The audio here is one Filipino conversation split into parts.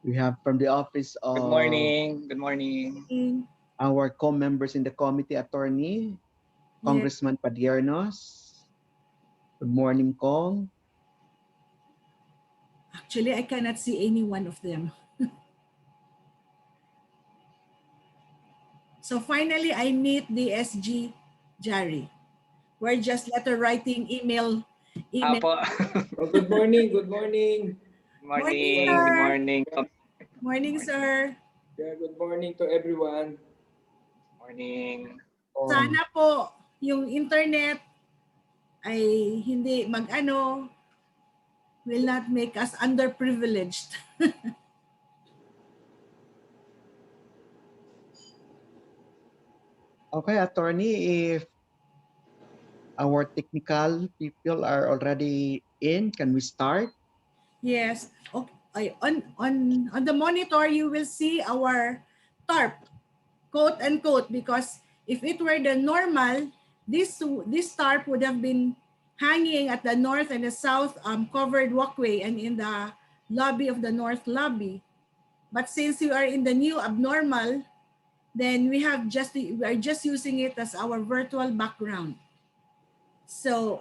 We have from the office Good of morning. Good morning. our co-members in the committee, Attorney Congressman Padiernos. Good morning, Kong. Actually, I cannot see any one of them. So finally, I meet the SG Jari. We're just letter writing, email. Apo. Oh, good morning. Good morning. Morning, Morning. Good sir. morning. Morning, sir. Yeah, good morning to everyone. Morning. Sana po yung internet ay hindi will not make us underprivileged. Okay, Attorney, if our technical people are already in, can we start? Yes. Okay. On the monitor, you will see our TARP, quote unquote, because if it were the normal, this tarp would have been hanging at the north and the south covered walkway and in the lobby of the north lobby. But since we are in the new abnormal, then we are just using it as our virtual background. So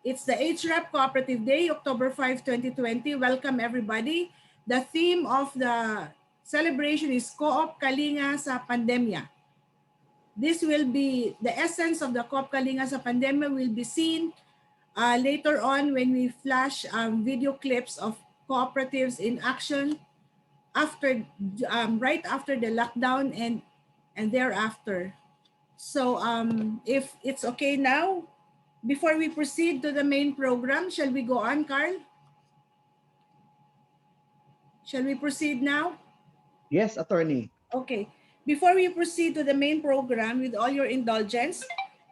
it's the HREP Cooperative Day, October 5, 2020. Welcome everybody. The theme of the celebration is Co-op Kalinga sa Pandemya. This will be the essence of the Co-op Kalinga sa Pandemya will be seen later on when we flash video clips of cooperatives in action after right after the lockdown and thereafter. So if it's okay now, before we proceed to the main program, shall we go on, Carl? Shall we proceed now? Yes, Attorney. Okay. Before we proceed to the main program, with all your indulgence,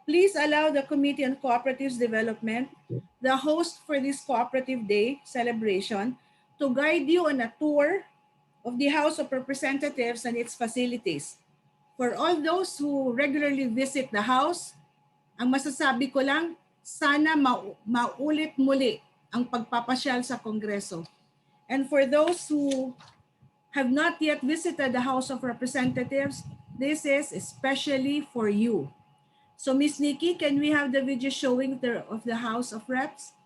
please allow the Committee on Cooperatives Development, the host for this Cooperative Day celebration, to guide you on a tour of the House of Representatives and its facilities. For all those who regularly visit the House, ang masasabi ko lang, sana maulit muli ang pagpapasyal sa Kongreso. And for those who have not yet visited the House of Representatives, this is especially for you. So Ms. Nikki, can we have the video showing of the House of Reps?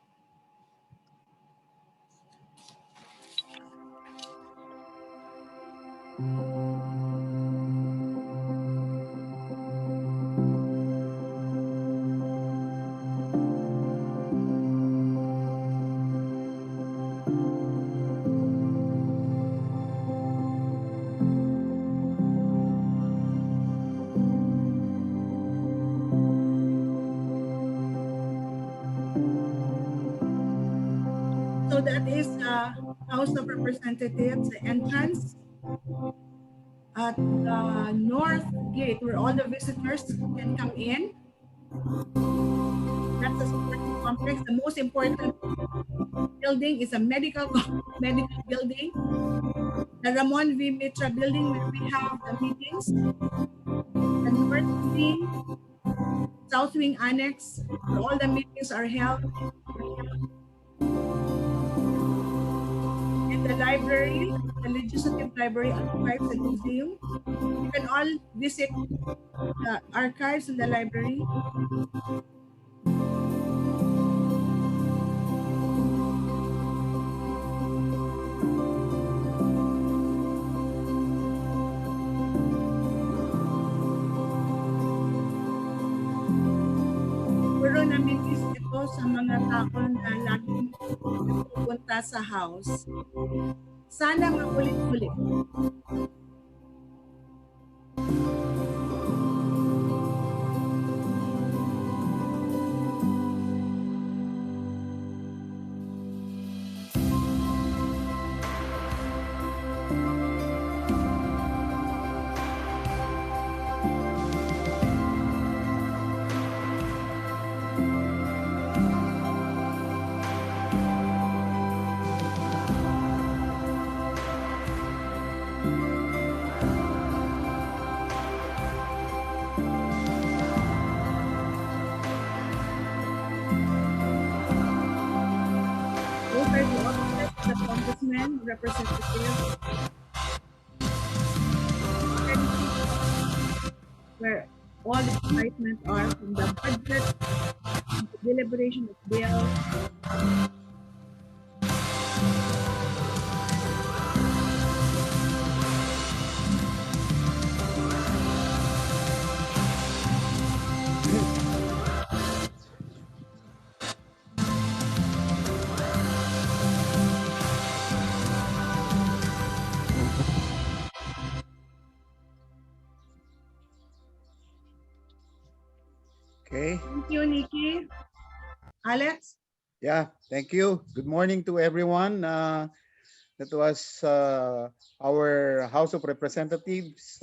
So that is House of Representatives, the entrance at the north gate where all the visitors can come in. That's the sporting complex. The most important building is a medical building. The Ramon V. Mitra building where we have the meetings. The north wing, south wing annex where all the meetings are held. And the library, the Legislative Library, Archives and Museum. You can all visit the archives in the library. Puro namitis ito sa mga tao na laging pupunta sa house. Sana maulit-ulit. Representative, where all the excitement are from the budget, the deliberation of bills. Okay. Thank you, Nikki. Alex? Yeah, thank you. Good morning to everyone. That was our House of Representatives,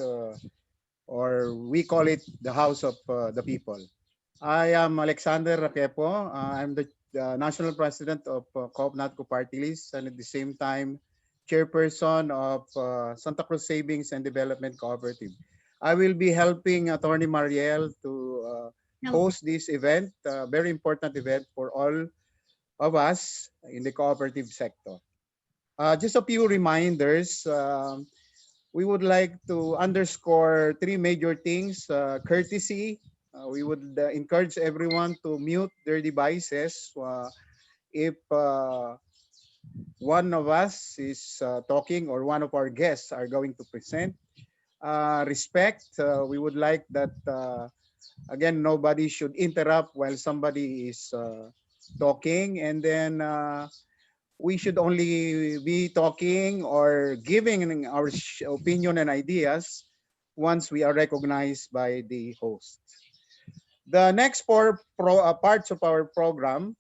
or we call it the House of the People. I am Alexander Raquepo. I'm the National President of Cooperative Party List, and at the same time, Chairperson of Santa Cruz Savings and Development Cooperative. I will be helping Attorney Mariel to host this event, very important event for all of us in the cooperative sector. Just a few reminders. We would like to underscore three major things. Courtesy. We would encourage everyone to mute their devices if one of us is talking or one of our guests are going to present. Respect. We would like that, again, nobody should interrupt while somebody is talking. And then we should only be talking or giving our opinion and ideas once we are recognized by the host. The next four parts of our program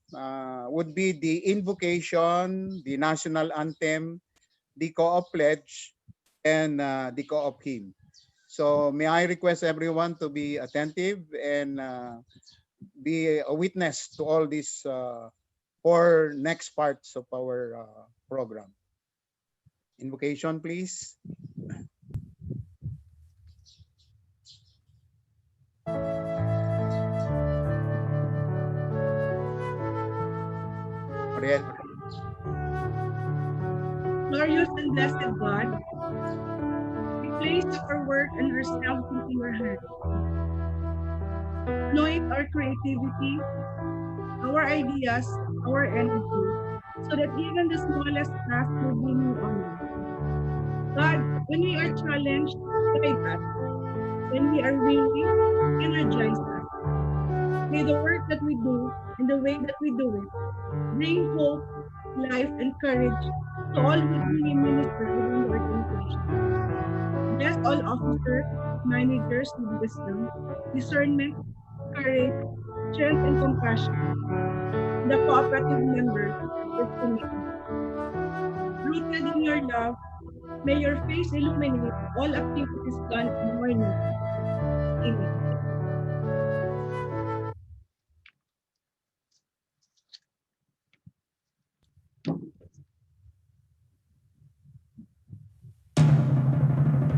would be the invocation, the national anthem, the co-op pledge, and the co-op hymn. So may I request everyone to be attentive and be a witness to all these four next parts of our program. Invocation, please. Ariel. Glorious and blessed God, we place our work and ourselves into your hands. Anoint our creativity, our ideas, our energy, so that even the smallest task will bring you honor. God, when we are challenged, guide us. When we are weary, energize us. May the work that we do and the way that we do it bring hope, life, and courage to all whom we minister within the organization. Bless all officers, managers with wisdom, discernment, courage, strength, and compassion. The cooperative members with commitment. Rooted in your love, may your face illuminate all activities done in your name. Amen.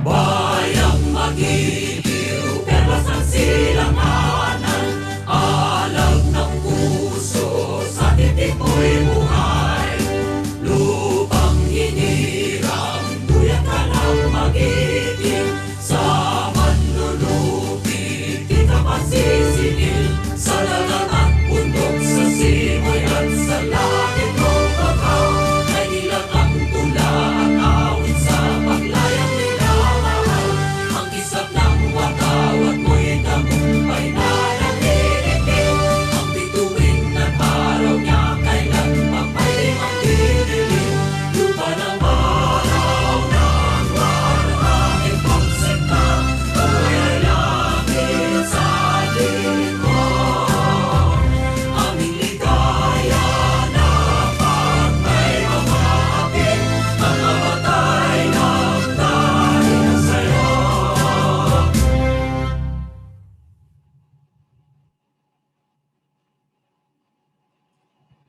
Bayang magiliw, perlas ng silanganan, alam ng puso, sa titik mo'y buhay. Lupang hinirang, buyak ka ng magiting, sa manlulupit, di ka masisingil, sa dagat at bundok, sa simoy at sa langit mong bakaw, ay ilang ang tula at awit sa paglayang minamahal. Ang kisap ng watawat mo'y tagumpay na nangingitim, ang bituin at araw niya kailan pa'y magdidilim. Lupa ng araw ng marahangin pagsinta, buhay ay langit sa lingkod. Aming ligaya na pag may mamaakin, ang namatay ng dahil sa'yo.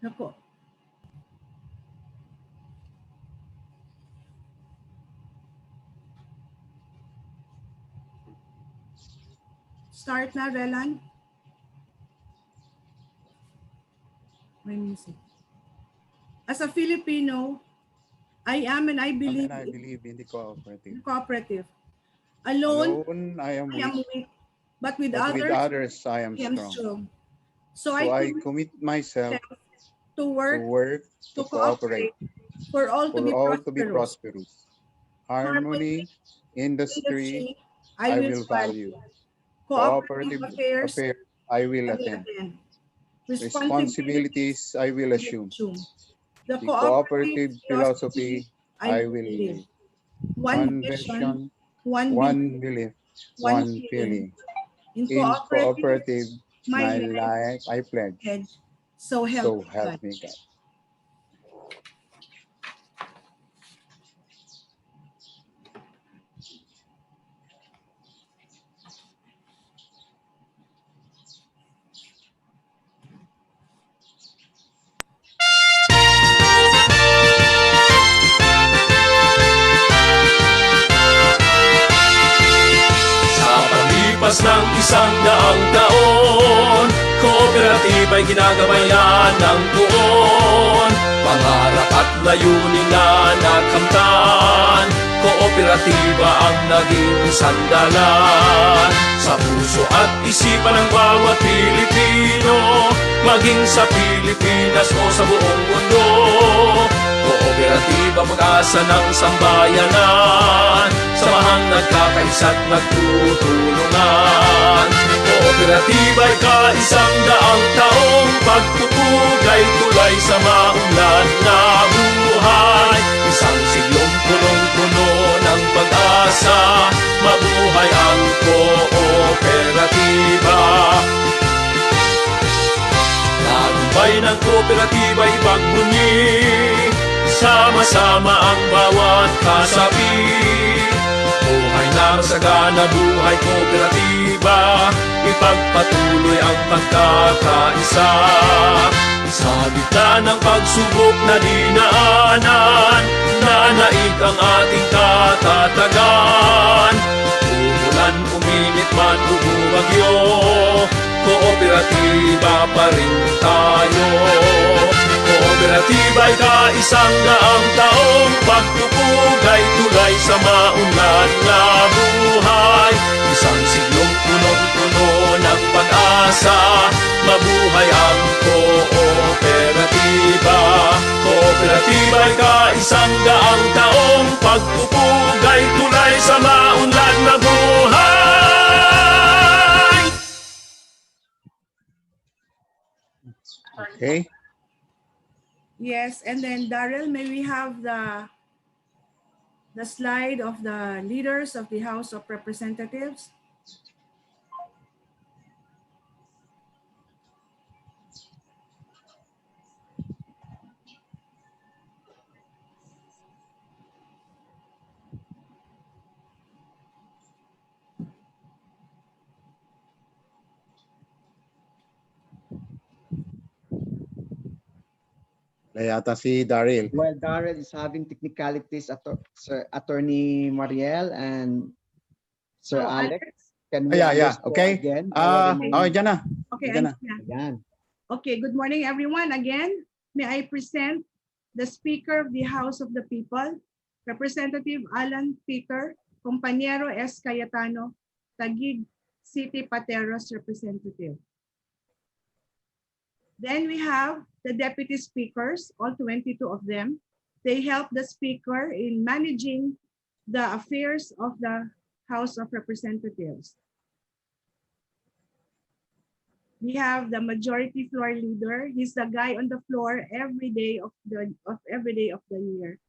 Ako. Start na, Relan. May music. As a Filipino, I am and I believe I in believe in the cooperative. cooperative. Alone, Alone, I am I am weak, weak, but with but with others, others, I am I am strong. strong. So I So I commit commit myself myself to to work, work, to to cooperate, cooperate, for all to for be all to be prosperous. prosperous. Harmony, Harmony, industry, industry, I I will will value. value. Cooperative Cooperative affairs, affairs, I will I will attend. attend. Responsibilities, Responsibilities, I will I will assume. assume. The The cooperative cooperative philosophy, philosophy, I I will will live. live. One One vision, vision, one one belief, belief, one one feeling. feeling. In In cooperative, cooperative, my my life life I pledge. pledge. So help So me help God. me God. Sa paglipas ng 100 taon, Cooperative ay ginagabayan ng poon. Pangarap at layunin na nakamtan, Kooperatiba ang naging sandalan. Sa puso at isipan ng bawat Pilipino, maging sa Pilipinas o sa buong mundo, Kooperatiba pag-asa ng sambayanan, samahang nagkakaisa't nagtutulungan. Kooperatiba ay kaisang daang taong pagpupugay tulay sa maunlad na buhay. Isang siglong punong-puno ng pag-asa, mabuhay ang kooperatiba. Tagumpay ng kooperatiba ay pagbunyi, sama-sama ang bawat kasapi. Buhay na masagana, buhay kooperatiba, ipagpatuloy ang pagkakaisa. Sa gitna ng pagsubok na dinaanan, nanaig ang ating katatagan. Umulan, uminit man, bumagyo, Kooperatiba pa rin tayo. Kooperatiba ay kaisang daang taong pagpupugay tulay sa maunlad na buhay. Isang siglong punong-puno ng pag-asa, mabuhay ang kooperatiba. Kooperatiba ay kaisang daang taong pagpupugay tulay sa maunlad na buhay. Okay. Yes, and then Daryl, may we have the slide of the leaders of the House of Representatives? Wala yata si Daryl. Well, Darrell is having technicalities, Sir Attorney Mariel and Sir So, Alex. Can we Yeah. underscore Okay. again? Okay, dyan na. Okay, Dyan na. Ayan. Okay, good morning everyone. Again, may I present the Speaker of the House of the People, Representative Alan Peter, Compañero S. Cayetano, Taguig City Pateros Representative. Then we have the Deputy Speakers, all 22 of them. They help the Speaker in managing the affairs of the House of Representatives. We have the Majority Floor Leader. He's the guy on the floor every day of the year.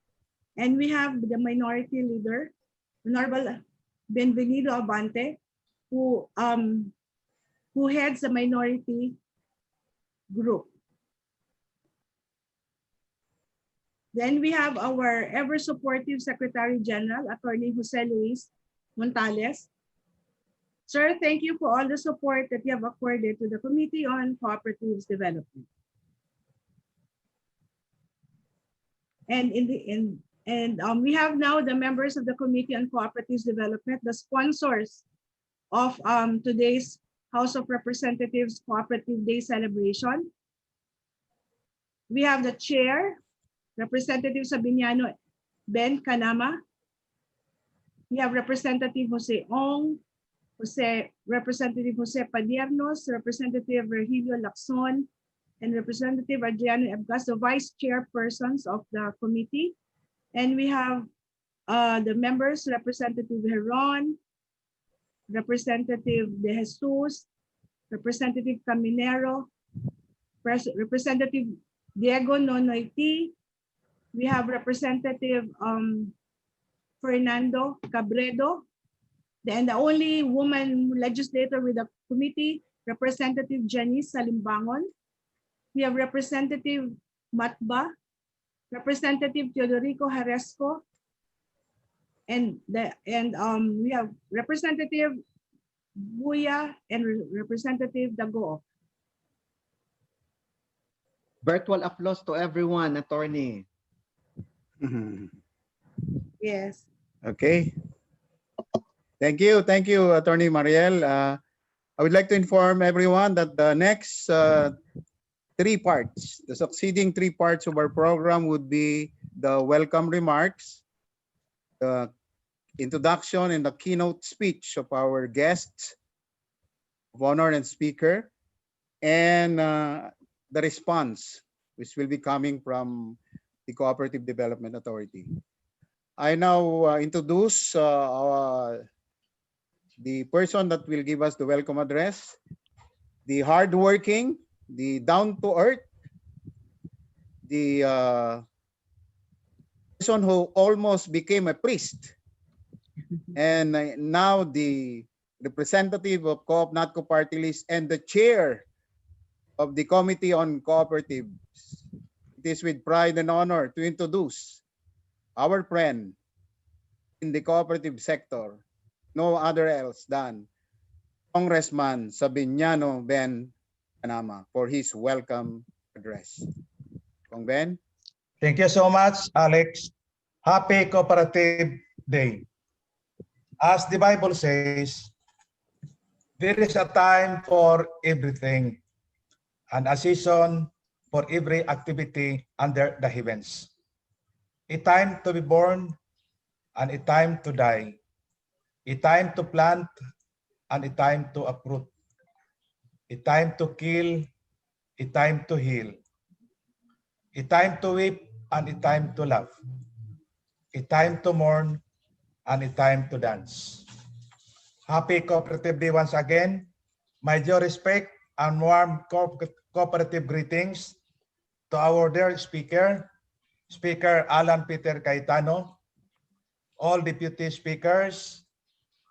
And we have the Minority Leader, Honorable Benvenido Abante, who heads the minority group. Then we have our ever supportive Secretary General, Attorney Jose Luis Montales. Sir, thank you for all the support that you have accorded to the Committee on Cooperatives Development. And we have now the members of the Committee on Cooperatives Development, the sponsors of today's House of Representatives Cooperative Day celebration. We have the chair, Representative Sabiniano Ben Kanama. We have Representative Jose Ong, Representative Jose Padiernos, Representative Virgilio Lacson, and Representative Adriano Ebgas, the vice chairpersons of the committee. And we have the members, Representative Heron, Representative De Jesus, Representative Caminero, Representative Diego Nonoy T. We have Representative Fernando Cabredo, and the only woman legislator with the committee, Representative Janice Salimbangon. We have Representative Matba, Representative Teodorico Haresco, and we have Representative Buya and Representative Dago. Virtual applause to everyone, attorney. Yes. Okay. Thank you, Attorney Mariel. I would like to inform everyone that the next 3 parts, the succeeding 3 parts of our program would be the welcome remarks, the introduction and the keynote speech of our guests of honor and speaker, and the response, which will be coming from the Cooperative Development Authority. I now introduce the person that will give us the welcome address, the hardworking, the down-to-earth, the person who almost became a priest, and now the representative of Co-op NATCO Party List and the chair of the Committee on Cooperatives. It is with pride and honor to introduce our friend in the cooperative sector, no other else than Congressman Sabiniano Ben Kanama for his welcome address. Kong Ben. Thank you so much, Alex. Happy Cooperative Day. As the Bible says, there is a time for everything and a season for every activity under the heavens. A time to be born and a time to die. A time to plant and a time to uproot. A time to kill, a time to heal. A time to weep and a time to laugh. A time to mourn and a time to dance. Happy Cooperative Day once again. My due respect and warm cooperative greetings to our dear speaker, Speaker Alan Peter Cayetano, all deputy speakers,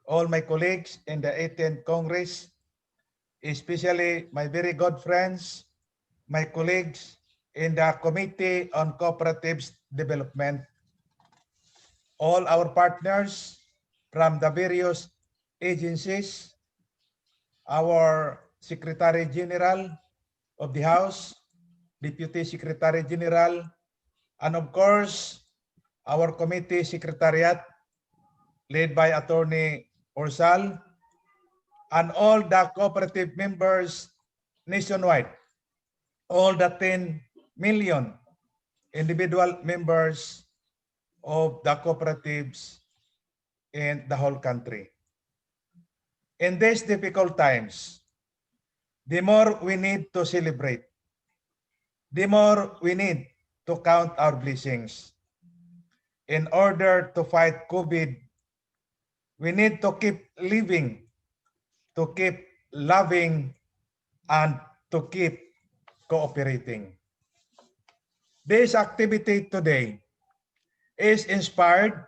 all my colleagues in the 18th Congress, especially my very good friends, my colleagues in the Committee on Cooperatives Development, all our partners from the various agencies, our Secretary General of the House, Deputy Secretary General, and of course, our committee secretariat led by Attorney Orsal, and all the cooperative members nationwide, all the 10 million individual members of the cooperatives in the whole country. In these difficult times, the more we need to celebrate, the more we need to count our blessings. In order to fight COVID, we need to keep living, to keep loving, and to keep cooperating. This activity today is inspired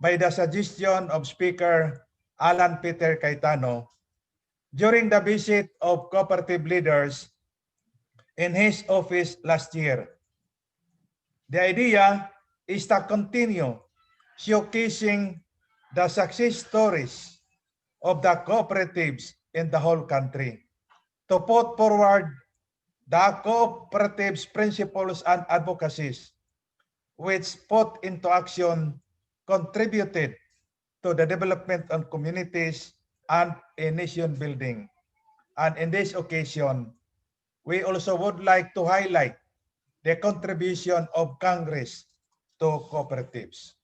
by the suggestion of Speaker Alan Peter Cayetano during the visit of cooperative leaders in his office last year. The idea is to continue showcasing the success stories of the cooperatives in the whole country, to put forward the cooperatives' principles and advocacies, which put into action contributed to the development of communities and a nation building. And in this occasion, we also would like to highlight the contribution of Congress to cooperatives.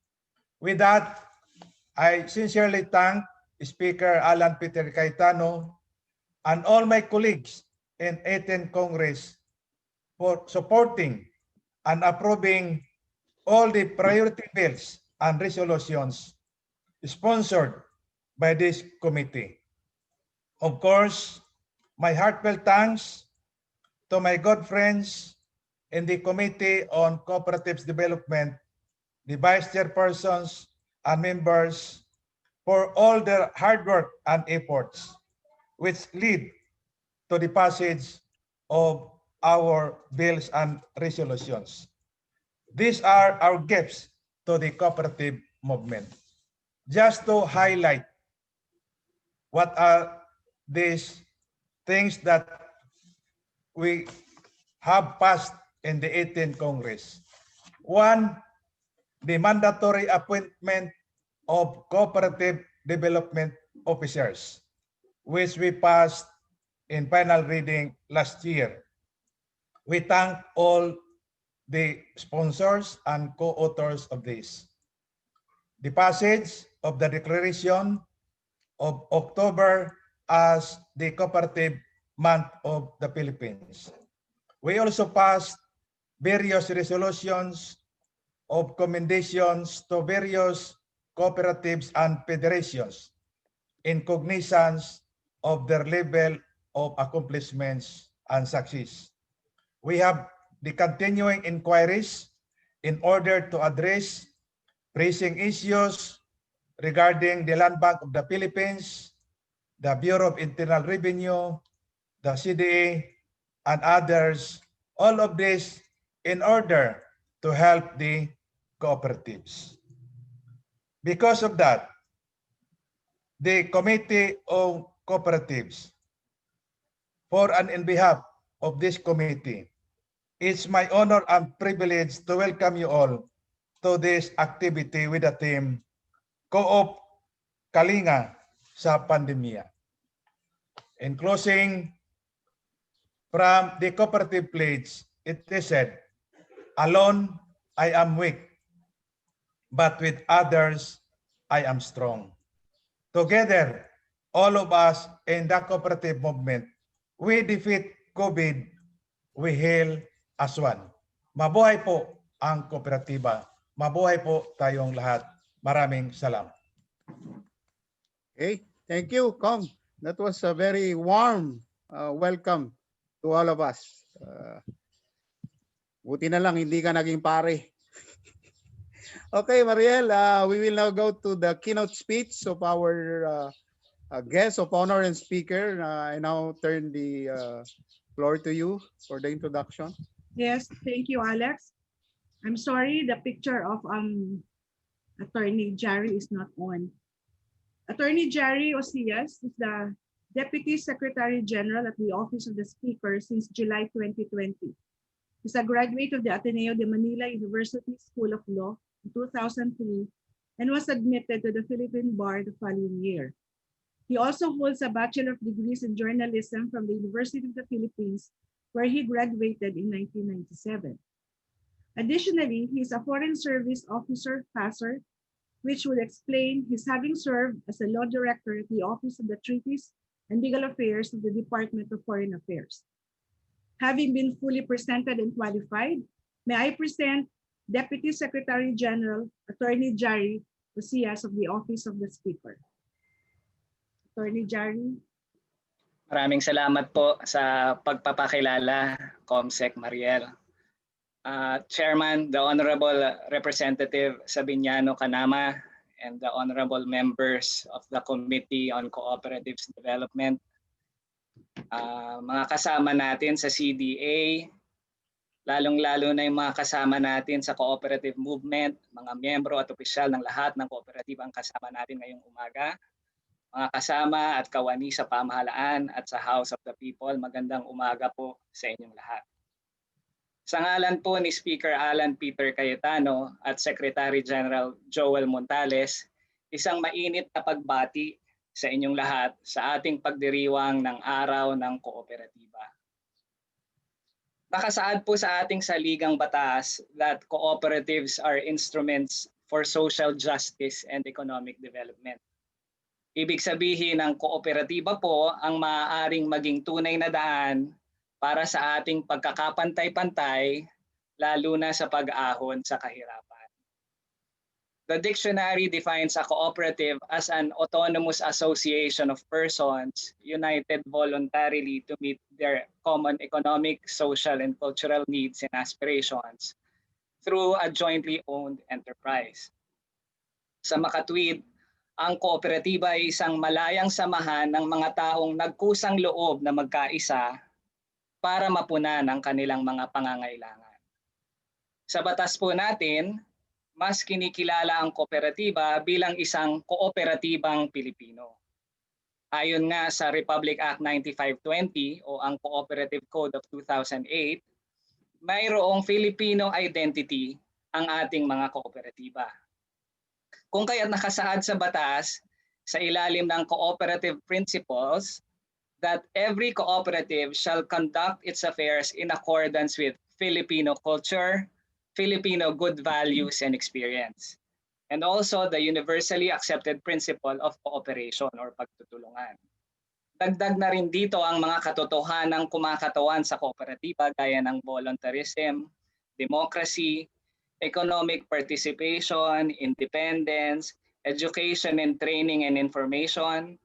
With that, I sincerely thank Speaker Alan Peter Cayetano and all my colleagues in 18th Congress for supporting and approving all the priority bills and resolutions sponsored by this committee. Of course, my heartfelt thanks to my good friends in the Committee on Cooperatives Development, the vice chairpersons and members for all their hard work and efforts, which lead to the passage of our bills and resolutions. These are our gifts to the cooperative movement. Just to highlight what are these things that we have passed in the 18th Congress. One, the mandatory appointment of cooperative development officers, which we passed in final reading last year. We thank all the sponsors and co-authors of this. The passage of the Declaration of October as the Cooperative Month of the Philippines. We also passed various resolutions of commendations to various cooperatives and federations in cognizance of their level of accomplishments and success. We have the continuing inquiries in order to address pressing issues regarding the Land Bank of the Philippines, the Bureau of Internal Revenue, the CDA, and others, all of this in order to help the cooperatives. Because of that, the Committee on Cooperatives, for and in behalf of this committee, it's my honor and privilege to welcome you all to this activity with the theme Co-op Kalinga sa Pandemya. In closing, from the cooperative pledge, it is said, "Alone I am weak, but with others I am strong." Together, all of us in the cooperative movement, we defeat COVID, we heal as one. Mabuhay po ang kooperatiba. Mabuhay po tayong lahat. Maraming salamat. Okay, thank you, Kong. That was a very warm welcome to all of us. Buti na lang hindi ka naging pare. Okay, Mariel, we will now go to the keynote speech of our guest of honor and speaker. I now turn the floor to you for the introduction. Yes, thank you, Alex. I'm sorry, the picture of Attorney Jerry is not on. Attorney Jerry Osias is the Deputy Secretary General at the Office of the Speaker since July 2020. He's a graduate of the Ateneo de Manila University School of Law in 2003 and was admitted to the Philippine Bar the following year. He also holds a Bachelor of Degrees in Journalism from the University of the Philippines, where he graduated in 1997. Additionally, he is a Foreign Service Officer passer, which would explain his having served as a law director at the Office of the Treaties and Legal Affairs of the Department of Foreign Affairs. Having been fully presented and qualified, may I present Deputy Secretary General Attorney Jerry Osias of the Office of the Speaker. Attorney Jerry. Maraming salamat po sa pagpapakilala, Comsec Mariel. Chairman, the Honorable Representative Sabiniano Canama, and the Honorable Members of the Committee on Cooperatives Development, mga kasama natin sa CDA, lalong-lalo na yung mga kasama natin sa cooperative movement, mga miyembro at opisyal ng lahat ng kooperatiba ang kasama natin ngayong umaga, mga kasama at kawani sa pamahalaan at sa House of the People, magandang umaga po sa inyong lahat. Sa ngalan po ni Speaker Alan Peter Cayetano at Secretary General Joel Montales, isang mainit na pagbati sa inyong lahat sa ating pagdiriwang ng Araw ng Kooperatiba. Nakasaad po sa ating saligang batas that cooperatives are instruments for social justice and economic development. Ibig sabihin ng kooperatiba po ang maaaring maging tunay na daan para sa ating pagkakapantay-pantay, lalo na sa pag-ahon sa kahirapan. The dictionary defines a cooperative as an autonomous association of persons united voluntarily to meet their common economic, social, and cultural needs and aspirations through a jointly owned enterprise. Sa makatwid, ang kooperatiba ay isang malayang samahan ng mga taong nagkusang loob na magkaisa para mapunan ang kanilang mga pangangailangan. Sa batas po natin, mas kinikilala ang kooperatiba bilang isang kooperatibang Pilipino. Ayon nga sa Republic Act 9520 o ang Cooperative Code of 2008, mayroong Filipino identity ang ating mga kooperatiba. Kung kaya't nakasaad sa batas sa ilalim ng cooperative principles that every cooperative shall conduct its affairs in accordance with Filipino culture, Filipino good values and experience, and also the universally accepted principle of cooperation or pagtutulungan. Dagdag na rin dito ang mga katotohanang kumakatawan sa kooperatiba gaya ng voluntarism, democracy, economic participation, independence, education and training and information,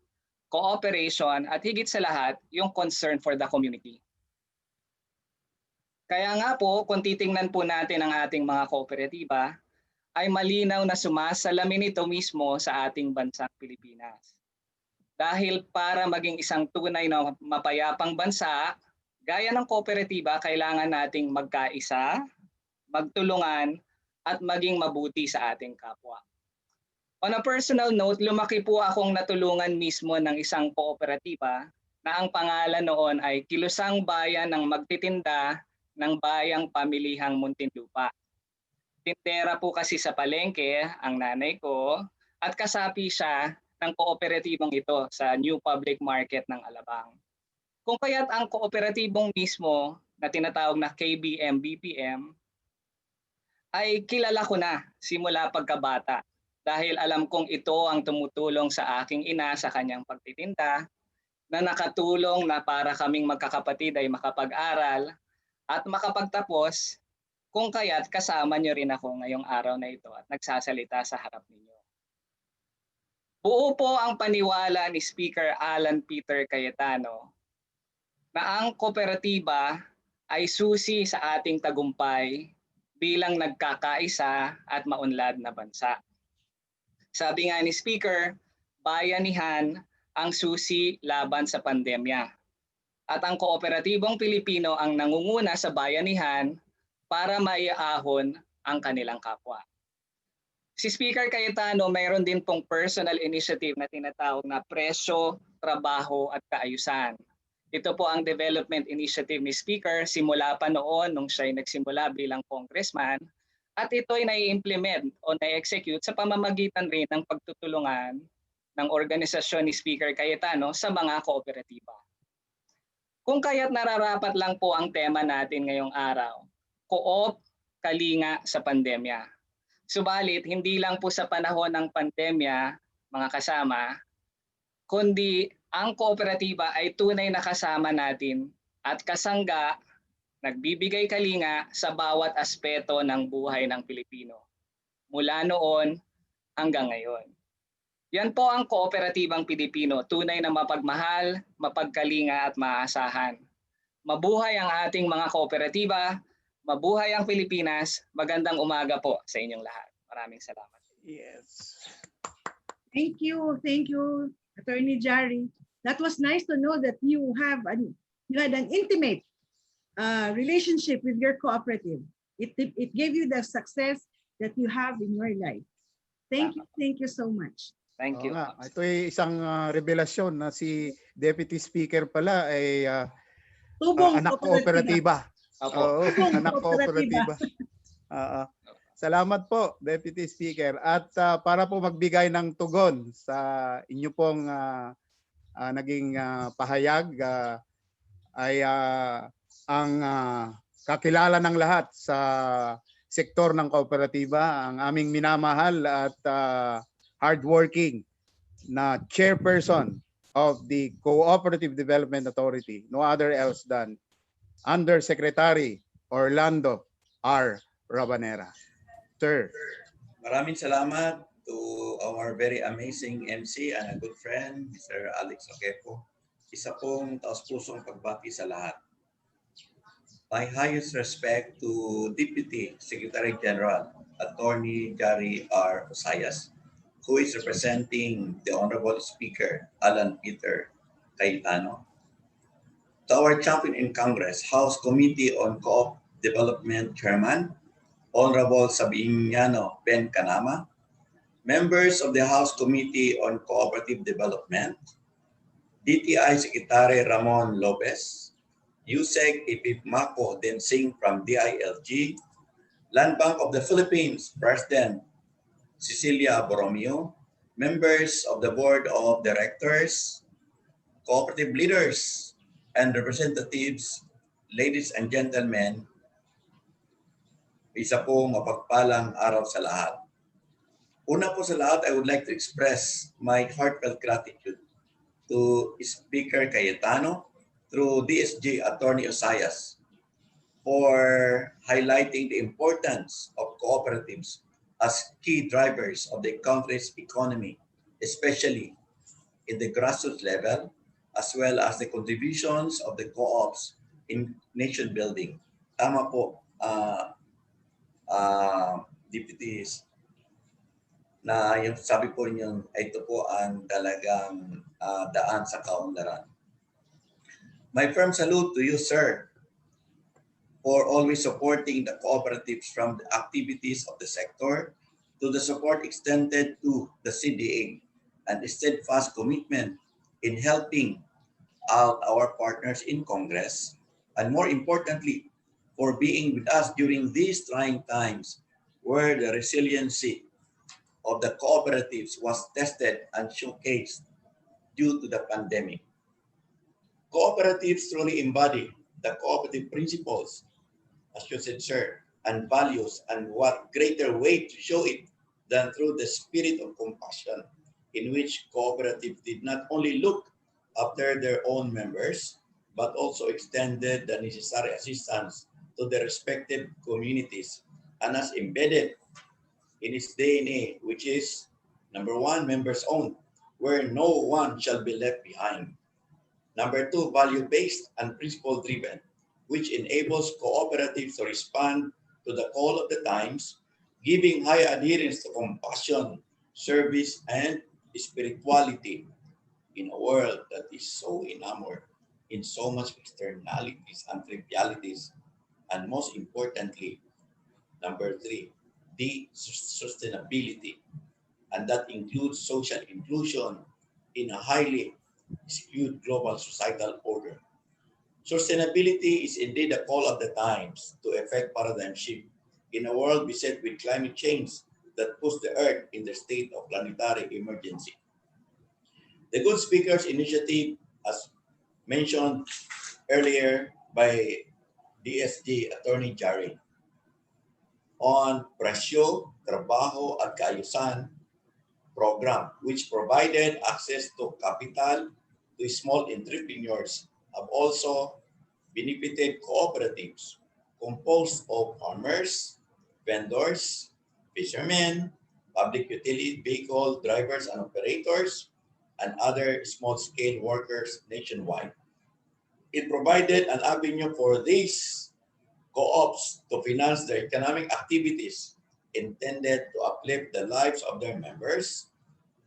cooperation, at higit sa lahat, yung concern for the community. Kaya nga po, kung titingnan po natin ang ating mga kooperatiba, ay malinaw na sumasalamin ito mismo sa ating bansang Pilipinas. Dahil para maging isang tunay na mapayapang bansa, gaya ng kooperatiba, kailangan nating magkaisa, magtulungan, at maging mabuti sa ating kapwa. On a personal note, lumaki po akong natulungan mismo ng isang kooperatiba na ang pangalan noon ay Kilusang Bayan ng Magtitinda ng Bayang Pamilihang Muntinlupa. Tindera po kasi sa palengke ang nanay ko at kasapi siya ng kooperatibong ito sa New Public Market ng Alabang. Kung kaya't ang kooperatibong mismo na tinatawag na KBM-BPM ay kilala ko na simula pagkabata dahil alam kong ito ang tumutulong sa aking ina sa kanyang pagtitinda na nakatulong na para kaming magkakapatid ay makapag-aral at makapagtapos, kung kaya't kasama niyo rin ako ngayong araw na ito at nagsasalita sa harap ninyo. Buo po ang paniwala ni Speaker Alan Peter Cayetano na ang kooperatiba ay susi sa ating tagumpay bilang nagkakaisa at maunlad na bansa. Sabi nga ni Speaker, bayanihan ang susi laban sa pandemya. At ang kooperatibong Pilipino ang nangunguna sa bayanihan para maiahon ang kanilang kapwa. Si Speaker Cayetano mayroon din pong personal initiative na tinatawag na Presyo, Trabaho at Kaayusan. Ito po ang development initiative ni Speaker simula pa noon nung siya ay nagsimula bilang congressman at ito ay nai-implement o nai-execute sa pamamagitan rin ng pagtutulungan ng organisasyon ni Speaker Cayetano sa mga kooperatiba. Kung kaya't nararapat lang po ang tema natin ngayong araw, Coop, Kalinga sa Pandemya. Subalit, hindi lang po sa panahon ng pandemya, mga kasama, kundi ang kooperatiba ay tunay na kasama natin at kasangga, nagbibigay kalinga sa bawat aspeto ng buhay ng Pilipino. Mula noon hanggang ngayon. Yan po ang kooperatibang Pilipino, tunay na mapagmahal, mapagkalinga at maaasahan. Mabuhay ang ating mga kooperatiba, mabuhay ang Pilipinas, magandang umaga po sa inyong lahat. Maraming salamat. Yes. Thank you, Attorney Jari. That was nice to know that you had an intimate relationship with your cooperative. It gave you the success that you have in your life. Thank you so much. Thank you. Ito ay isang revelasyon na si Deputy Speaker pala ay anak kooperatiba. Oo, anak kooperatiba. Salamat po, Deputy Speaker. At para po magbigay ng tugon sa inyo pong naging pahayag ay ang kakilala ng lahat sa sektor ng kooperatiba, ang aming minamahal at hardworking na chairperson of the Cooperative Development Authority, no other else than Undersecretary Orlando R. Rabanera. Sir. Maraming salamat to our very amazing MC and a good friend, Mr. Alex Oquepo. Isa pong taos-pusong pagbati sa lahat. My highest respect to Deputy Secretary General, Attorney Gary R. Osayas, who is representing the Honorable Speaker, Alan Peter Cayetano. To our champion in Congress, House Committee on Co-op Development Chairman, Honorable Sabiniano Ben Canama, members of the House Committee on Cooperative Development, DTI Secretary Ramon Lopez, USEC Ipipmako Densing from DILG, Land Bank of the Philippines President Cecilia Borromeo, members of the Board of Directors, cooperative leaders, and representatives, ladies and gentlemen, isa po mapagpalang araw sa lahat. Una po sa lahat, I would like to express my heartfelt gratitude to Speaker Cayetano through DSG Attorney Osayas for highlighting the importance of cooperatives as key drivers of the country's economy, especially in the grassroots level, as well as the contributions of the co-ops in nation building. Tama po, deputies, na yung sabi po niyo, ito po ang talagang daan sa kaunlaran. My firm salute to you, sir, for always supporting the cooperatives from the activities of the sector to the support extended to the CDA and the steadfast commitment in helping out our partners in Congress, and more importantly, for being with us during these trying times where the resiliency of the cooperatives was tested and showcased due to the pandemic. Cooperatives truly embody the cooperative principles, as you said, sir, and values, and what greater way to show it than through the spirit of compassion, in which cooperatives did not only look after their own members, but also extended the necessary assistance to their respective communities, and as embedded in its DNA, which is number one, members owned, where no one shall be left behind. Number two, value-based and principle-driven, which enables cooperatives to respond to the call of the times, giving high adherence to compassion, service, and spirituality in a world that is so enamored in so much externalities and trivialities. And most importantly, number three, the sustainability, and that includes social inclusion in a highly skewed global societal order. Sustainability is indeed a call of the times to effect paradigm shift in a world beset with climate change that puts the Earth in the state of planetary emergency. The Good Speakers Initiative, as mentioned earlier by DSG Attorney Jari, on Presyo, Trabaho at Kaayusan program, which provided access to capital to small entrepreneurs, have also benefited cooperatives composed of farmers, vendors, fishermen, public utility vehicle drivers and operators, and other small-scale workers nationwide. It provided an avenue for these co-ops to finance their economic activities intended to uplift the lives of their members.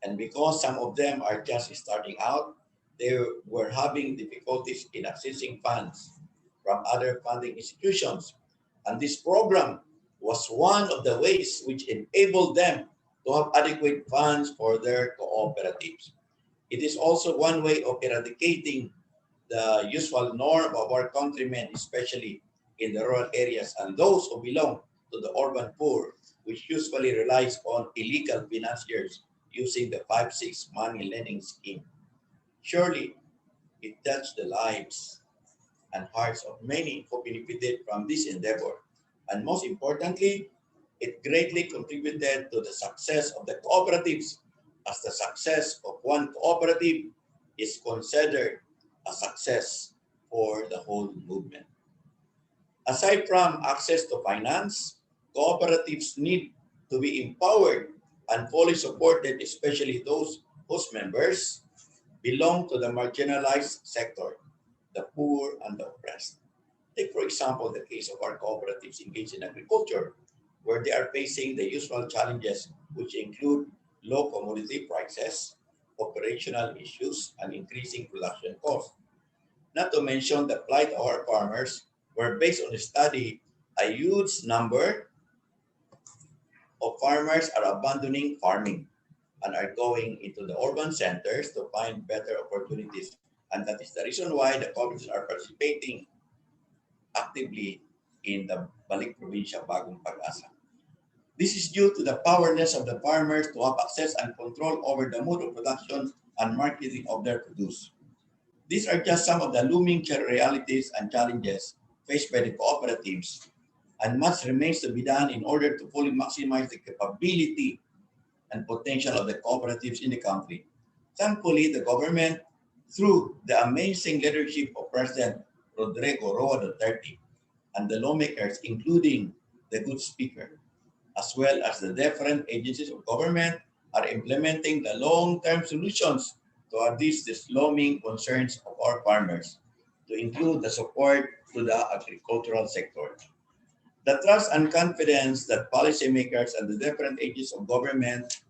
And because some of them are just starting out, they were having difficulties in accessing funds from other funding institutions. And this program was one of the ways which enabled them to have adequate funds for their cooperatives. It is also one way of eradicating the usual norm of our countrymen, especially in the rural areas and those who belong to the urban poor, which usually relies on illegal financiers using the 5-6 money lending scheme. Surely, it touched the lives and hearts of many who benefited from this endeavor. And most importantly, it greatly contributed to the success of the cooperatives, as the success of one cooperative is considered a success for the whole movement. Aside from access to finance, cooperatives need to be empowered and fully supported, especially those whose members belong to the marginalized sector, the poor and the oppressed. Take, for example, the case of our cooperatives engaged in agriculture, where they are facing the usual challenges, which include low commodity prices, operational issues, and increasing production costs. Not to mention the plight of our farmers, where based on the study, a huge number of farmers are abandoning farming and are going into the urban centers to find better opportunities. And that is the reason why the cooperatives are participating actively in the Balik Provincia Bagong Pag-asa. This is due to the powerless of the farmers to have access and control over the mode of production and marketing of their produce. These are just some of the looming realities and challenges faced by the cooperatives, and much remains to be done in order to fully maximize the capability and potential of the cooperatives in the country. Thankfully, the government, through the amazing leadership of President Rodrigo Roa Duterte and the lawmakers, including the good speaker, as well as the different agencies of government, are implementing the long-term solutions to address these looming concerns of our farmers, to include the support to the agricultural sector. The trust and confidence that policymakers and the different agencies of government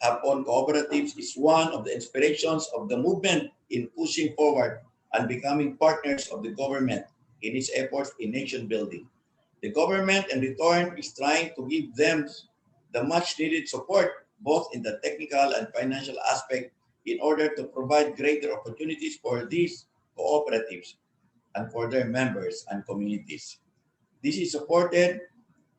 have on cooperatives is one of the inspirations of the movement in pushing forward and becoming partners of the government in its efforts in nation building. The government, in return, is trying to give them the much needed support, both in the technical and financial aspect, in order to provide greater opportunities for these cooperatives and for their members and communities. This is supported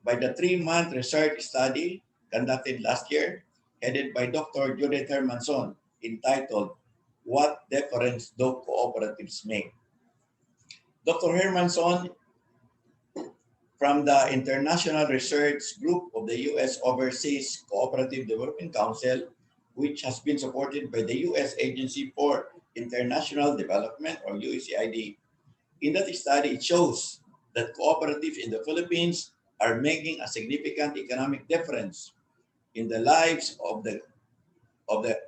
by the 3-month research study conducted last year, headed by Dr. Judith Hermanson, entitled What Difference Do Cooperatives Make? Dr. Hermanson from the International Research Group of the U.S. Overseas Cooperative Development Council, which has been supported by the U.S. Agency for International Development, or USAID. In that study, it shows that cooperatives in the Philippines are making a significant economic difference in the lives of the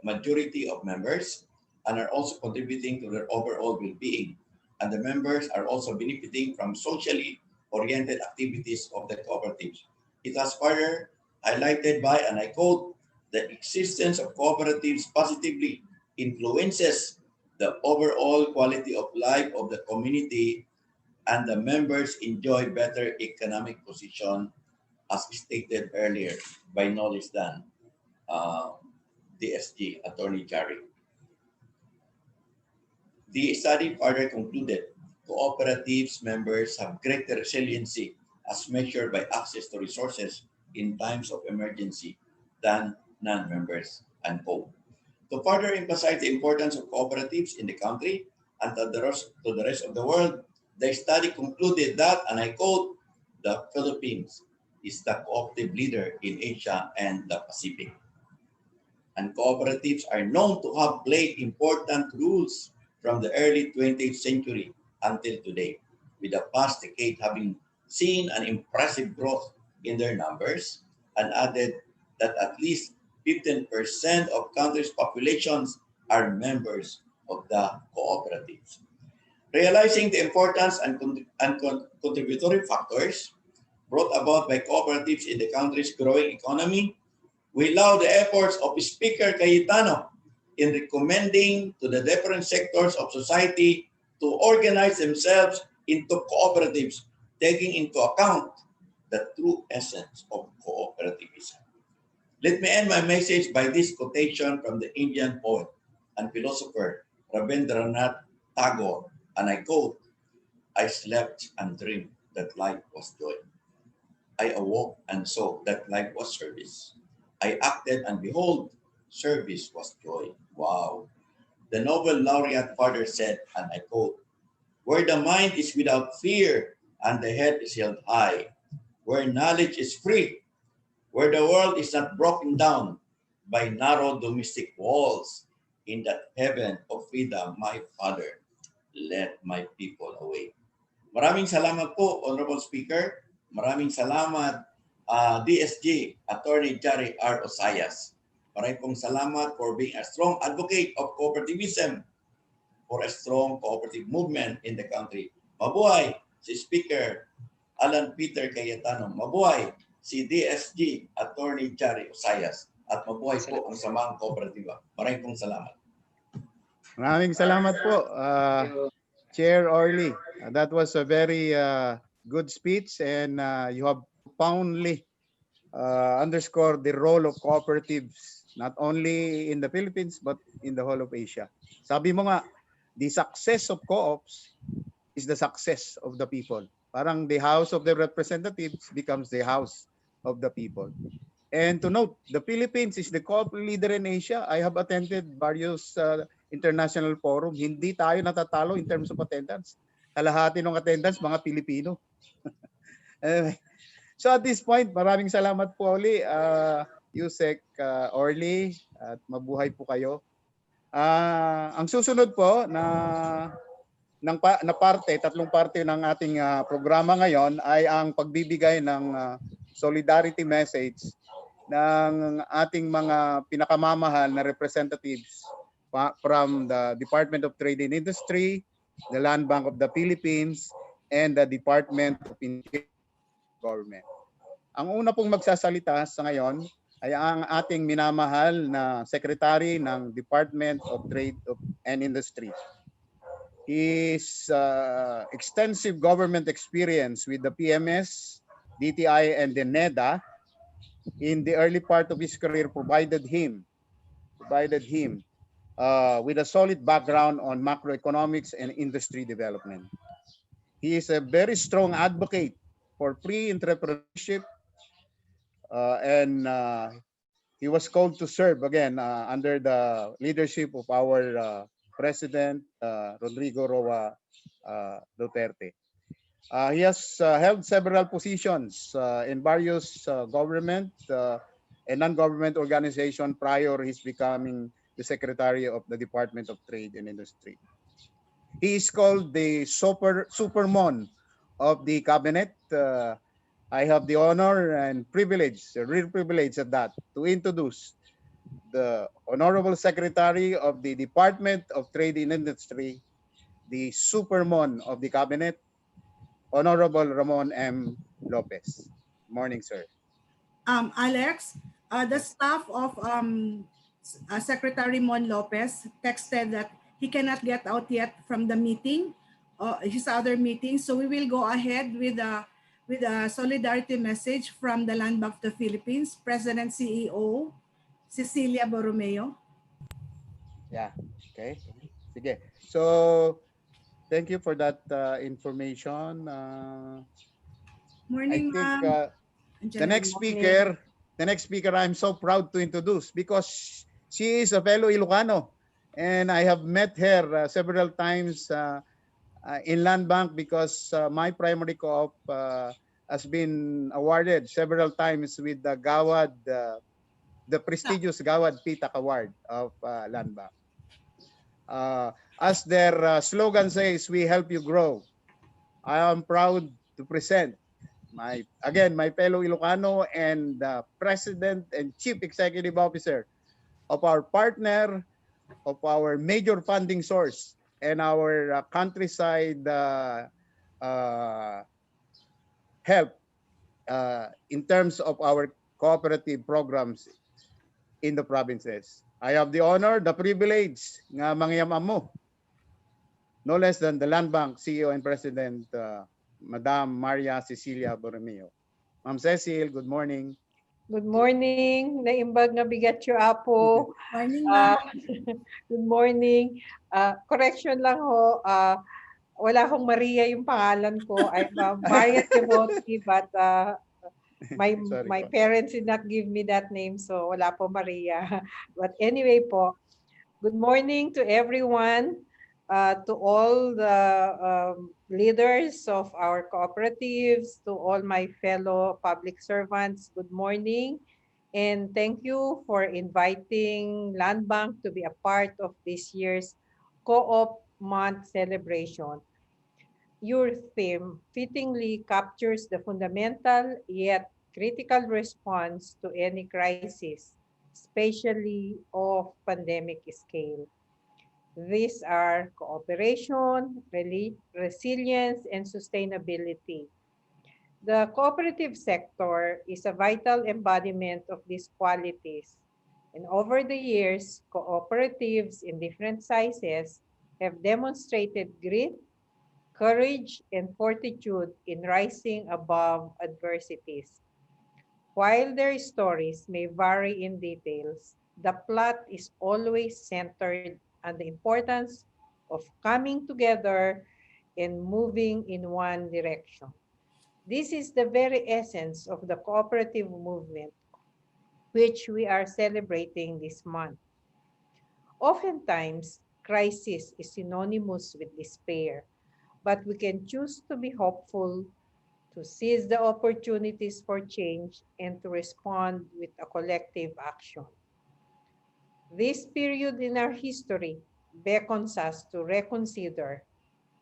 majority of members, and are also contributing to their overall well-being. And the members are also benefiting from socially oriented activities of the cooperatives. It was further highlighted by, and I quote, the existence of cooperatives positively influences the overall quality of life of the community, and the members enjoy better economic position, as stated earlier by no less than DSG, Attorney Jari. The study further concluded cooperatives members have greater resiliency as measured by access to resources in times of emergency than non-members, unquote. To further emphasize the importance of cooperatives in the country and to the rest of the world, the study concluded that, and I quote, the Philippines is the cooperative leader in Asia and the Pacific. And cooperatives are known to have played important roles from the early 20th century until today, with the past decade having seen an impressive growth in their numbers, and added that at least 15% of country's populations are members of the cooperatives. Realizing the importance and contributory factors brought about by cooperatives in the country's growing economy, we laud the efforts of Speaker Cayetano in recommending to the different sectors of society to organize themselves into cooperatives, taking into account the true essence of cooperativism. Let me end my message by this quotation from the Indian poet and philosopher Rabindranath Tagore, and I quote, I slept and dreamed that life was joy. I awoke and saw that life was service. I acted and behold, service was joy. Wow. The Nobel laureate further said, and I quote, where the mind is without fear and the head is held high, where knowledge is free, where the world is not broken down by narrow domestic walls. In that heaven of freedom, my Father, let my people away. Maraming salamat po, Honorable Speaker. Maraming salamat, DSG, Attorney Jari R. Osayas. Maraming pong salamat for being a strong advocate of cooperativism, for a strong cooperative movement in the country. Mabuhay si Speaker Alan Peter Cayetano. Mabuhay si DSG Attorney Jari Osayas. At mabuhay po ang samang kooperatiba. Maraming pong salamat. Maraming salamat po, Chair Orly. That was a very good speech, and you have profoundly underscored the role of cooperatives, not only in the Philippines, but in the whole of Asia. Sabi mo nga, the success of co-ops is the success of the people. Parang the House of the Representatives becomes the House of the people. And to note, the Philippines is the co-op leader in Asia. I have attended various international forum. Hindi tayo natatalo in terms of attendance. Kalahati ng attendance, mga Pilipino. Anyway, so at this point, maraming salamat po uli, Yusek Orly, at mabuhay po kayo. Ang susunod po na parte, tatlong parte ng ating programa ngayon ay ang pagbibigay ng solidarity message ng ating mga pinakamamahal na representatives from the Department of Trade and Industry, the Land Bank of the Philippines, and the Department of Government. Ang una pong magsasalita sa ngayon ay ang ating minamahal na Secretary ng Department of Trade and Industry. His extensive government experience with the PMS, DTI, and the NEDA in the early part of his career provided him with a solid background on macroeconomics and industry development. He is a very strong advocate for free entrepreneurship, and he was called to serve again under the leadership of our President Rodrigo Roa Duterte. He has held several positions in various government and non-government organizations prior his becoming the Secretary of the Department of Trade and Industry. He is called the Supermon of the Cabinet. I have the honor and privilege, a real privilege at that, to introduce the Honorable Secretary of the Department of Trade and Industry, the Supermon of the Cabinet, Honorable Ramon M. Lopez. Morning, sir. Alex, the staff of Secretary Mon Lopez texted that he cannot get out yet from the meeting, his other meeting. So we will go ahead with a solidarity message from the Land Bank of the Philippines, President CEO Cecilia Borromeo. Yeah, okay. Sige. So, thank you for that information. Morning, I think ma'am. the next speaker, I'm so proud to introduce because she is a fellow Ilocano, and I have met her several times in Land Bank because my primary co-op has been awarded several times with the Gawad, the prestigious Gawad Pitak Award of Land Bank. As their slogan says, we help you grow. I am proud to present my fellow Ilocano and President and Chief Executive Officer of our partner, of our major funding source, and our countryside help in terms of our cooperative programs in the provinces. I have the honor, the privilege nga mangyamam mo, no less than the Land Bank CEO and President, Madam Maria Cecilia Borromeo. Ma'am Cecil, good morning. Good morning. Naimbag nga bigat yung apo. Morning, ma'am. Good morning. Correction lang ho. Wala akong Maria yung pangalan ko. I'm Maria devotee, but my parents did not give me that name, so wala po Maria. But anyway po, good morning to everyone. to all the leaders of our cooperatives, to all my fellow public servants, good morning. And thank you for inviting Land Bank to be a part of this year's Co-op Month celebration. Your theme fittingly captures the fundamental yet critical response to any crisis, especially of pandemic scale. These are cooperation, resilience, and sustainability. The cooperative sector is a vital embodiment of these qualities. And over the years, cooperatives in different sizes have demonstrated grit, courage, and fortitude in rising above adversities. While their stories may vary in details, the plot is always centered on the importance of coming together and moving in one direction. This is the very essence of the cooperative movement, which we are celebrating this month. Oftentimes, crisis is synonymous with despair, but we can choose to be hopeful, to seize the opportunities for change, and to respond with a collective action. This period in our history beckons us to reconsider,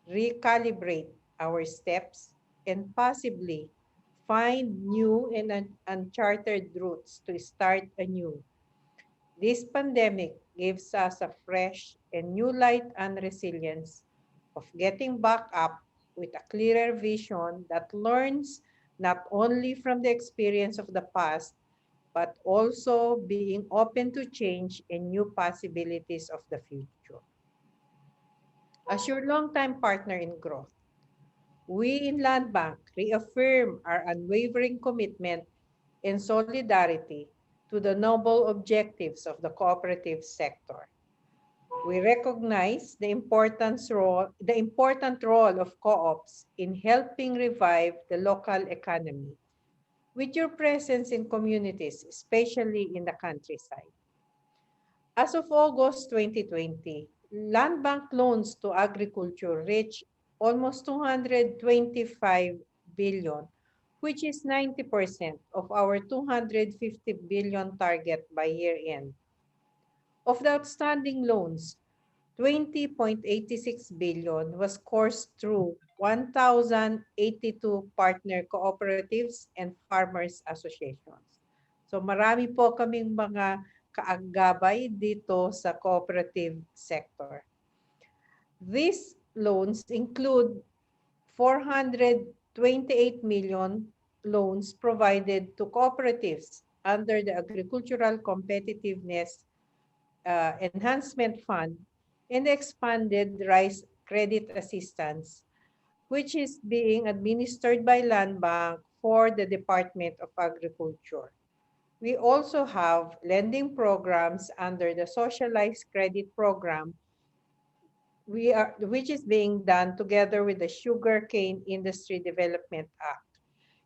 recalibrate our steps, and possibly find new and uncharted routes to start anew. This pandemic gives us a fresh and new light and resilience of getting back up with a clearer vision that learns not only from the experience of the past, but also being open to change and new possibilities of the future. As your longtime partner in growth, we in Land Bank reaffirm our unwavering commitment and solidarity to the noble objectives of the cooperative sector. We recognize the important role of co-ops in helping revive the local economy with your presence in communities, especially in the countryside. As of August 2020, land bank loans to agriculture reached almost 225 billion, which is 90% of our 250 billion target by year end. Of the outstanding loans, 20.86 billion was coursed through 1,082 partner cooperatives and farmers associations. So marami po kaming mga kaagabay dito sa cooperative sector. These loans include 428 million loans provided to cooperatives under the Agricultural Competitiveness Enhancement Fund and the expanded Rice Credit Assistance, which is being administered by Land Bank for the Department of Agriculture. We also have lending programs under the Socialized Credit Program, which is being done together with the Sugarcane Industry Development Act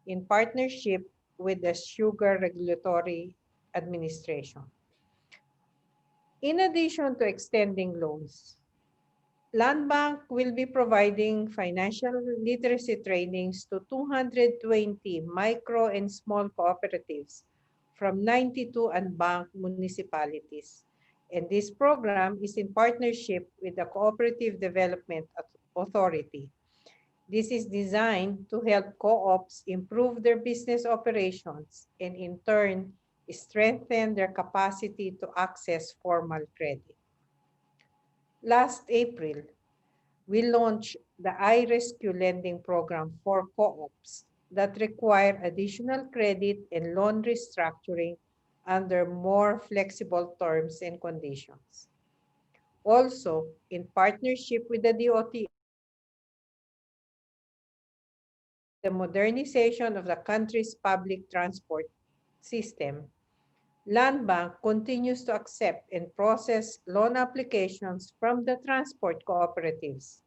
in partnership with the Sugar Regulatory Administration. In addition to extending loans, Land Bank will be providing financial literacy trainings to 220 micro and small cooperatives from 92 unbanked municipalities. And this program is in partnership with the Cooperative Development Authority. This is designed to help co-ops improve their business operations and in turn strengthen their capacity to access formal credit. Last April, we launched the iRescue lending program for co-ops that require additional credit and loan restructuring under more flexible terms and conditions. Also, in partnership with the DOTR, the modernization of the country's public transport system, Land Bank continues to accept and process loan applications from the transport cooperatives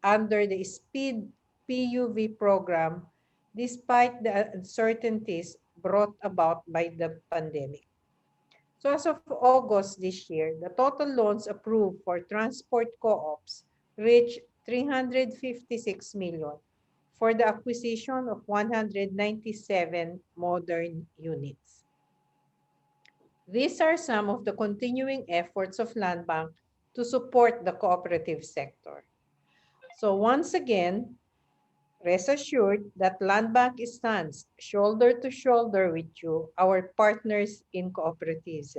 under the SPEED PUV program despite the uncertainties brought about by the pandemic. So as of August this year, the total loans approved for transport co-ops reached 356 million for the acquisition of 197 modern units. These are some of the continuing efforts of Land Bank to support the cooperative sector. So once again, rest assured that Land Bank stands shoulder to shoulder with you, our partners in cooperatives.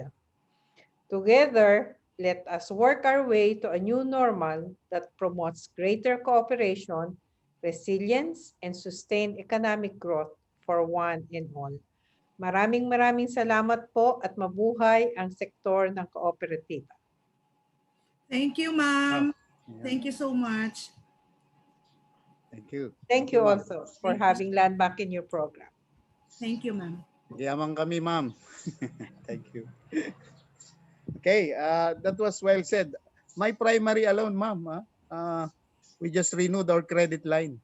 Together, let us work our way to a new normal that promotes greater cooperation, resilience, and sustained economic growth for one and all. Maraming salamat po at mabuhay ang sektor ng kooperatiba. Thank you, Oh, ma'am. yeah. Thank you so much. Thank you. Thank you ma'am. also for Thank you. having Land Bank in your program. Thank you, ma'am. Yaman kami, ma'am. Thank you. Okay, that was well said. My primary alone, ma'am, we just renewed our credit line.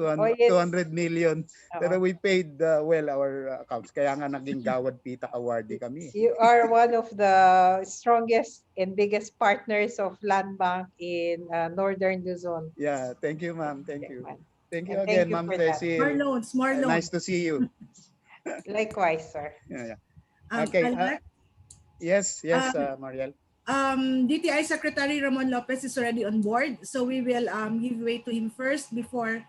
Oh, yes. 200 million. Pero Oo. we paid well our accounts. Kaya nga naging Gawad Pita awardee kami. You are one of the strongest and biggest partners of Land Bank in Northern Luzon. Yeah, thank you, ma'am. Thank you. Thank you And again, thank you ma'am for that. More Cecil. loans, more loans. Nice to see you. Likewise, sir. Yeah. Okay. Alex, Yes, Mariel. DTI Secretary Ramon Lopez is already on board, so we will give way to him first before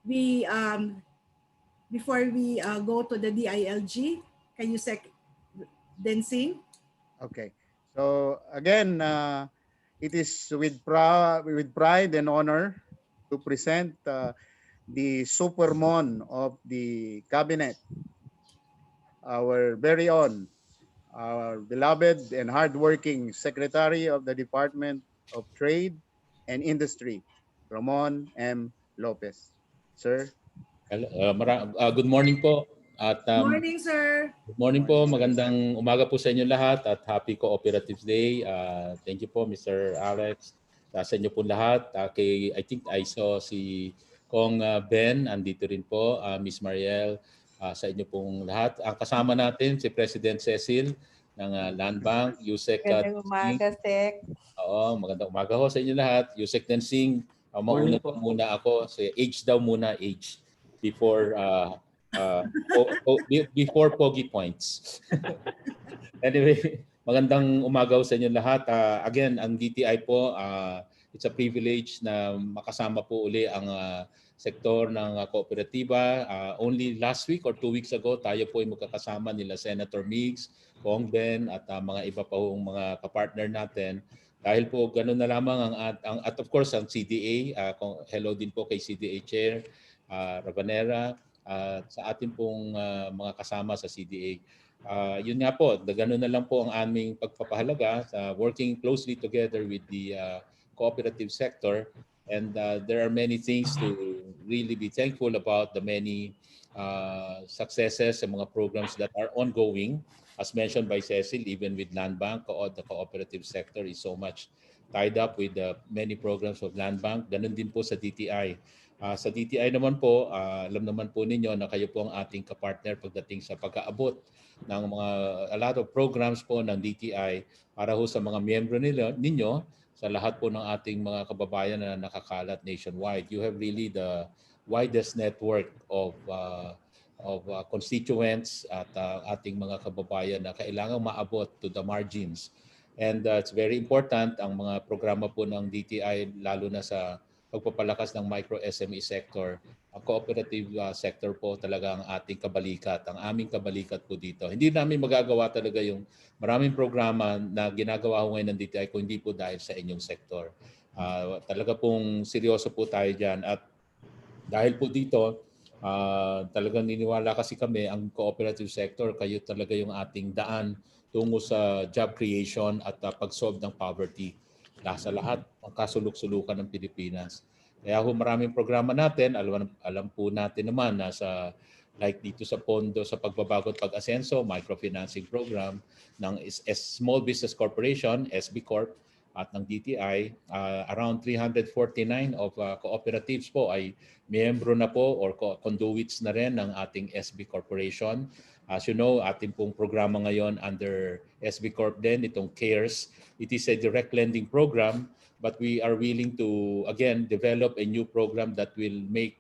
we go to the DILG. Can you then sing? Okay. So again, it is with pride and honor to present the supermon of the cabinet, our very own, our beloved and hardworking Secretary of the Department of Trade and Industry, Ramon M. Lopez. Sir. Hello, good morning po. At Morning, sir. good morning po. Magandang umaga po sa inyo lahat at happy Cooperative Day. Thank you po, Mr. Alex. Sa inyo po lahat. I think I saw si Kong Ben, andito rin po, Miss Mariel, sa inyo pong lahat. Ang kasama natin si President Cecil ng Land Bank, Yusek. Magandang umaga, Sec. Oo, magandang umaga ho sa inyo lahat. Yusek Tensing, mauna po muna ako. So, age daw muna, age. Before before Pogi Points. Anyway, magandang umaga sa inyo lahat. Again, ang DTI po, it's a privilege na makasama po uli ang sektor ng kooperatiba. Only last week or 2 weeks ago, tayo po ay magkakasama nila Senator Migs, Kong Ben at mga iba pa hong mga kapartner natin. Dahil po gano'n na lamang at of course ang CDA, hello din po kay CDA Chair Rabanera, sa ating pong mga kasama sa CDA. Yun nga po, gano'n na lang po ang aming pagpapahalaga sa working closely together with the cooperative sector. And there are many things to really be thankful about, the many successes and mga programs that are ongoing. As mentioned by Cecil, even with Land Bank, the cooperative sector is so much tied up with the many programs of Land Bank. Ganun din po sa DTI. Sa DTI naman po, alam naman po ninyo na kayo po ang ating kapartner pagdating sa pag-aabot ng a lot of programs po ng DTI para ho sa mga miyembro ninyo sa lahat po ng ating mga kababayan na nakakalat nationwide. You have really the widest network of constituents at ating mga kababayan na kailangang maabot to the margins. And it's very important ang mga programa po ng DTI lalo na sa pagpapalakas ng micro SME sector. Ang cooperative sector po talaga ang ating kabalikat, ang aming kabalikat po dito. Hindi namin magagawa talaga yung maraming programa na ginagawa ko ngayon ng DTI kung hindi po dahil sa inyong sektor. Talaga pong seryoso po tayo dyan at dahil po dito, talagang niniwala kasi kami ang cooperative sector, kayo talaga yung ating daan tungo sa job creation at pag-solve ng poverty sa lahat ng kasuluk-sulukan ng Pilipinas. Kaya ho maraming programa natin, alam po natin naman na like dito sa pondo sa pagbabago at pag-asenso, microfinancing program ng Small Business Corporation, SB Corp, at ng DTI, around 349 of cooperatives po ay miyembro na po or conduits na rin ng ating SB Corporation. As you know, ating pong programa ngayon under SB Corp din, itong CARES. It is a direct lending program but we are willing to again develop a new program that will make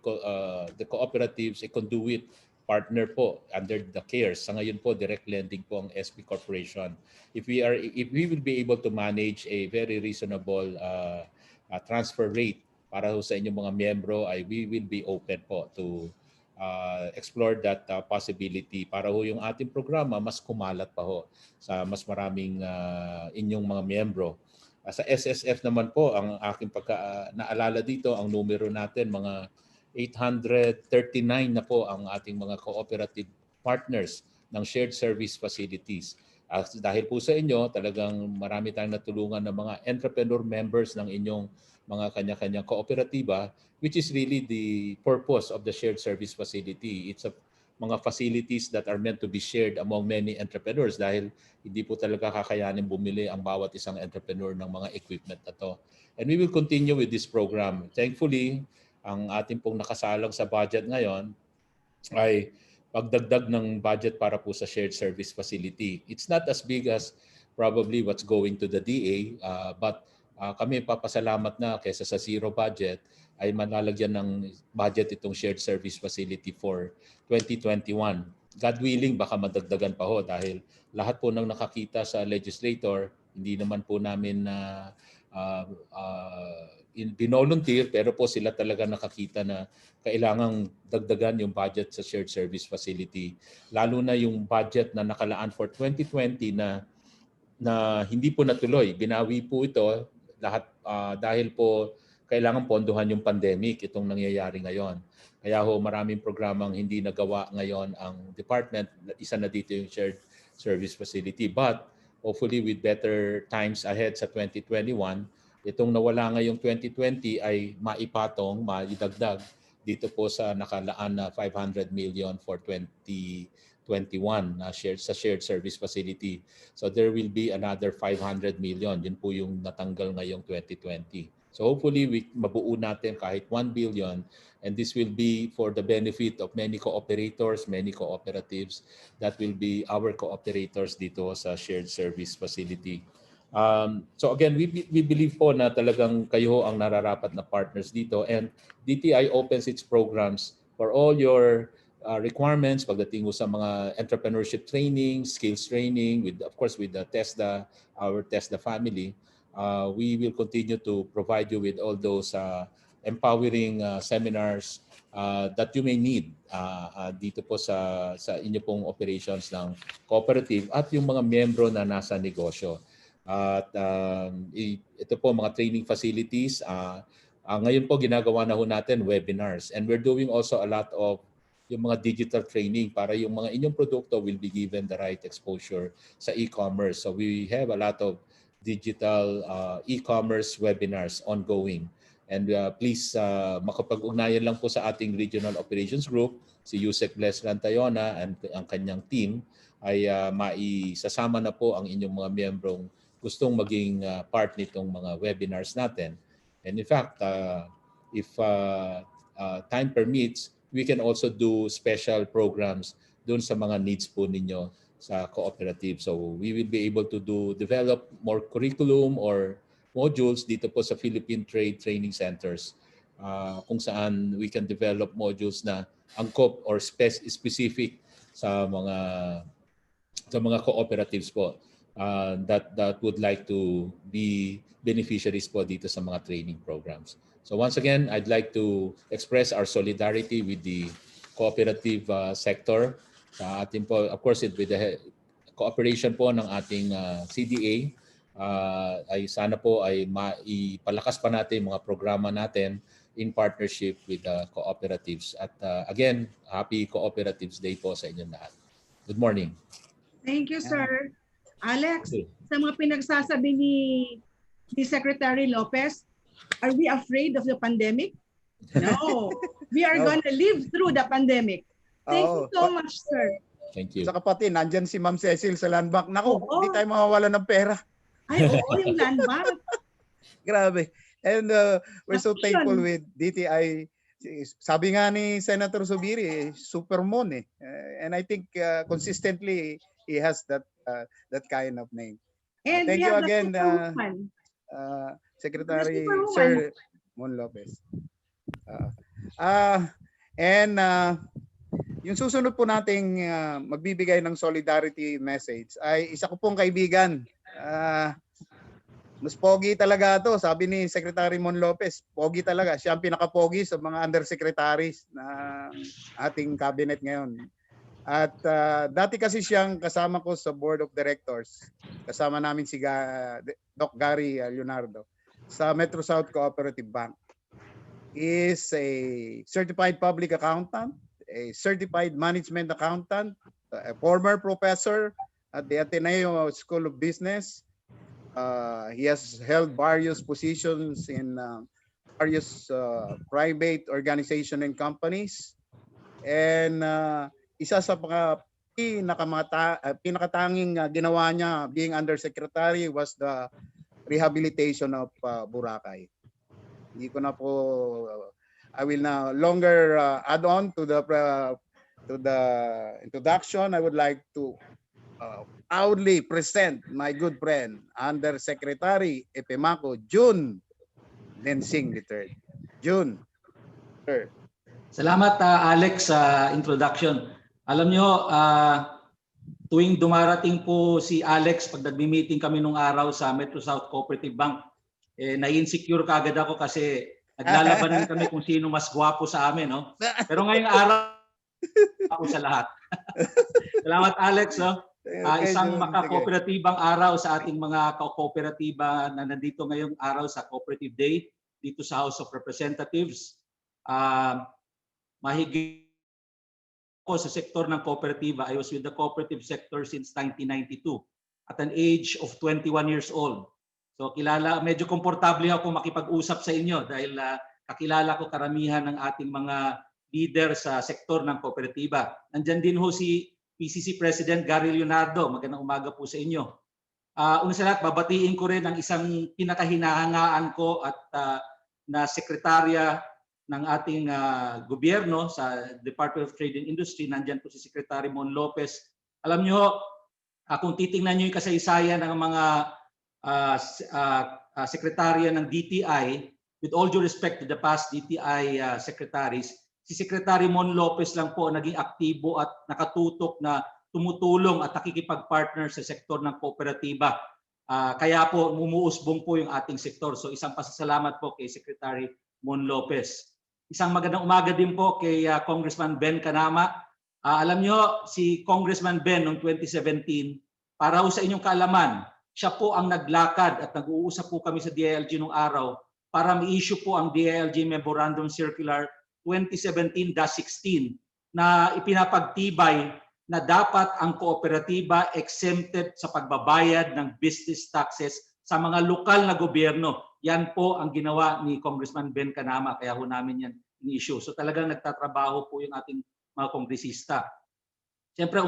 the cooperatives a conduit partner po under the CARES. Sa ngayon po, direct lending po ang SB Corporation. If we will be able to manage a very reasonable transfer rate para sa inyong mga miyembro, we will be open po to explore that possibility para ho yung ating programa mas kumalat pa ho sa mas maraming inyong mga miyembro. Sa SSF naman po, ang aking naalala dito, ang numero natin, mga 839 na po ang ating mga cooperative partners ng shared service facilities. Dahil po sa inyo, talagang marami tayong natulungan ng mga entrepreneur members ng inyong mga kanya-kanyang kooperatiba, which is really the purpose of the shared service facility. It's mga facilities that are meant to be shared among many entrepreneurs dahil hindi po talaga kakayanin bumili ang bawat isang entrepreneur ng mga equipment na to. And we will continue with this program. Thankfully, ang ating pong nakasalang sa budget ngayon ay pagdagdag ng budget para po sa shared service facility. It's not as big as probably what's going to the DA, but kami papasalamat na kaysa sa zero budget ay manlalagyan ng budget itong shared service facility for 2021. God willing, baka madagdagan pa ho dahil lahat po ng nakakita sa legislator, hindi naman po namin na binolunteer, pero po sila talaga nakakita na kailangang dagdagan yung budget sa shared service facility. Lalo na yung budget na nakalaan for 2020 na hindi po natuloy. Binawi po ito lahat dahil po kailangan pondohan yung pandemic, itong nangyayari ngayon. Kaya ho maraming programang hindi nagawa ngayon ang department. Isa na dito yung shared service facility. But hopefully with better times ahead sa 2021, itong nawala ngayong 2020 ay maipatong, maidagdag dito po sa nakalaan na 500 million for 2021 na shared service facility. So there will be another 500 million. Yun po yung natanggal ngayong 2020. So hopefully mabuo natin kahit 1 billion, and this will be for the benefit of many cooperators, many cooperatives that will be our cooperators dito sa shared service facility. So again, we believe po na talagang kayo ang nararapat na partners dito, and DTI opens its programs for all your requirements pagdating sa mga entrepreneurship training, skills training, of course with the TESDA, our TESDA family. We will continue to provide you with all those empowering seminars that you may need dito po sa inyo pong operations ng cooperative at yung mga miyembro na nasa negosyo. At ito po mga training facilities. Ngayon po ginagawa na ho natin webinars, and we're doing also a lot of yung mga digital training para yung mga inyong produkto will be given the right exposure sa e-commerce. So we have a lot of digital e-commerce webinars ongoing. And please makapag-ugnayan lang po sa ating Regional Operations Group, si Yusek Bless Rantayona and ang kanyang team ay maisasama na po ang inyong mga miyembrong gustong maging part nitong mga webinars natin. And in fact, if time permits, we can also do special programs doon sa mga needs po ninyo sa cooperative. So we will be able to develop more curriculum or modules dito po sa Philippine Trade Training Centers kung saan we can develop modules na angkop or specific sa mga cooperatives po that would like to be beneficiaries po dito sa mga training programs. So once again, I'd like to express our solidarity with the cooperative sector. Sa ating po, of course, with the cooperation po ng ating CDA, ay sana po ay maipalakas pa natin mga programa natin in partnership with the cooperatives. At again, happy Cooperatives Day po sa inyong lahat. Good morning. Thank you, sir. Alex, sa mga pinagsasabi ni Secretary Lopez, are we afraid of the pandemic? No. We are going to live through the pandemic. Thank you so much, sir. Thank you. Sa kapatid, nandyan si Ma'am Cecil sa land bank. Naku, hindi tayo mawawala ng pera. Ay, oo, yung land bank. Grabe. And we're so thankful with DTI. Sabi nga ni Senator Zubiri, supermon eh. And I think consistently he has that kind of name. And thank you again. Secretary Superwoman. Sir Mon Lopez. Yung susunod po nating magbibigay ng solidarity message ay isa ko pong kaibigan. Mas pogi talaga to, sabi ni Secretary Mon Lopez. Pogi talaga. Siya ang pinaka-pogi sa mga undersecretaries ng ating cabinet ngayon. At dati kasi siyang kasama ko sa board of directors. Kasama namin si Doc Gary Leonardo sa Metro South Cooperative Bank. He is a certified public accountant, a certified management accountant, a former professor at the Ateneo School of Business. He has held various positions in various private organizations and companies. And isa sa pinakatanging ginawa niya being undersecretary was the rehabilitation of Boracay. Hindi ko na po, I will now longer add on to the introduction. I would like to proudly present my good friend, Undersecretary Epemaco June Densing III. June, sir. Salamat Alex sa introduction. Alam nyo, tuwing dumarating po si Alex pag nagmi-meeting kami nung araw sa Metro South Cooperative Bank, na-insecure kagad ako kasi naglalaban kami kung sino mas gwapo sa amin. No? Pero ngayong araw, ako sa lahat. Salamat Alex. No? Isang makakooperatibang araw sa ating mga kooperatiba na nandito ngayong araw sa Cooperative Day dito sa House of Representatives. Mahigit ako sa sektor ng kooperatiba. I was with the cooperative sector since 1992 at an age of 21 years old. So medyo komportable ako makipag-usap sa inyo dahil kakilala ko karamihan ng ating mga leader sa sektor ng kooperatiba. Nandyan din ho si PCC President Gary Leonardo. Magandang umaga po sa inyo. Una sa lahat, babatiin ko rin ang isang pinakahinahangaan ko at na sekretarya ng ating gobyerno sa Department of Trade and Industry. Nandyan po si Secretary Mon Lopez. Alam nyo, kung titingnan nyo yung kasaysayan ng mga sekretarya ng DTI, with all due respect to the past DTI secretaries, si Secretary Mon Lopez lang po naging aktibo at nakatutok na tumutulong at nakikipag-partner sa sektor ng kooperatiba. Kaya po umuusbong po yung ating sektor. So isang pasasalamat po kay Secretary Mon Lopez. Isang magandang umaga din po kay Congressman Ben Canama. Alam nyo, si Congressman Ben noong 2017, para sa inyong kaalaman, siya po ang naglakad at nag-uusap po kami sa DILG noong araw para ma-issue po ang DILG Memorandum Circular 2017-16 na ipinapagtibay na dapat ang kooperatiba exempted sa pagbabayad ng business taxes sa mga lokal na gobyerno. Yan po ang ginawa ni Congressman Ben Canama, kaya ho namin yan in-issue. So talagang nagtatrabaho po yung ating mga kongresista. Siyempre,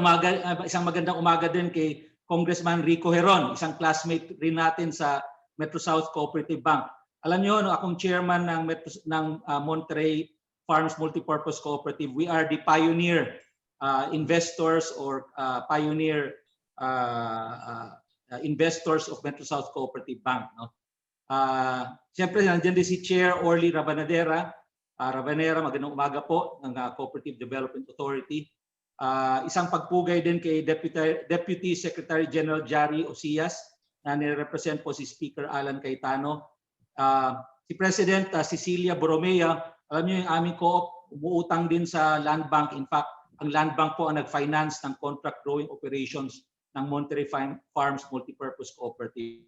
isang magandang umaga din kay Congressman Rico Heron, isang classmate rin natin sa Metro South Cooperative Bank. Alam nyo, akong chairman ng Monterey Farms Multipurpose Cooperative, we are the pioneer investors or pioneer investors of Metro South Cooperative Bank. No? Siyempre, nandiyan din si Chair Orly Rabanera. Magandang umaga po ng Cooperative Development Authority. Isang pagpugay din kay Deputy Secretary General Jari Osias na nire-represent po si Speaker Alan Cayetano. Si President Cecilia Borromea, alam niyo yung aming co-op, umuutang din sa Land Bank. In fact, ang Land Bank po ang nag-finance ng contract growing operations ng Monterey Farms Multipurpose Cooperative.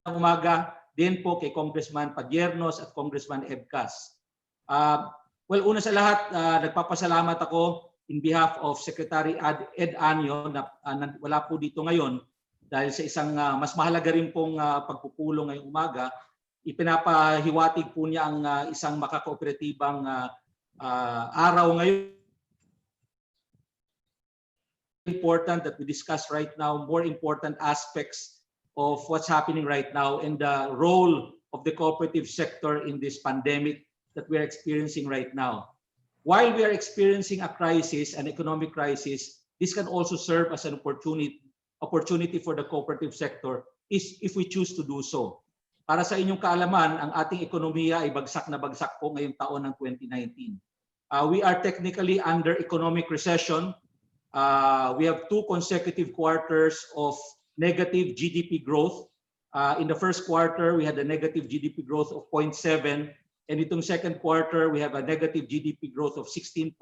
Umaga din po kay Congressman Padiernos at Congressman Ebcas. Well, una sa lahat, nagpapasalamat ako in behalf of Secretary Ed Anyo na wala po dito ngayon dahil sa isang mas mahalaga rin pong pagpupulong ngayong umaga. Ipinapahiwatig po niya ang isang makakooperatibang araw ngayon. Important that we discuss right now more important aspects of what's happening right now and the role of the cooperative sector in this pandemic that we are experiencing right now. While we are experiencing a crisis, an economic crisis, this can also serve as an opportunity for the cooperative sector if we choose to do so. Para sa inyong kaalaman, ang ating ekonomiya ay bagsak na bagsak po ngayong taon ng 2019. We are technically under economic recession. We have 2 consecutive quarters of negative GDP growth. In the first quarter, we had a negative GDP growth of 0.7, and itong second quarter, we have a negative GDP growth of 16.5%.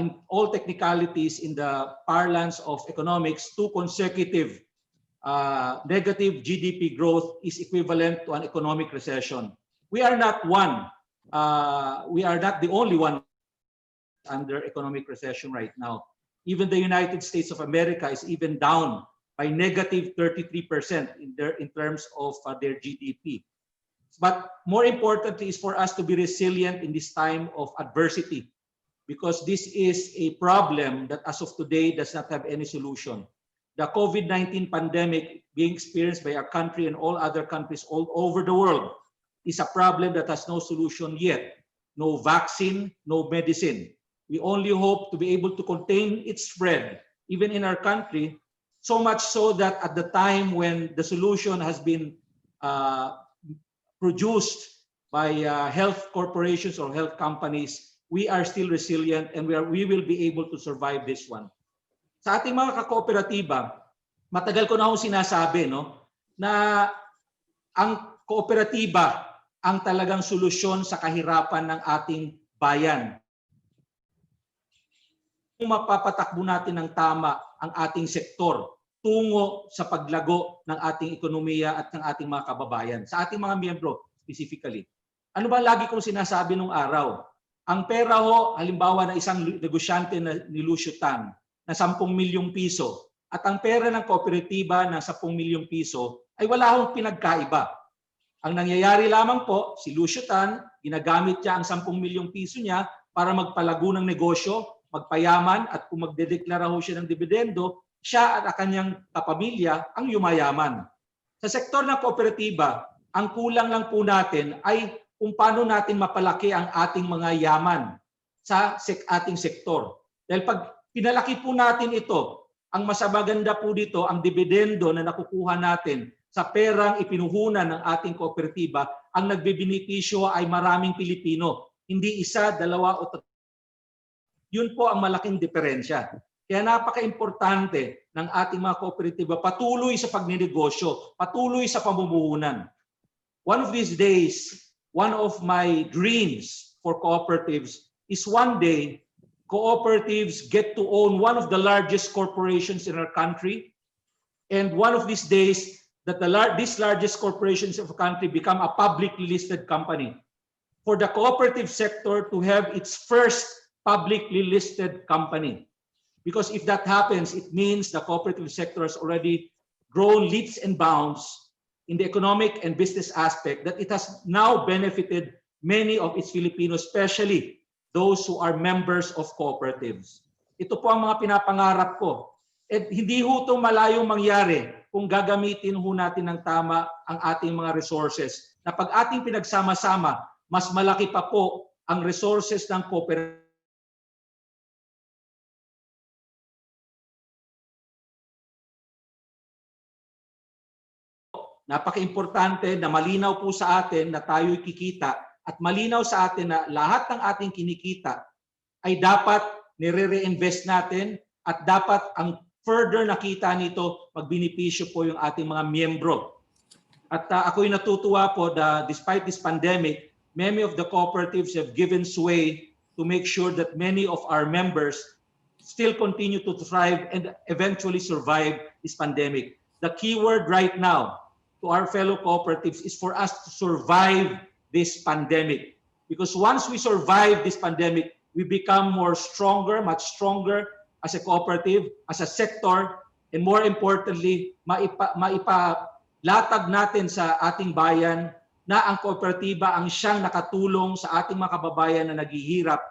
In all technicalities, in the parlance of economics, 2 consecutive negative GDP growth is equivalent to an economic recession. We are not the only one under economic recession right now. Even the United States of America is even down by negative 33% in terms of their GDP. But more importantly is for us to be resilient in this time of adversity, because this is a problem that as of today does not have any solution. The COVID-19 pandemic being experienced by our country and all other countries all over the world is a problem that has no solution yet. No vaccine, no medicine. We only hope to be able to contain its spread, even in our country, so much so that at the time when the solution has been produced by health corporations or health companies, we are still resilient and we will be able to survive this one. Sa ating mga kakooperatiba, matagal ko na akong sinasabi, no, na ang kooperatiba ang talagang solusyon sa kahirapan ng ating bayan. Kung mapapatakbo natin ng tama ang ating sektor tungo sa paglago ng ating ekonomiya at ng ating mga kababayan, sa ating mga miyembro specifically. Ano ba lagi kong sinasabi nung araw? Ang pera ho, halimbawa na isang negosyante na nilusyutan na 10 milyong piso at ang pera ng kooperatiba na 10 milyong piso ay wala hong pinagkaiba. Ang nangyayari lamang po, si Lusyutan, ginagamit niya ang 10 milyong piso niya para magpalago ng negosyo, magpayaman, at kung magdedeklara ho siya ng dividendo, siya at ang kanyang kapamilya ang yumayaman. Sa sektor ng kooperatiba, ang kulang lang po natin ay kung paano natin mapalaki ang ating mga yaman sa ating sektor. Dahil pag pinalaki po natin ito, ang mas maganda po dito, ang dividendo na nakukuha natin sa perang ipinuhunan ng ating kooperatiba, ang nagbebenepisyo ay maraming Pilipino. Hindi isa, dalawa o tatlo. Yun po ang malaking diferensya. Kaya napaka-importante ng ating mga kooperatiba patuloy sa pagninegosyo, patuloy sa pamumuhunan. One of these days, one of my dreams for cooperatives is one day cooperatives get to own one of the largest corporations in our country, and one of these days that these largest corporations of the country become a publicly listed company. For the cooperative sector to have its first publicly listed company. Because if that happens, it means the cooperative sector has already grown leaps and bounds in the economic and business aspect, that it has now benefited many of its Filipinos, especially those who are members of cooperatives. Ito po ang mga pinapangarap ko. At hindi ho ito malayong mangyari kung gagamitin ho natin ng tama ang ating mga resources. Na pag ating pinagsama-sama, mas malaki pa po ang resources ng cooperative. Napaka-importante na malinaw po sa atin na tayo'y kikita at malinaw sa atin na lahat ng ating kinikita ay dapat nire-reinvest natin at dapat ang further nakita nito magbinipisyo po yung ating mga miyembro. At ako'y natutuwa po that despite this pandemic, many of the cooperatives have given sway to make sure that many of our members still continue to thrive and eventually survive this pandemic. The key word right now to our fellow cooperatives is for us to survive this pandemic. Because once we survive this pandemic, we become much stronger as a cooperative, as a sector, and more importantly, maipalatag natin sa ating bayan na ang kooperatiba ang siyang nakatulong sa ating mga kababayan na naghihirap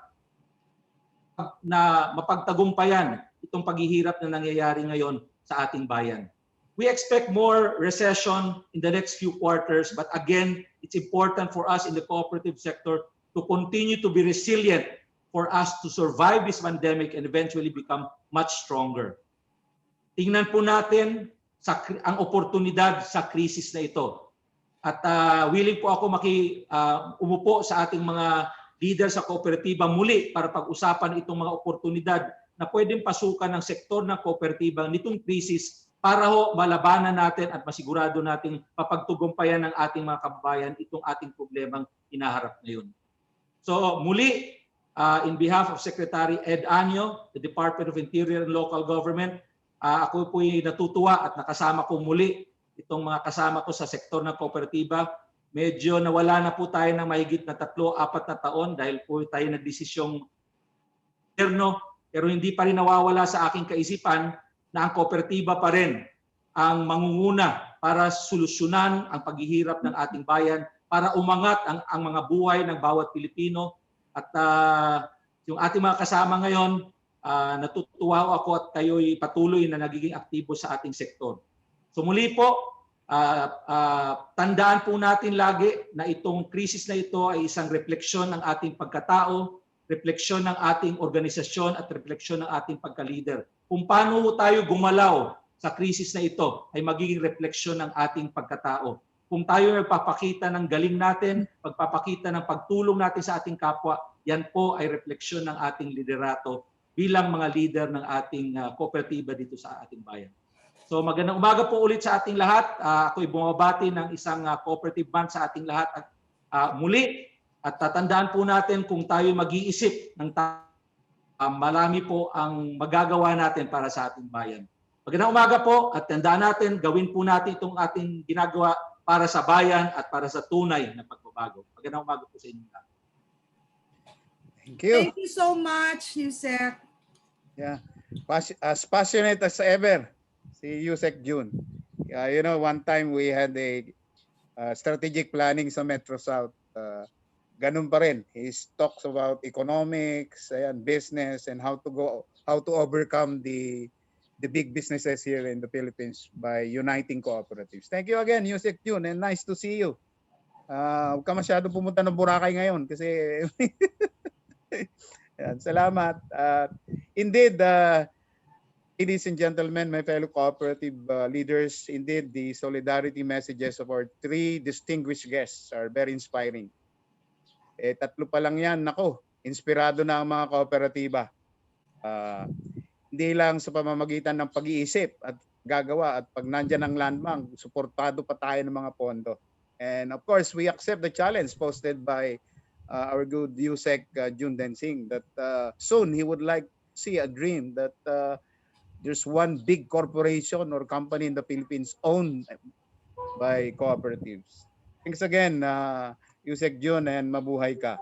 na mapagtagumpayan itong paghihirap na nangyayari ngayon sa ating bayan. We expect more recession in the next few quarters, but again, it's important for us in the cooperative sector to continue to be resilient for us to survive this pandemic and eventually become much stronger. Tingnan po natin ang oportunidad sa krisis na ito. At willing po ako umupo sa ating mga leader sa kooperatiba muli para pag-usapan itong mga oportunidad na pwedeng pasukan ng sektor ng kooperatiba nitong krisis para malabanan natin at masigurado nating papagtugumpayan ng ating mga kababayan itong ating problemang hinaharap ngayon. So muli, in behalf of Secretary Ed Anyo, the Department of Interior and Local Government, ako po ay natutuwa at nakasama ko muli itong mga kasama ko sa sektor ng kooperatiba. Medyo nawala na po tayo ng mahigit na 3-4 na taon dahil po tayo nagdesisyong pero hindi pa rin nawawala sa aking kaisipan na ang kooperatiba pa rin ang mangunguna para solusyonan ang paghihirap ng ating bayan, para umangat ang mga buhay ng bawat Pilipino. At yung ating mga kasama ngayon, natutuwa ako at kayo'y patuloy na nagiging aktibo sa ating sektor. So muli po, tandaan po natin lagi na itong krisis na ito ay isang refleksyon ng ating pagkatao, refleksyon ng ating organisasyon at refleksyon ng ating pagka-leader. Kung paano tayo gumalaw sa krisis na ito ay magiging refleksyon ng ating pagkatao. Kung tayo magpapakita ng galing natin, magpapakita ng pagtulong natin sa ating kapwa, yan po ay refleksyon ng ating liderato bilang mga leader ng ating kooperatiba dito sa ating bayan. So magandang umaga po ulit sa ating lahat. Ako'y bumabati ng isang cooperative month sa ating lahat at muli. At tatandaan po natin kung tayo mag-iisip ng marami po ang magagawa natin para sa ating bayan. Magandang umaga po at tandaan natin, gawin po natin itong ating ginagawa para sa bayan at para sa tunay na pagbabago. Magandang umaga po sa inyo lahat. Thank you. Thank you so much, Yusek. Yeah, as passionate as ever, si Yusek June. You know, one time we had a strategic planning sa Metro South. Ganun pa rin. He talks about economics, business, and how to overcome the big businesses here in the Philippines by uniting cooperatives. Thank you again, Yusek June, and nice to see you. Huwag ka masyado pumunta ng Boracay ngayon kasi yan, salamat. Indeed, ladies and gentlemen, my fellow cooperative leaders, indeed, the solidarity messages of our 3 distinguished guests are very inspiring. 3 pa lang yan, nako, inspirado na ang mga kooperatiba. Hindi lang sa pamamagitan ng pag-iisip at gagawa, at pag nandyan ang land bank, suportado pa tayo ng mga pondo. And of course, we accept the challenge posted by our good Yusek June Densing that soon he would like to see a dream that there's one big corporation or company in the Philippines owned by cooperatives. Thanks again, Yusek June, and mabuhay ka.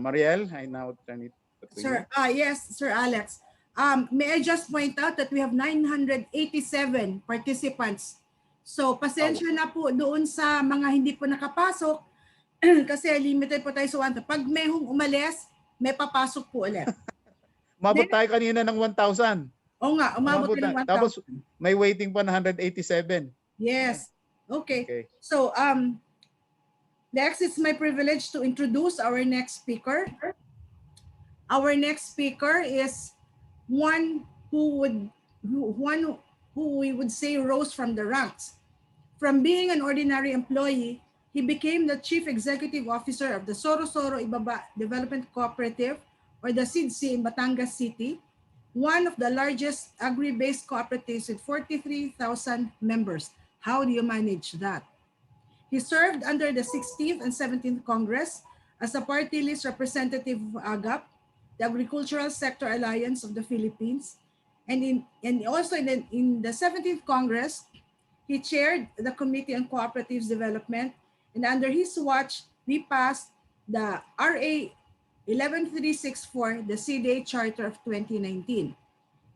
Mariel, I now turn it to Sir, you. yes, Sir Alex. May I just point out that we have 987 participants. So pasensya na po doon sa mga hindi po nakapasok kasi limited po tayo sa 1. Pag may umalis, may papasok po ulit. Umabot tayo kanina ng 1,000. Oo nga, umabot tayo ng 1,000. Tapos may waiting pa na 187. Yes. Okay. So next, it's my privilege to introduce our next speaker. Our next speaker is one who we would say rose from the ranks. From being an ordinary employee, he became the Chief Executive Officer of the Soro-Soro Ibaba Development Cooperative, or the SIDC in Batangas City, one of the largest agri-based cooperatives with 43,000 members. How do you manage that? He served under the 16th and 17th Congress as a party list representative of AGAP, the Agricultural Sector Alliance of the Philippines, and also in the 17th Congress, he chaired the Committee on Cooperatives Development, and under his watch, we passed the RA 11364, the CDA Charter of 2019.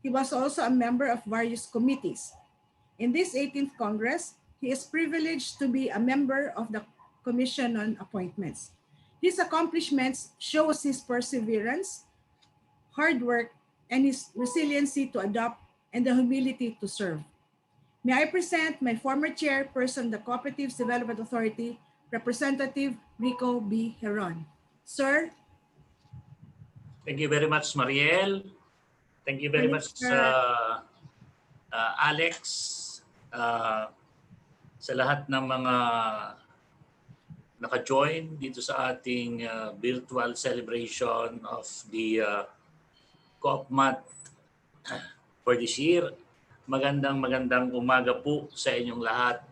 He was also a member of various committees. In this 18th Congress, he is privileged to be a member of the Commission on Appointments. His accomplishments shows his perseverance, hard work, and his resiliency to adapt and the humility to serve. May I present my former chairperson of the Cooperatives Development Authority, Representative Rico B. Heron. Sir. Thank you very much, Mariel. Thank you very much, Alex. sa lahat ng mga naka-join dito sa ating virtual celebration of the Co-op Month for this year. Magandang umaga po sa inyong lahat.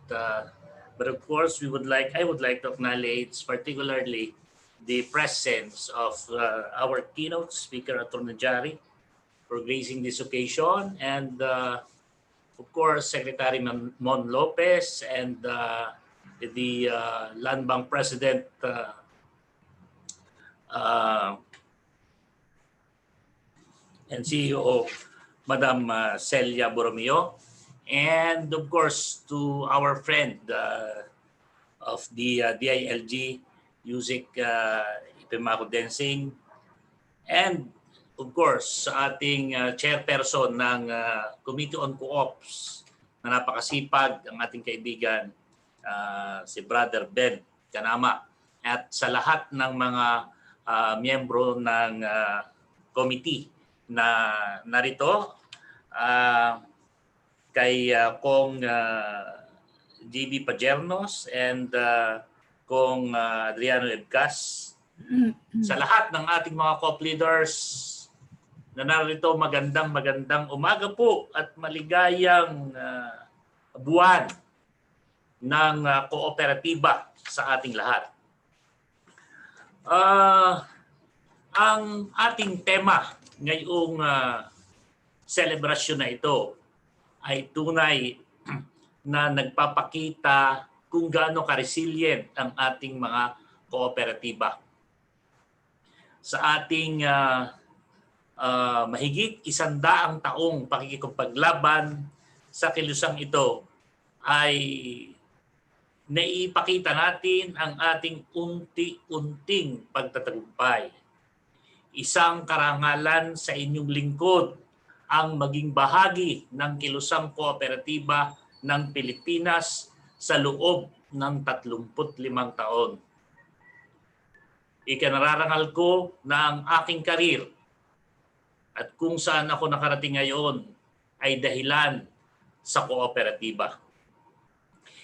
But of course, I would like to acknowledge particularly the presence of our keynote speaker, Atty. Jari, for gracing this occasion, and of course, Secretary Mon Lopez and the Land Bank President and CEO, Madam Celia Borromeo, and of course to our friend of the DILG, Music Ipemako Dancing, and of course sa ating chairperson ng Committee on Co-ops na napakasipag, ang ating kaibigan si Brother Ben Kanama, at sa lahat ng mga miyembro ng committee na narito, kay Kong GB Pajernos and Kong Adriano Ebcas, sa lahat ng ating mga co-op leaders na narito, magandang umaga po at maligayang buwan ng kooperatiba sa ating lahat. Ang ating tema ngayong selebrasyon na ito ay tunay na nagpapakita kung gaano ka-resilient ang ating mga kooperatiba. Sa ating mahigit 100 taong pakikipaglaban sa kilusang ito ay naipakita natin ang ating unti-unting pagtatagumpay. Isang karangalan sa inyong lingkod ang maging bahagi ng kilusang kooperatiba ng Pilipinas sa loob ng 35 taon. Ikinararangal ko na ang aking karir at kung saan ako nakarating ngayon ay dahilan sa kooperatiba.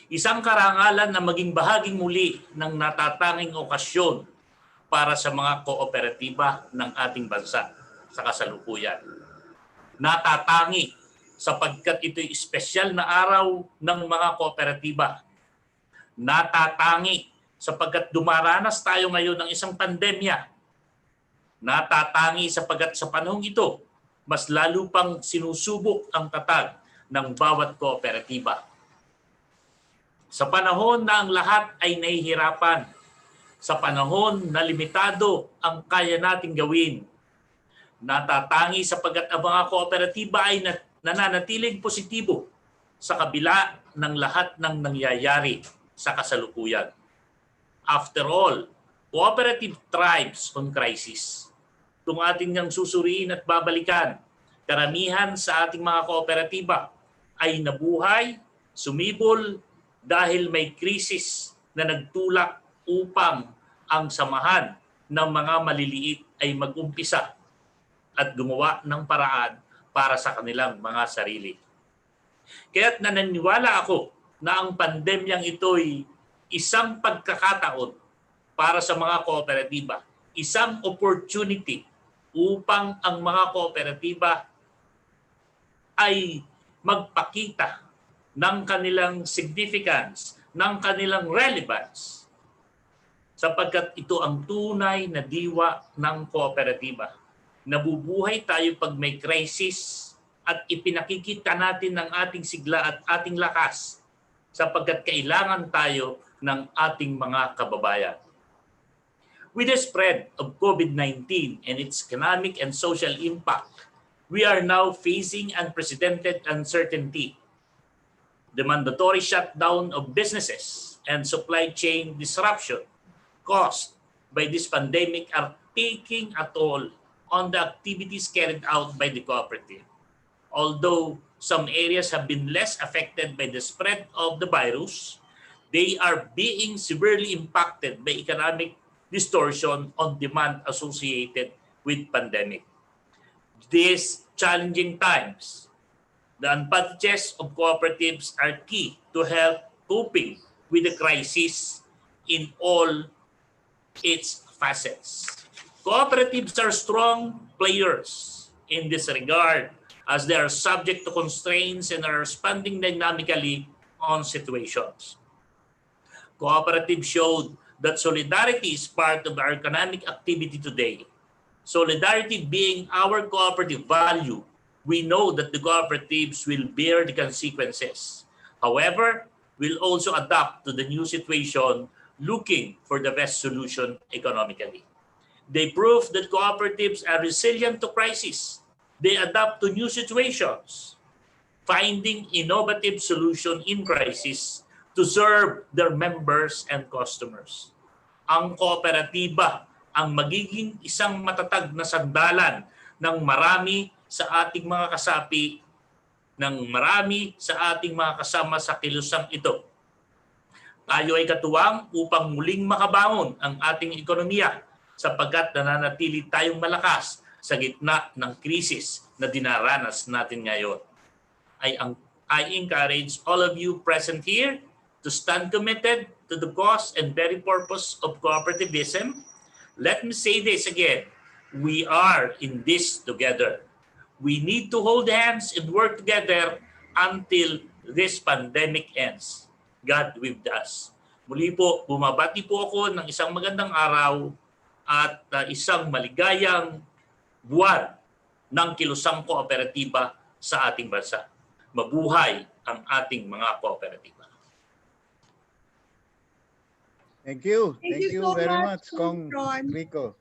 Isang karangalan na maging bahaging muli ng natatanging okasyon para sa mga kooperatiba ng ating bansa sa kasalukuyan. Natatangi sapagkat ito'y espesyal na araw ng mga kooperatiba. Natatangi sapagkat dumaranas tayo ngayon ng isang pandemya. Natatangi sapagkat sa panahong ito, mas lalo pang sinusubok ang tatag ng bawat kooperatiba. Sa panahon na ang lahat ay nahihirapan, sa panahon na limitado ang kaya nating gawin, natatangi sapagkat ang mga kooperatiba ay nananatiling positibo sa kabila ng lahat ng nangyayari sa kasalukuyan. After all, cooperative thrives on crisis. Kung ating niyang susuriin at babalikan, karamihan sa ating mga kooperatiba ay nabuhay, sumibol dahil may krisis na nagtulak upang ang samahan ng mga maliliit ay mag-umpisa at gumawa ng paraan para sa kanilang mga sarili. Kaya't naniniwala ako na ang pandemyang ito'y isang pagkakataon para sa mga kooperatiba, isang opportunity upang ang mga kooperatiba ay magpakita ng kanilang significance, ng kanilang relevance, sapagkat ito ang tunay na diwa ng kooperatiba. Nabubuhay tayo pag may crisis at ipinakikita natin ng ating sigla at ating lakas sapagkat kailangan tayo ng ating mga kababayan. With the spread of COVID-19 and its economic and social impact, we are now facing unprecedented uncertainty. The mandatory shutdown of businesses and supply chain disruption caused by this pandemic are taking a toll on the activities carried out by the cooperative. Although some areas have been less affected by the spread of the virus, they are being severely impacted by economic distortion on demand associated with pandemic. These challenging times The advantages of cooperatives are key to help coping with the crisis in all its facets. Cooperatives are strong players in this regard as they are subject to constraints and are responding dynamically on situations. Cooperative showed that solidarity is part of our economic activity today. Solidarity being our cooperative value, we know that the cooperatives will bear the consequences. However, we'll also adapt to the new situation, looking for the best solution economically. They prove that cooperatives are resilient to crisis. They adapt to new situations, finding innovative solution in crisis to serve their members and customers. Ang kooperatiba ang magiging isang matatag na sandalan ng marami sa ating mga kasapi, ng marami sa ating mga kasama sa kilusang ito. Tayo ay katuwang upang muling makabangon ang ating ekonomiya sapagkat nananatili tayong malakas sa gitna ng krisis na dinaranas natin ngayon. I encourage all of you present here to stand committed to the cause and very purpose of cooperativism. Let me say this again. We are in this together. We need to hold hands and work together until this pandemic ends. God with us. Muli po, bumabati po ako ng isang magandang araw at isang maligayang buwan ng kilusang kooperatiba sa ating bansa. Mabuhay ang ating mga kooperatiba. Thank you. Thank you you so very much, much, Kong Ron, Rico.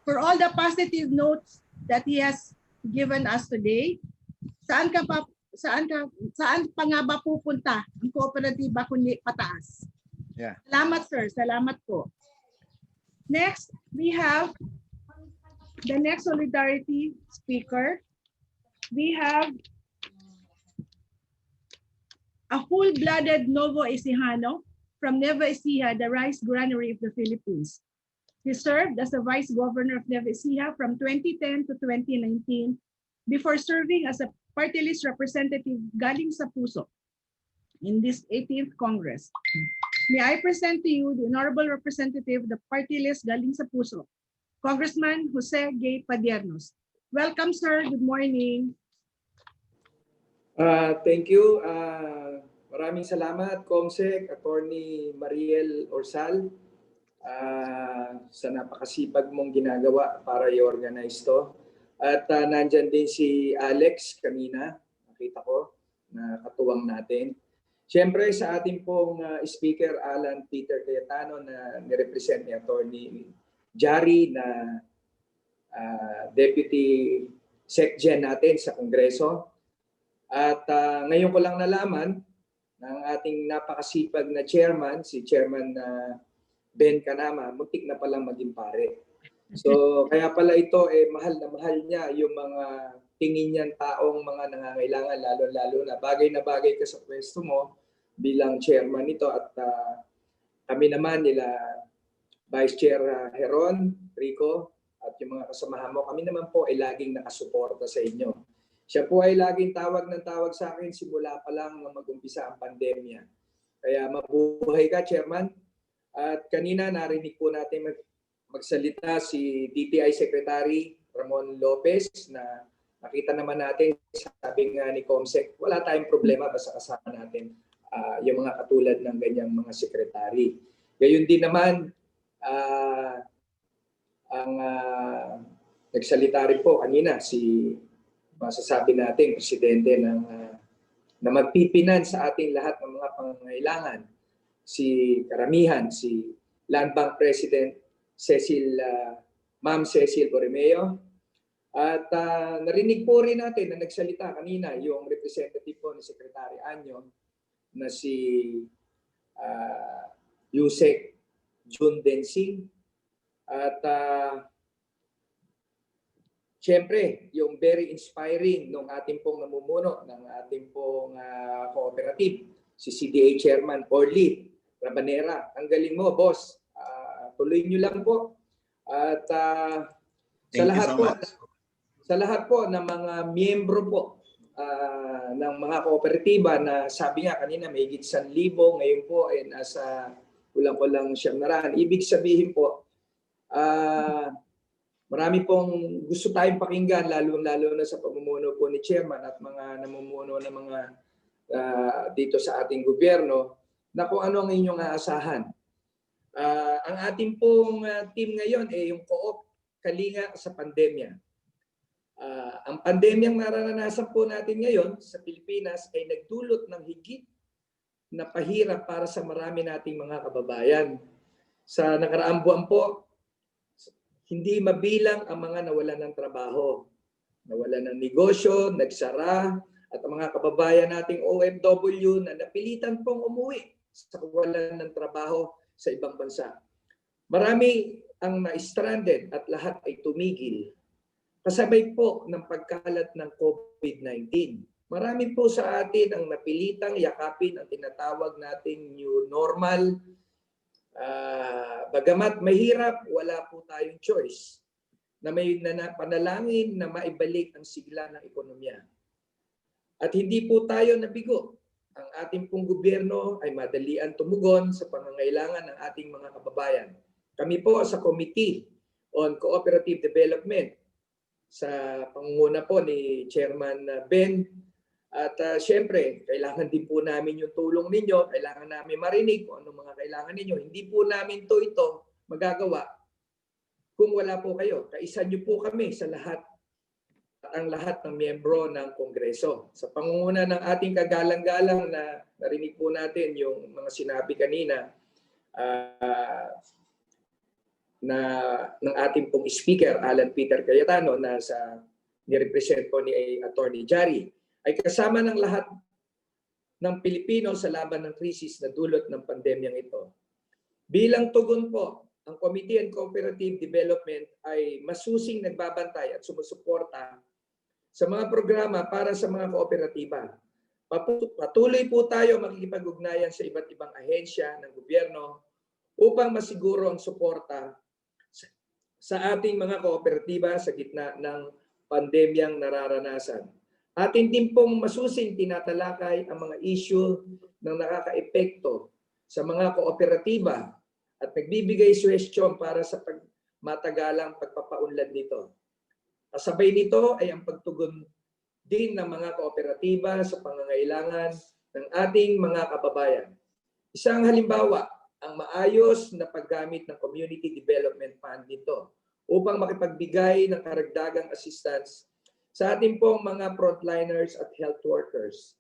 for all the positive notes that he has given us today. Saan pa nga ba pupunta ang kooperatiba kundi pataas? Yeah. Salamat, sir. Salamat po. Next, we have the next solidarity speaker. We have a full-blooded Novo Ecijano from Nueva Ecija, the rice granary of the Philippines. He served as the vice governor of Nueva Ecija from 2010 to 2019 before serving as a party list representative galing sa puso in this 18th Congress. May I present to you the honorable representative of the party list galing sa puso, Congressman Jose Gay Padiernos. Welcome, sir. Good morning. Thank you. Maraming salamat, Comsec, Attorney Mariel Orsal, sa napakasipag mong ginagawa para i-organize to. At nandyan din si Alex kanina, nakita ko, na katuwang natin. Siyempre sa ating pong Speaker Alan Peter Cayetano na nirepresent ni Attorney Jari na Deputy SecGen natin sa Kongreso. At ngayon ko lang nalaman ng ating napakasipag na chairman, si Chairman Ben Canama, muntik na palang maging pare. So kaya pala ito mahal na mahal niya yung mga tingin niyang taong mga nangangailangan, lalo-lalo na bagay ka sa pwesto mo bilang chairman nito. At kami naman nila Vice Chair Heron, Rico, at yung mga kasamahan mo, kami naman po ay laging nakasuporta sa inyo. Siya po ay laging tawag ng tawag sa akin simula pa lang nang mag-umpisa ang pandemya. Kaya mabuhay ka, Chairman. At kanina narinig po natin magsalita si DTI Secretary Ramon Lopez na nakita naman natin, sabi nga ni Comsec, wala tayong problema basta kasama natin yung mga katulad ng ganyang mga sekretary. Gayon din naman, ang nagsalita rin po kanina si masasabi natin, presidente ng na magpipinan sa ating lahat ng mga pangangailangan, si karamihan, si Land Bank President Ma'am Cecil Borromeo. At narinig po rin natin na nagsalita kanina yung representative po ni Secretary Anyon na si Yusek Jun Densing. At siyempre, yung very inspiring nung ating pong namumuno ng ating pong cooperative, si CDA Chairman Orly Rabanera. Ang galing mo, boss. Tuloy nyo lang po. At sa lahat po ng mga miyembro po ng mga kooperatiba na sabi nga kanina may higit 1,000, ngayon po ay nasa kulang-kulang 900. Ibig sabihin po, marami pong gusto tayong pakinggan, lalo-lalo na sa pamumuno po ni Chairman at mga namumuno ng mga dito sa ating gobyerno, na kung ano ang inyong aasahan. Ang ating pong team ngayon ay yung Co-op Kalinga sa pandemya. Ang pandemyang nararanasan po natin ngayon sa Pilipinas ay nagdulot ng higit na pahirap para sa marami nating mga kababayan. Sa nakaraang buwan po, hindi mabilang ang mga nawalan ng trabaho, nawalan ng negosyo, nagsara, at ang mga kababayan nating OFW na napilitan pong umuwi sa kawalan ng trabaho sa ibang bansa. Marami ang na-stranded at lahat ay tumigil. Kasabay po ng pagkalat ng COVID-19. Marami po sa atin ang napilitang yakapin ang tinatawag nating new normal. Bagamat mahirap, wala po tayong choice na may panalangin na maibalik ang sigla ng ekonomiya. At hindi po tayo nabigo. Ang ating pong gobyerno ay madalian tumugon sa pangangailangan ng ating mga kababayan. Kami po sa Committee on Cooperative Development sa pangunguna po ni Chairman Ben, at syempre, kailangan din po namin yung tulong ninyo, kailangan namin marinig kung anong mga kailangan ninyo. Hindi po namin ito magagawa kung wala po kayo. Kaisa niyo po kami sa lahat, ang lahat ng miyembro ng Kongreso. Sa pangunguna ng ating kagalang-galang na narinig po natin yung mga sinabi kanina na ng ating pong speaker, Alan Peter Cayetano, na nirepresent po ni Attorney Jari, ay kasama ng lahat ng Pilipino sa laban ng krisis na dulot ng pandemyang ito. Bilang tugon po, ang Committee on Cooperative Development ay masusing nagbabantay at sumusuporta sa mga programa para sa mga kooperatiba. Patuloy po tayo makikipag-ugnayan sa iba't ibang ahensya ng gobyerno upang masiguro ang suporta sa ating mga kooperatiba sa gitna ng pandemyang nararanasan. Atin din pong masusing tinatalakay ang mga issue ng nakakaepekto sa mga kooperatiba at nagbibigay suhestyon para sa matagalang pagpapaunlad nito. Kasabay nito ay ang pagtugon din ng mga kooperatiba sa pangangailangan ng ating mga kababayan. Isang halimbawa, ang maayos na paggamit ng Community Development Fund nito upang makipagbigay ng karagdagang assistance sa ating pong mga frontliners at health workers.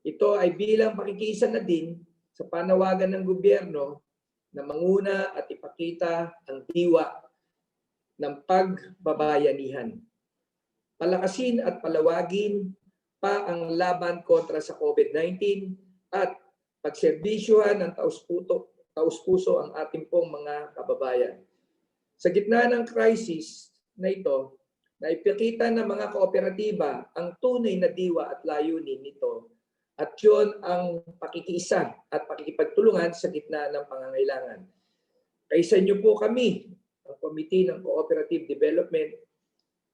Ito ay bilang pakikiisa na din sa panawagan ng gobyerno na manguna at ipakita ang diwa ng pagbabayanihan. Palakasin at palawagin pa ang laban kontra sa COVID-19 at pagserbisyuhan ng taus-puso ang ating pong mga kababayan. Sa gitna ng crisis na ito, naipakita ng mga kooperatiba ang tunay na diwa at layunin nito, at yun ang pakikiisa at pakikipagtulungan sa gitna ng pangangailangan. Kaisa niyo po kami, ang Committee ng Cooperative Development,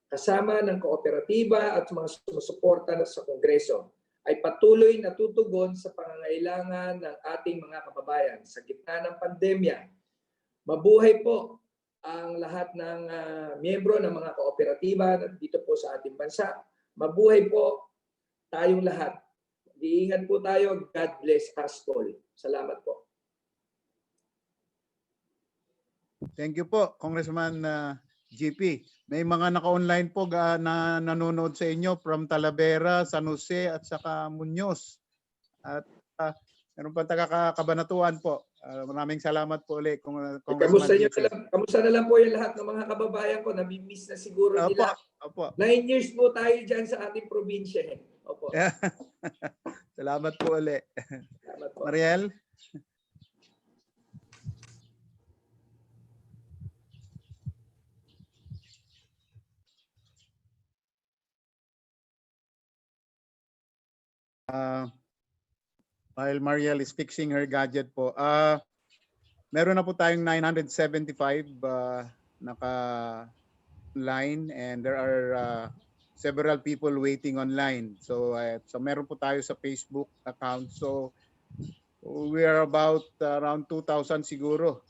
kasama ng kooperatiba at mga sumusuporta sa Kongreso, ay patuloy na tutugon sa pangangailangan ng ating mga kababayan sa gitna ng pandemya. Mabuhay po ang lahat ng miyembro ng mga kooperatiba dito po sa ating bansa. Mabuhay po tayong lahat. Iingat po tayo. God bless us all. Salamat po. Thank you po, Congressman GP. May mga naka-online po na nanonood sa inyo from Talavera, San Jose at saka Muñoz. At meron pa taga-Kabanatuan po. Maraming salamat po ulit, Congressman GP. Kamusta na lang po yung lahat ng mga kababayan ko. Nami-miss na siguro nila. Opo. 9 years po tayo dyan sa ating probinsya. Opo. Salamat po ulit. Salamat po. Mariel? While Mariel is fixing her gadget po, meron na po tayong 975 naka-line, and there are several people waiting online. So meron po tayo sa Facebook account. So we are about around 2,000 siguro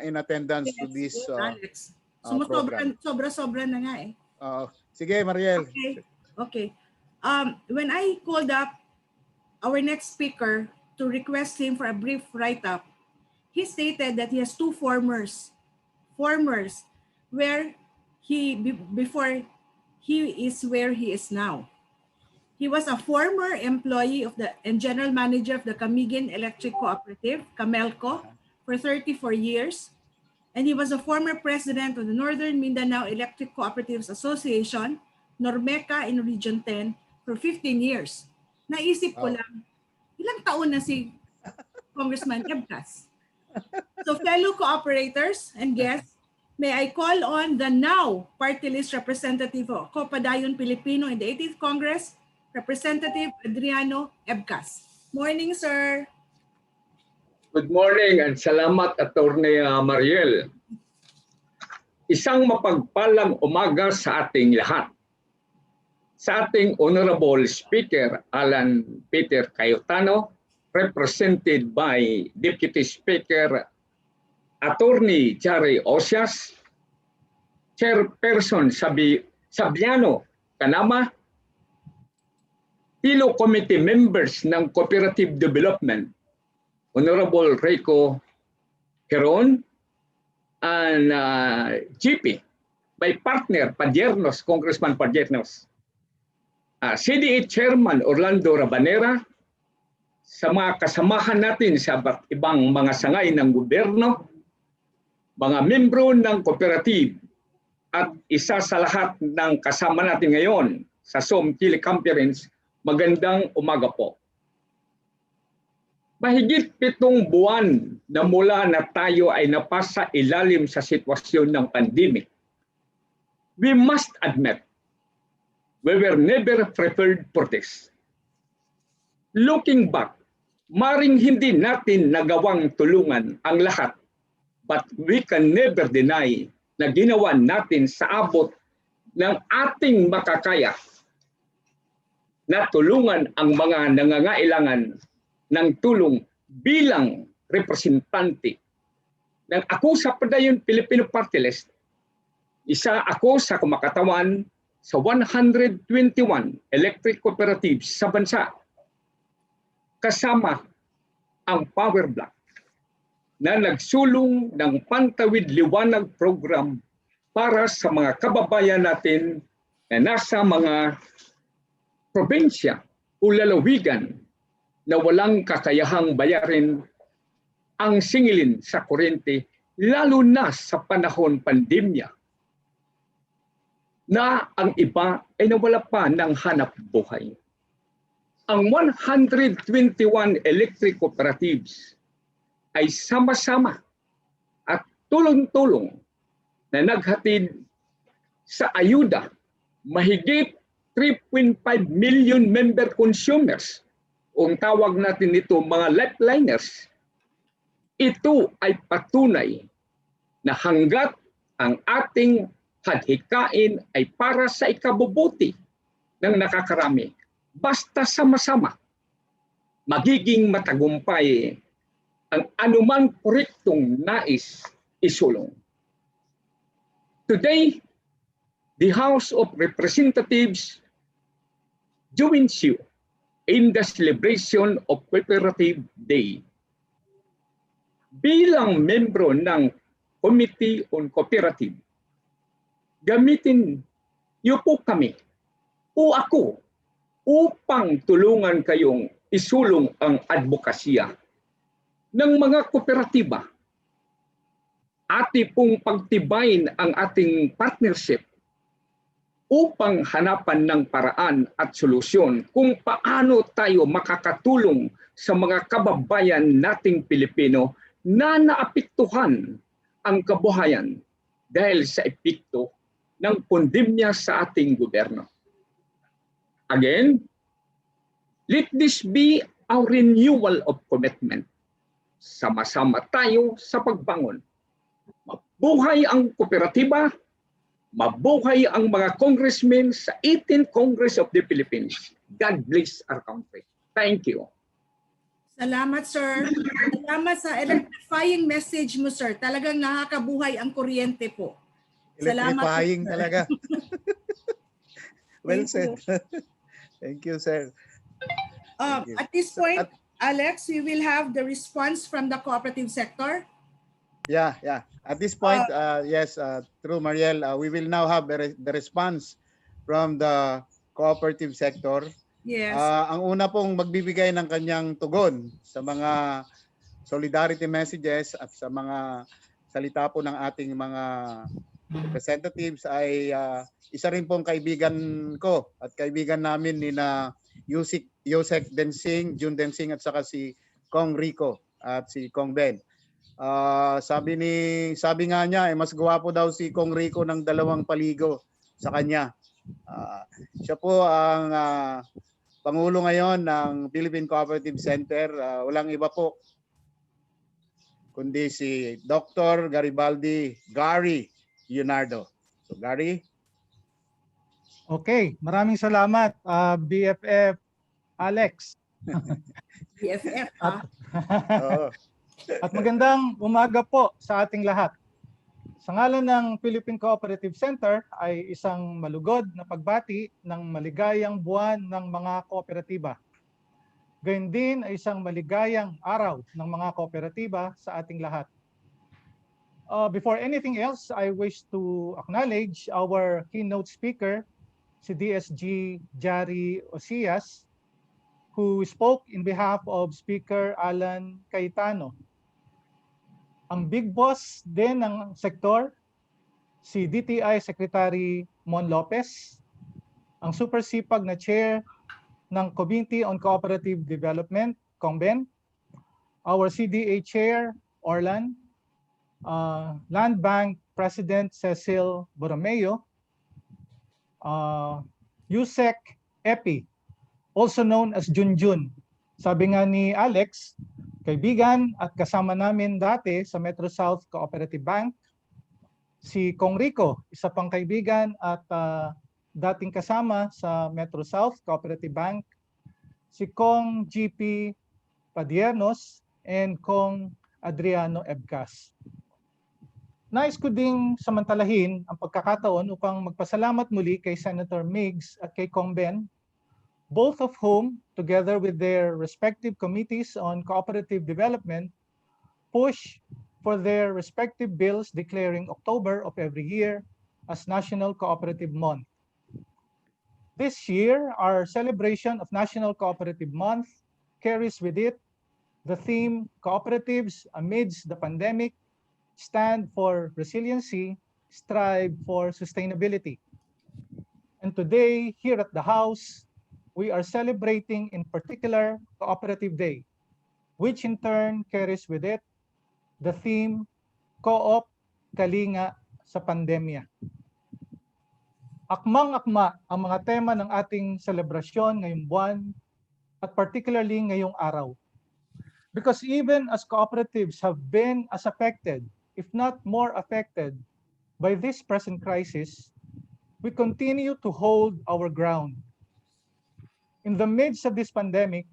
in attendance to this Alex. program. Sobra-sobra na nga eh. Sige, Mariel. Okay. When I called up our next speaker to request him for a brief write-up, he stated that he has two formers where before he is where he is now. He was a former employee and general manager of the Camiguin Electric Cooperative, Camelco, for 34 years. And he was a former president of the Northern Mindanao Electric Cooperatives Association, Normeca in Region 10, for 15 years. Naisip ko lang, ilang taon na si Congressman Ebcas? So fellow cooperators and guests, may I call on the now party list representative of Copadayon Pilipino in the 18th Congress, Representative Adriano Ebcas. Morning, sir. Good morning and salamat, Attorney Mariel. Isang mapagpalang umaga sa ating lahat. Sa ating Honorable Speaker Alan Peter Cayetano, represented by Deputy Speaker Attorney Jerry Osias, Chairperson Sabiano Kanama, fellow committee members ng Cooperative Development, Honorable Rico Heron, and GP, my partner, Padiernos, Congressman Padiernos, CDA Chairman Orlando Rabanera, sa mga kasamahan natin sa ibang mga sangay ng gobyerno, mga membro ng cooperative, at isa sa lahat ng kasama natin ngayon sa Zoom teleconference, magandang umaga po. Mahigit 7 buwan na mula na tayo ay napasa ilalim sa sitwasyon ng pandemic. We must admit, we were never prepared for this. Looking back, maring hindi natin nagawang tulungan ang lahat, but we can never deny na ginawa natin sa abot ng ating makakaya na tulungan ang mga nangangailangan ng tulong bilang representante ng ako sa Padayon Filipino Party List. Isa ako sa kumakatawan sa 121 electric cooperatives sa bansa, kasama ang Power Block na nagsulong ng Pantawid Liwanag Program para sa mga kababayan natin na nasa mga probinsya o lalawigan na walang kakayahang bayarin ang singilin sa kuryente, lalo na sa panahon pandemya, na ang iba ay nawala pa ng hanap buhay. Ang 121 electric cooperatives ay sama-sama at tulong-tulong na naghatid sa ayuda mahigit 3.5 million member consumers. Ang tawag natin nito mga lifeliners. Ito ay patunay na hanggat ang ating hadhikain ay para sa ikabubuti ng nakakarami, basta sama-sama, magiging matagumpay ang anumang proyektong nais isulong. Today, the House of Representatives joins you in the celebration of Cooperative Day. Bilang membro ng Committee on Cooperative, gamitin niyo po kami o ako upang tulungan kayong isulong ang advokasya ng mga kooperatiba. Ati pong pagtibayin ang ating partnership upang hanapan ng paraan at solusyon kung paano tayo makakatulong sa mga kababayan nating Pilipino na naapektuhan ang kabuhayan dahil sa epekto ng pandemya sa ating gobyerno. Again, let this be our renewal of commitment. Sama-sama tayo sa pagbangon. Mabuhay ang kooperatiba, Mabuhay ang mga congressmen sa 18th Congress of the Philippines. God bless our country. Thank you. Salamat, sir. Salamat sa electrifying message mo, sir. Talagang nakakabuhay ang kuryente po. Salamat po, Electrifying sir. talaga. Well Thank said. you. Thank you, sir. Thank you. At this point, Alex, we will have the response from the cooperative sector. Yeah. At this point, yes, through Mariel, we will now have the response from the cooperative sector. Yes. Ang una pong magbibigay ng kanyang tugon sa mga solidarity messages at sa mga salita po ng ating mga representatives ay isa rin pong kaibigan ko at kaibigan namin ni na Yusek Densing, Jun Densing at saka si Kong Rico at si Kong Ben. Sabi nga niya mas gwapo daw si Kong Rico ng 2 paligo sa kanya. Siya po ang Pangulo ngayon ng Philippine Cooperative Center. Walang iba po kundi si Dr. Gary Leonardo. So Gary. Okay, maraming salamat BFF Alex. BFF At magandang umaga po sa ating lahat. Sa ngalan ng Philippine Cooperative Center ay isang malugod na pagbati ng maligayang buwan ng mga kooperatiba. Gayun din ay isang maligayang araw ng mga kooperatiba sa ating lahat. Before anything else, I wish to acknowledge our keynote speaker, si DSG Jari Osias, who spoke in behalf of Speaker Alan Cayetano. Ang big boss din ng sektor, si DTI Secretary Mon Lopez, ang super sipag na chair ng Committee on Cooperative Development, COMBEN, our CDA chair, Orlan, Land Bank President Cecil Borromeo, Yusek Epi, also known as Junjun. Sabi nga ni Alex, kaibigan at kasama namin dati sa Metro South Cooperative Bank. Si Kong Rico, isa pang kaibigan at dating kasama sa Metro South Cooperative Bank. Si Kong GP Padiernos and Kong Adriano Ebcas. Nais ko ding samantalahin ang pagkakataon upang magpasalamat muli kay Senator Migs at kay Kong Ben, both of whom, together with their respective committees on cooperative development, push for their respective bills declaring October of every year as National Cooperative Month. This year, our celebration of National Cooperative Month carries with it the theme Cooperatives Amidst the Pandemic, Stand for Resiliency, Strive for Sustainability. And today, here at the House, we are celebrating in particular Cooperative Day, which in turn carries with it the theme Co-op Kalinga sa Pandemya. Akmang-akma ang mga tema ng ating selebrasyon ngayong buwan at particularly ngayong araw. Because even as cooperatives have been as affected, if not more affected, by this present crisis, we continue to hold our ground. In the midst of this pandemic,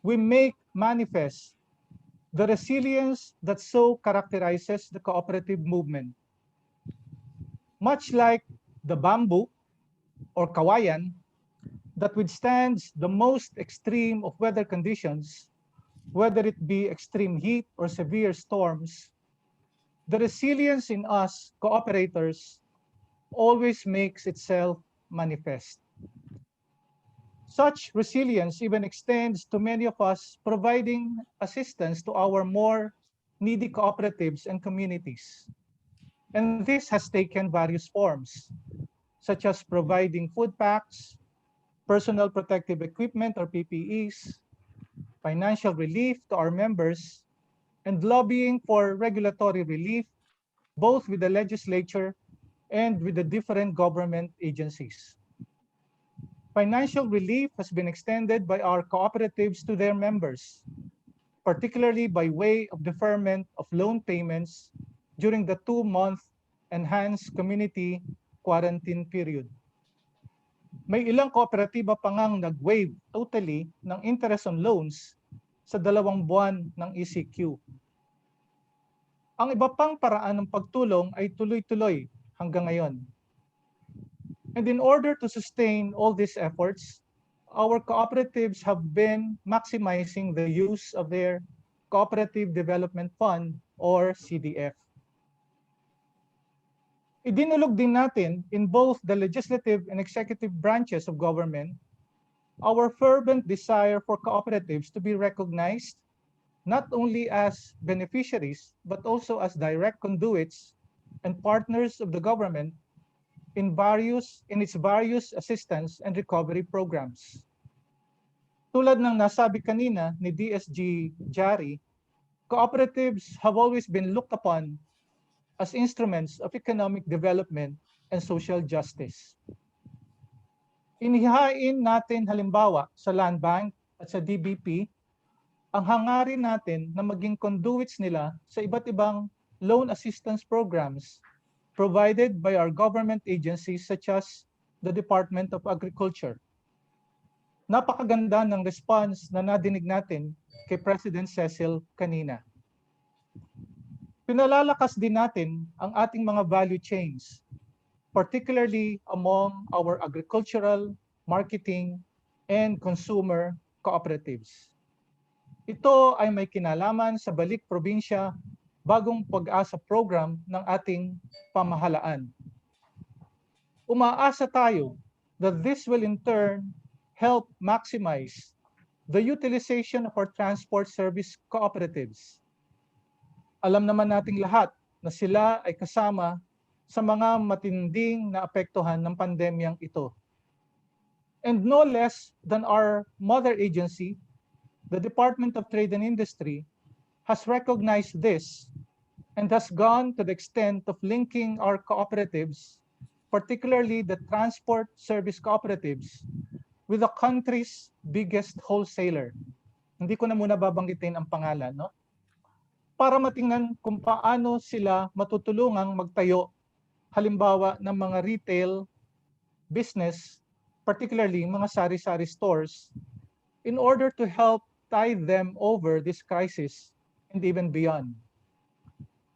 we make manifest the resilience that so characterizes the cooperative movement. Much like the bamboo or kawayan that withstands the most extreme of weather conditions, whether it be extreme heat or severe storms, the resilience in us cooperators always makes itself manifest. Such resilience even extends to many of us providing assistance to our more needy cooperatives and communities. And this has taken various forms, such as providing food packs, personal protective equipment or PPEs, financial relief to our members, and lobbying for regulatory relief, both with the legislature and with the different government agencies. Financial relief has been extended by our cooperatives to their members, particularly by way of deferment of loan payments during the 2-month enhanced community quarantine period. May ilang kooperatiba pa ngang nag-waive totally ng interest on loans sa 2 buwan ng ECQ. Ang iba pang paraan ng pagtulong ay tuloy-tuloy hanggang ngayon. And in order to sustain all these efforts, our cooperatives have been maximizing the use of their Cooperative Development Fund or CDF. Idinulog din natin in both the legislative and executive branches of government our fervent desire for cooperatives to be recognized not only as beneficiaries but also as direct conduits and partners of the government in its various assistance and recovery programs. Tulad ng nasabi kanina ni DSG Jari, cooperatives have always been looked upon as instruments of economic development and social justice. Inihain natin halimbawa sa Land Bank at sa DBP ang hangarin natin na maging conduits nila sa iba't ibang loan assistance programs provided by our government agencies such as the Department of Agriculture. Napakaganda ng response na nadinig natin kay President Cecil kanina. Pinalalakas din natin ang ating mga value chains, particularly among our agricultural, marketing, and consumer cooperatives. Ito ay may kinalaman sa Balik Probinsya Bagong Pag-asa program ng ating pamahalaan. Umaasa tayo that this will in turn help maximize the utilization of our transport service cooperatives. Alam naman nating lahat na sila ay kasama sa mga matinding naapektuhan ng pandemyang ito. And no less than our mother agency, the Department of Trade and Industry, has recognized this and has gone to the extent of linking our cooperatives, particularly the transport service cooperatives, with the country's biggest wholesaler. Hindi ko na muna babanggitin ang pangalan, no? Para matingnan kung paano sila matutulungang magtayo, halimbawa ng mga retail business, particularly mga sari-sari stores, in order to help tide them over this crisis and even beyond.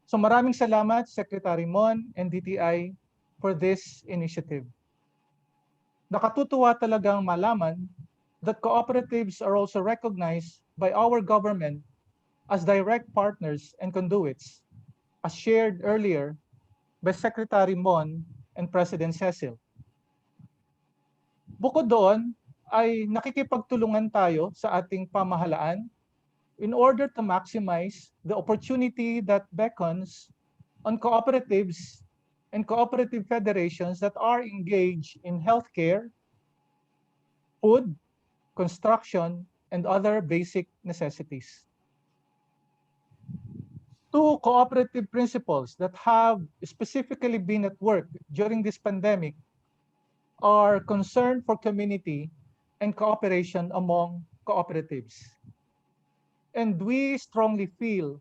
So maraming salamat, Secretary Mon and DTI, for this initiative. Nakatutuwa talagang malaman that cooperatives are also recognized by our government as direct partners and conduits, as shared earlier by Secretary Mon and President Cecil. Bukod doon, ay nakikipagtulungan tayo sa ating pamahalaan in order to maximize the opportunity that beckons on cooperatives and cooperative federations that are engaged in healthcare, food, construction, and other basic necessities. Two cooperative principles that have specifically been at work during this pandemic are concern for community and cooperation among cooperatives. And we strongly feel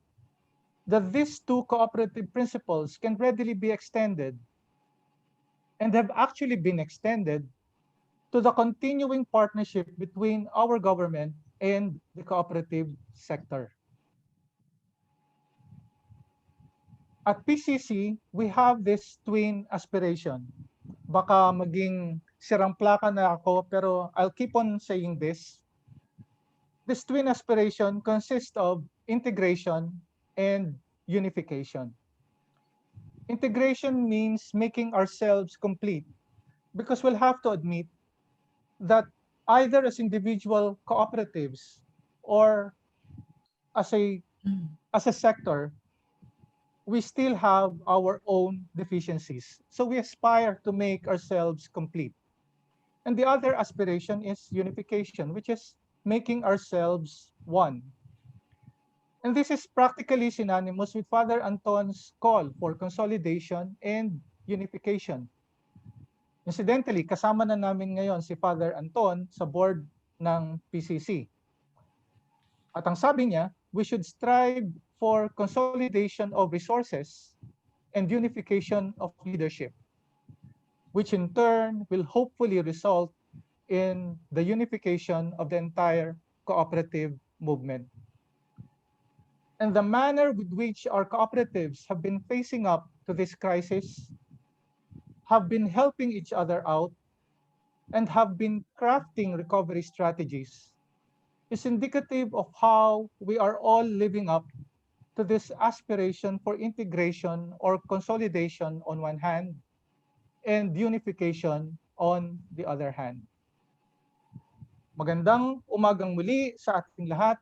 that these two cooperative principles can readily be extended and have actually been extended to the continuing partnership between our government and the cooperative sector. At PCC, we have this twin aspiration. Baka maging sirang plaka na ako, pero I'll keep on saying this. This twin aspiration consists of integration and unification. Integration means making ourselves complete, because we'll have to admit that either as individual cooperatives or as a sector, we still have our own deficiencies. So we aspire to make ourselves complete. And the other aspiration is unification, which is making ourselves one. And this is practically synonymous with Father Anton's call for consolidation and unification. Incidentally, kasama na namin ngayon si Father Anton sa board ng PCC. At ang sabi niya, we should strive for consolidation of resources and unification of leadership. which in turn will hopefully result in the unification of the entire cooperative movement. And the manner with which our cooperatives have been facing up to this crisis, have been helping each other out, and have been crafting recovery strategies is indicative of how we are all living up to this aspiration for integration or consolidation on one hand and unification on the other hand. Magandang umagang muli sa ating lahat.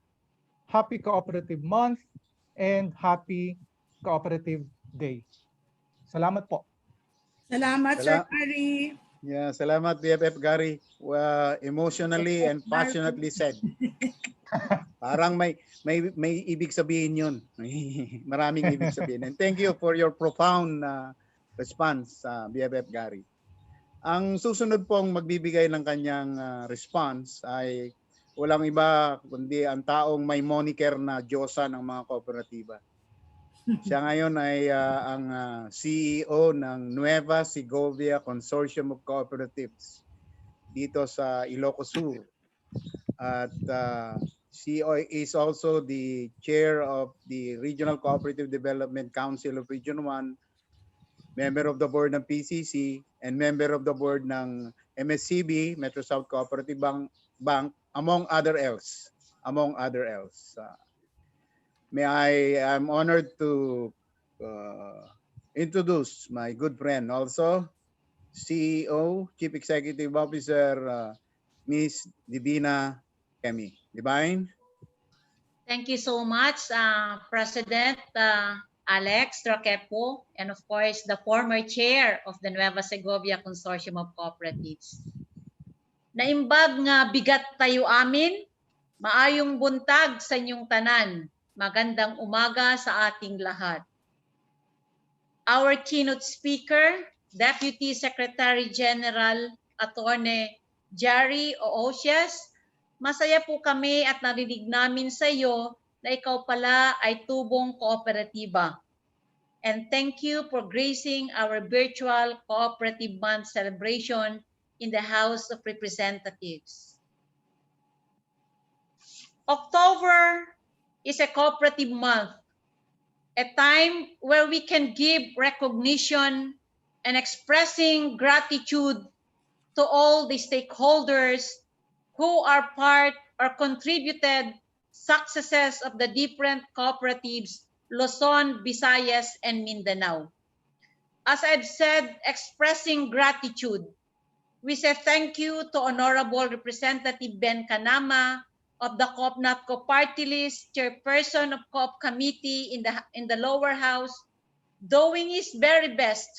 Happy Cooperative Month and Happy Cooperative Day. Salamat po. Salamat, Sir Gary. Yeah, salamat BFF Gary. Emotionally and passionately said. Parang may ibig sabihin 'yun. Maraming ibig sabihin. And thank you for your profound response, BFF Gary. Ang susunod pong magbibigay ng kanyang response ay walang iba kundi ang taong may moniker na Diyosa ng mga kooperatiba. Siya ngayon ay ang CEO ng Nueva Segovia Consortium of Cooperatives dito sa Ilocos Sur. At she is also the chair of the Regional Cooperative Development Council of Region 1, member of the board ng PCC, and member of the board ng MSCB, Metro South Cooperative Bank, among other else. I'm honored to introduce my good friend also, CEO, Chief Executive Officer, Ms. Divina Kemi. Divine? Thank you so much, President Alex Roquepo, and of course, the former chair of the Nueva Segovia Consortium of Cooperatives. Naimbag nga bigat tayo amin, maayong buntag sa inyong tanan, magandang umaga sa ating lahat. Our keynote speaker, Deputy Secretary General Atty. Jerry Oocias, masaya po kami at narinig namin sa iyo na ikaw pala ay tubong kooperatiba. And thank you for gracing our virtual Cooperative Month celebration in the House of Representatives. October is a cooperative month, a time where we can give recognition and expressing gratitude to all the stakeholders who are part or contributed successes of the different cooperatives, Luzon, Visayas, and Mindanao. As I've said, expressing gratitude, we say thank you to Honorable Representative Ben Canama of the COP-NATCO Party List, Chairperson of COP Committee in the lower house, doing his very best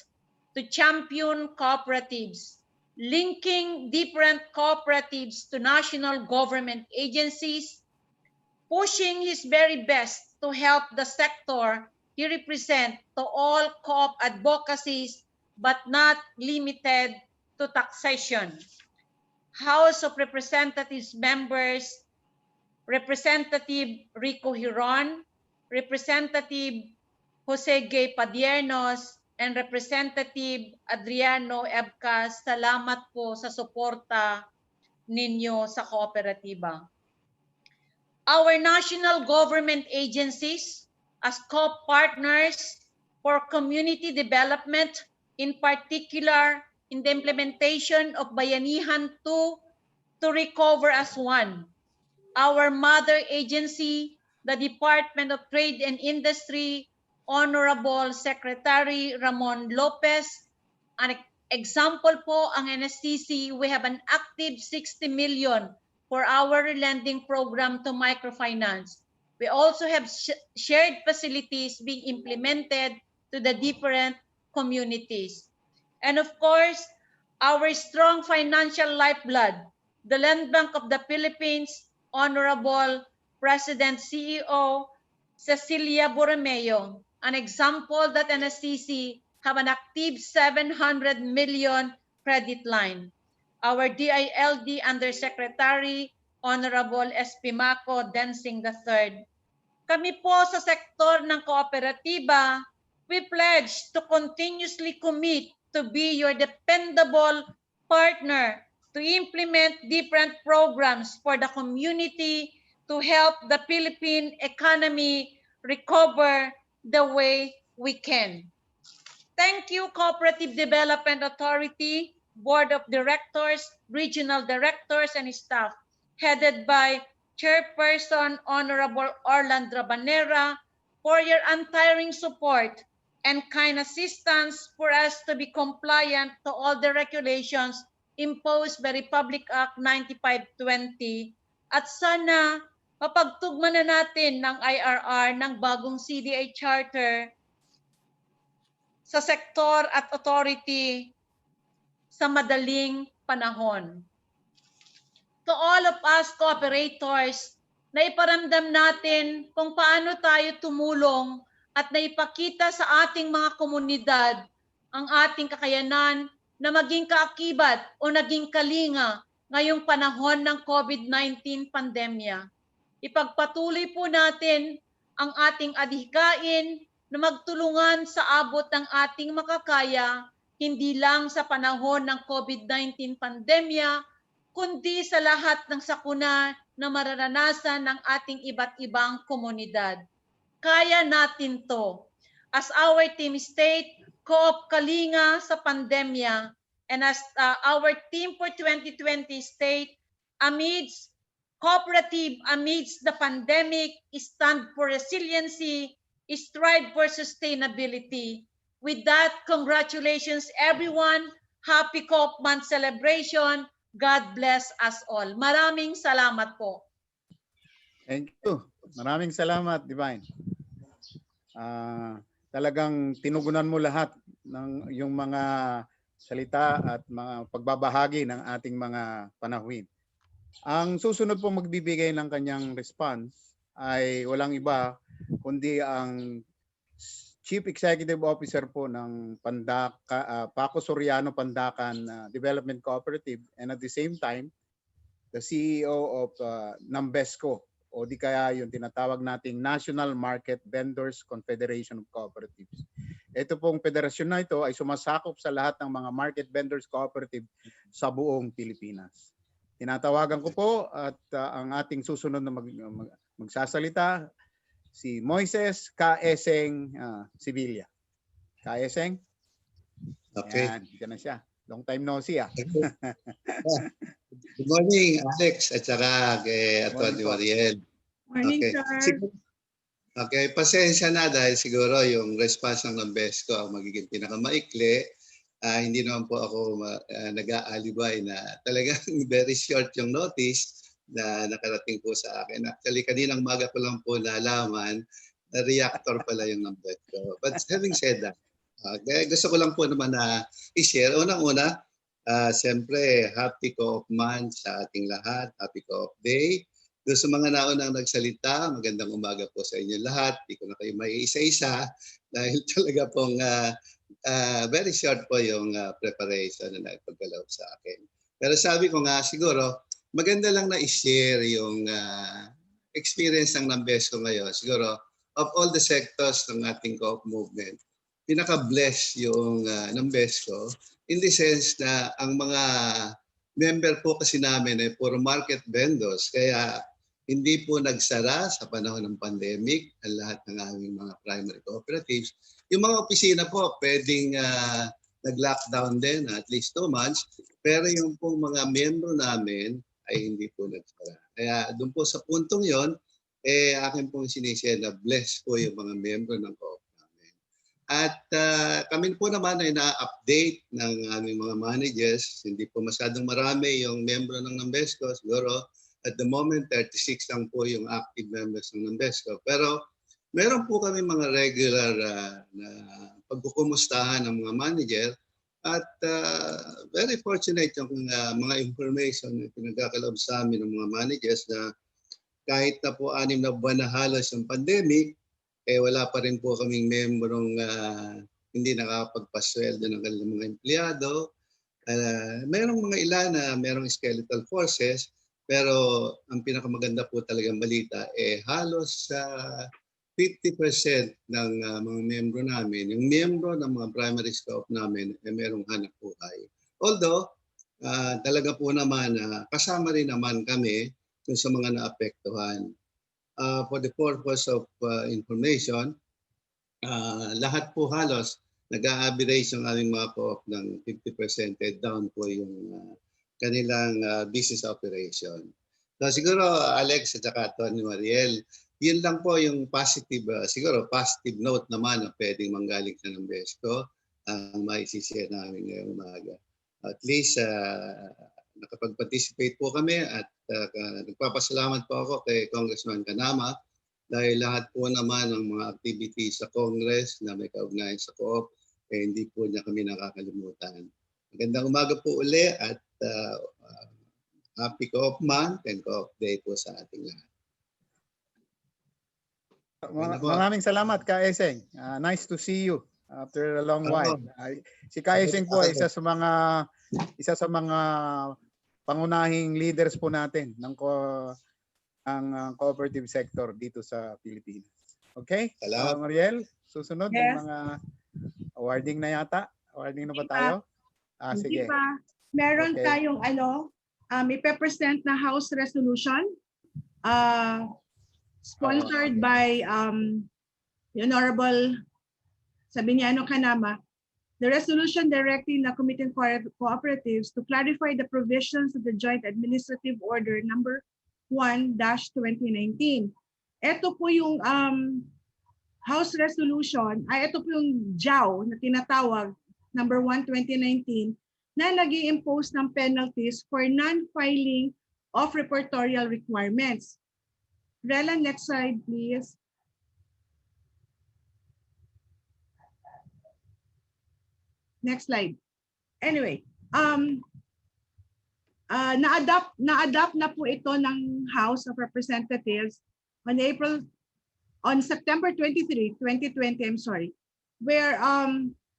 to champion cooperatives, linking different cooperatives to national government agencies, pushing his very best to help the sector he represents to all co-op advocacies, but not limited to taxation. House of Representatives members, Representative Rico Hiron, Representative Jose Gay Padiernos, and Representative Adriano Ebcas, salamat po sa suporta ninyo sa kooperatiba. Our national government agencies as co-partners for community development, in particular in the implementation of Bayanihan 2 to Recover as One. Our mother agency, the Department of Trade and Industry, Honorable Secretary Ramon Lopez. An example po, ang NSTC, we have an active 60 million for our lending program to microfinance. We also have shared facilities being implemented to the different communities. And of course, our strong financial lifeblood, the Land Bank of the Philippines, Honorable President CEO Cecilia Borromeo, an example that NSCC have an active 700 million credit line. Our DILD Undersecretary, Honorable Espimaco Densing III. Kami po sa sektor ng kooperatiba, we pledge to continuously commit to be your dependable partner to implement different programs for the community to help the Philippine economy recover the way we can. Thank you, Cooperative Development Authority, Board of Directors, Regional Directors, and staff, headed by Chairperson Honorable Orland Rabanera, for your untiring support and kind assistance for us to be compliant to all the regulations imposed by Republic Act 9520 at sana mapagtugma na natin ng IRR ng bagong CDA Charter sa sektor at authority sa madaling panahon. To all of us cooperators, naiparamdam natin kung paano tayo tumulong at naipakita sa ating mga komunidad ang ating kakayanan na maging kaakibat o naging kalinga ngayong panahon ng COVID-19 pandemya. Ipagpatuloy po natin ang ating adhikain na magtulungan sa abot ng ating makakaya, hindi lang sa panahon ng COVID-19 pandemya, kundi sa lahat ng sakuna na mararanasan ng ating iba't ibang komunidad. Kaya natin to. As our team state, Co-op Kalinga sa pandemya, and as our team for 2020 state, amidst Cooperative amidst the pandemic, stand for resiliency, strive for sustainability. With that, congratulations everyone. Happy Co-op Month celebration. God bless us all. Maraming salamat po. Thank you. Maraming salamat, Divine. Talagang tinugunan mo lahat ng yung mga salita at mga pagbabahagi ng ating mga panahuin. Ang susunod po magbibigay ng kanyang response ay walang iba kundi ang Chief Executive Officer po ng Paco Soriano Pandacan Development Cooperative, and at the same time the CEO of Nambesco, o di kaya yung tinatawag nating National Market Vendors Confederation of Cooperatives. Ito pong federasyon na ito ay sumasakop sa lahat ng mga market vendors cooperative sa buong Pilipinas. Tinatawagan ko po at ang ating susunod na magsasalita, si Moises K. Eseng Sevilla. K. Eseng? Okay. Ayan, dyan na siya. Long time no see. Good morning, Alex, at saka kay Atty. Mariel. Morning, Okay. sir. Okay, pasensya na dahil siguro yung response ng Nambesco ang magiging pinakamaikli. Hindi naman po ako nag-aalibay na talagang very short yung notice na nakarating po sa akin. Actually, kaninang maga ko lang po nalaman na reactor pala yung Nambesco. But having said that, gusto ko lang po naman na i-share. Unang-una, siyempre, happy Co-op Month sa ating lahat. Happy Co-op Day. Doon sa mga naunang nagsalita, magandang umaga po sa inyo lahat. Hindi ko na kayo may isa-isa dahil talaga pong very short po yung preparation na nagpaggalaw sa akin. Pero sabi ko nga, siguro, maganda lang na i-share yung experience ng Nambesco ngayon. Siguro, of all the sectors ng ating co-op movement, pinaka-bless yung Nambesco in the sense na ang mga member po kasi namin ay puro market vendors. Kaya hindi po nagsara sa panahon ng pandemic ang lahat ng aming mga primary cooperatives. Yung mga opisina po pwedeng nag-lockdown din at least 2 months. Pero yung pong mga membro namin ay hindi po nagsara. Kaya doon po sa puntong yon, akin pong sinishare na bless po yung mga membro ng co-op namin. At kami po naman ay na-update ng aming mga managers. Hindi po masyadong marami yung membro ng Nambesco. Siguro at the moment 36 lang po yung active members ng Nambesco. Pero meron po kami mga regular na pagkukumustahan ng mga manager. At very fortunate yung mga information na pinagkakaloob sa amin ng mga managers na kahit na po 6 na buwan na halos yung pandemic, wala pa rin po kaming membrong hindi nakapagpasweldo ng kanilang mga empleyado. Mayroong mga ilan na mayroong skeletal forces, pero ang pinakamaganda po talagang balita halos 50% ng mga miyembro namin, yung miyembro ng mga primary co-op namin, merong hanap buhay. Although, talaga po naman, kasama rin naman kami dun sa mga naapektuhan. For the purpose of information, lahat po halos nag-a-average yung aming mga co-op ng 50% down po yung kanilang business operation. So siguro Alex at saka Tony Mariel, yun lang po yung positive, siguro positive note naman na pwedeng manggaling sa ng BESCO ang maisishare namin ngayong umaga. At least nakapag-participate po kami at nagpapasalamat po ako kay Congressman Kanama dahil lahat po naman ng mga activities sa Congress na may kaugnayan sa co-op, hindi po niya kami nakakalimutan. Magandang umaga po uli at happy Co-op Month and Co-op Day po sa ating lahat. Maraming salamat Ka Eseng. Nice to see you after a long while. Si Ka Eseng po ay isa sa mga pangunahing leaders po natin ng cooperative sector dito sa Pilipinas. Okay? Mariel, susunod ng mga awarding na yata. Awarding na ba tayo? Sige. Meron tayong ipe-present na House Resolution sponsored by the Honorable Sabiniano Kanama. The resolution directing the Committee on Cooperatives to clarify the provisions of the Joint Administrative Order number 1-2019. Ito po yung House Resolution, ito po yung JAW na tinatawag, number 1-2019, na nag-i-impose ng penalties for non-filing of reportorial requirements. Rela, next slide, please. Next slide. Anyway, na-adapt na po ito ng House of Representatives on September 23, 2020, I'm sorry, where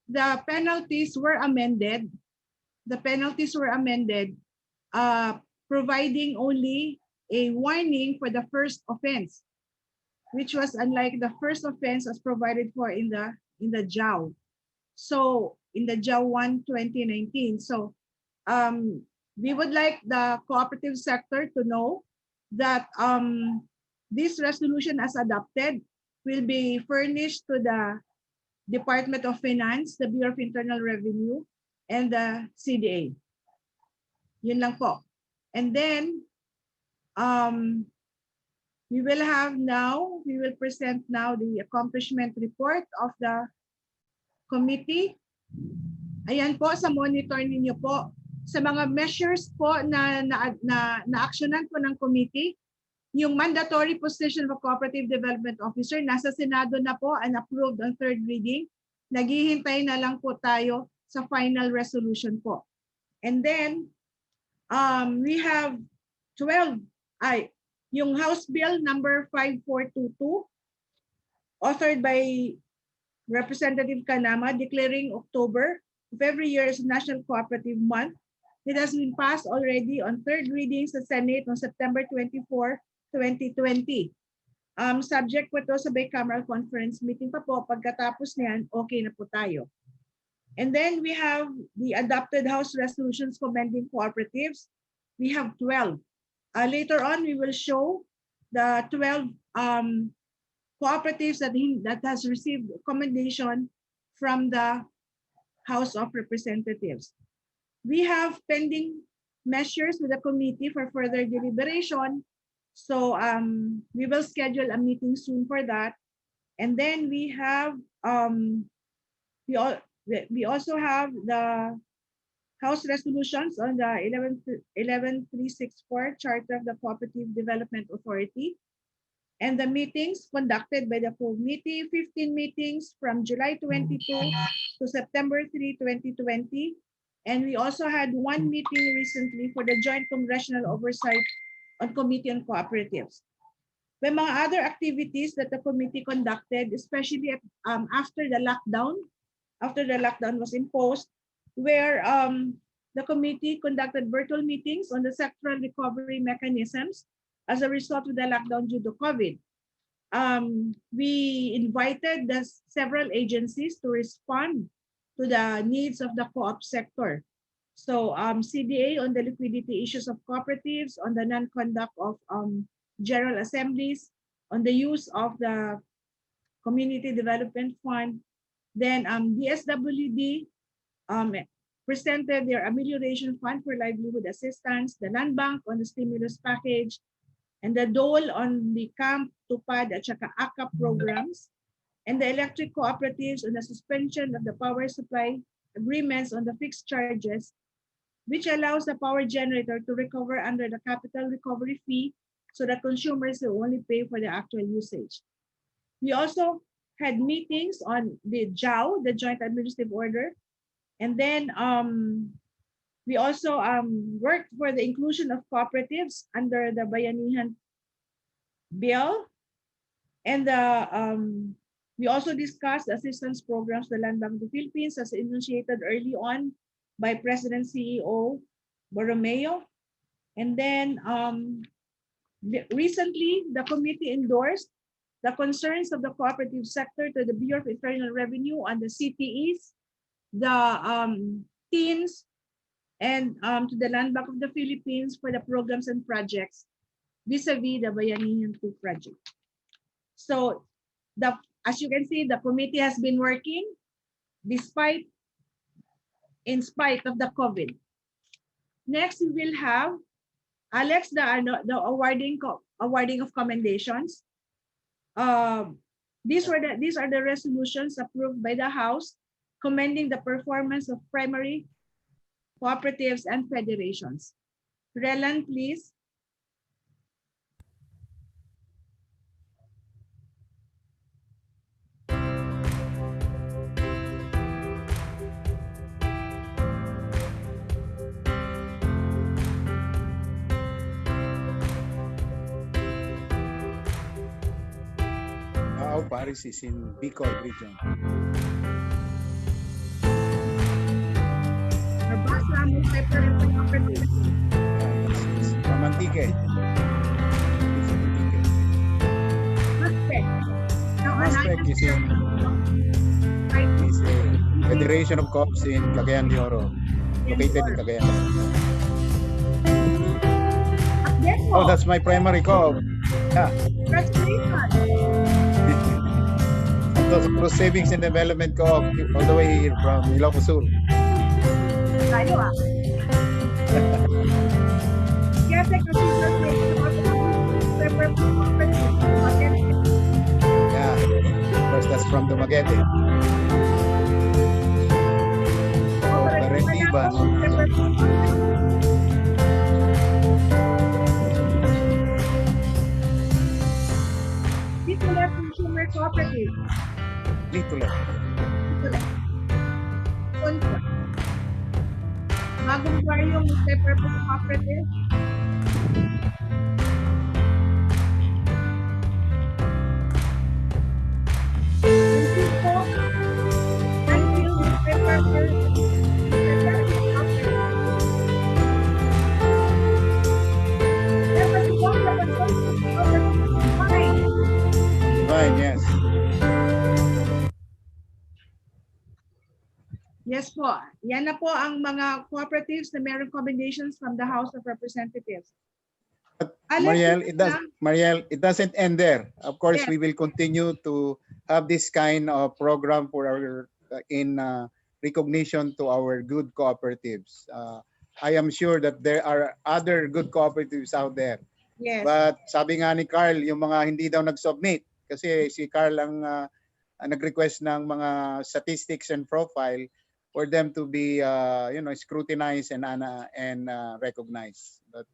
the penalties were amended. The penalties were amended, providing only a warning for the first offense, which was unlike the first offense as provided for in the JAW. So in the JAW 1-2019. So we would like the cooperative sector to know that this resolution as adopted will be furnished to the Department of Finance, the Bureau of Internal Revenue, and the CDA. Yun lang po. And then we will present now the accomplishment report of the committee. Ayan po, sa monitor ninyo po. Sa mga measures po na aksyonan po ng committee, yung mandatory position of a cooperative development officer, nasa Senado na po and approved on third reading. Naghihintay na lang po tayo sa final resolution po. And then, we have 12, yung House Bill number 5422, authored by Representative Kanama, declaring October of every year as National Cooperative Month. It has been passed already on third reading sa Senate on September 24, 2020. Subject po ito sa bicameral conference meeting pa po. Pagkatapos niyan, okay na po tayo. And then we have the adopted House resolutions commending cooperatives. We have 12. Later on, we will show the 12 cooperatives that has received commendation from the House of Representatives. We have pending measures with the committee for further deliberation. So we will schedule a meeting soon for that. And then we have we also have the House resolutions on the 11364 Charter of the Cooperative Development Authority, and the meetings conducted by the committee, 15 meetings from July 22 to September 3, 2020. And we also had one meeting recently for the Joint Congressional Oversight on Committee on Cooperatives. May mga other activities that the committee conducted, especially after the lockdown was imposed, where the committee conducted virtual meetings on the sectoral recovery mechanisms as a result of the lockdown due to COVID. we invited the several agencies to respond to the needs of the co-op sector. So CDA on the liquidity issues of cooperatives, on the non-conduct of general assemblies, on the use of the Community Development Fund. Then DSWD presented their amelioration fund for livelihood assistance, the land bank on the stimulus package, and the dole on the camp, tupad at saka AKAP programs, and the electric cooperatives on the suspension of the power supply agreements on the fixed charges, which allows the power generator to recover under the capital recovery fee so that consumers will only pay for the actual usage. We also had meetings on the JAO, the Joint Administrative Order, and then we also worked for the inclusion of cooperatives under the Bayanihan Bill. And we also discussed assistance programs the Land Bank of the Philippines as initiated early on by President CEO Borromeo. And then recently, the committee endorsed the concerns of the cooperative sector to the Bureau of Internal Revenue on the CTEs, the teens, and to the Land Bank of the Philippines for the programs and projects vis-a-vis the Bayanihan 2 project. So, as you can see, the committee has been working in spite of the COVID. Next, we will have Alex, the awarding of commendations. These are the resolutions approved by the House commending the performance of primary cooperatives and federations. Relan, please. Paris is in Bicol region. It's from Antique. Aspect is in Federation of Co-ops in Cagayan de Oro, located in Cagayan. Oh, that's my primary co-op. Yeah. Santos Cruz Savings and Development Co-op, all the way here from Ilocos Sur. Yeah, because that's from Dumaguete. Barentiban. Litulet Consumer Cooperative. Litulet. Bagong Baryong Multi-Purpose Cooperative. Divine, yes. Yes po. Yan na po ang mga cooperatives na meron commendations from the House of Representatives. Mariel, it doesn't end there. Of course, we will continue to have this kind of program for our in recognition to our good cooperatives. I am sure that there are other good cooperatives out there. Yes. But sabi nga ni Carl, yung mga hindi daw nag-submit kasi si Carl ang nag-request ng mga statistics and profile for them to be scrutinized and recognized. But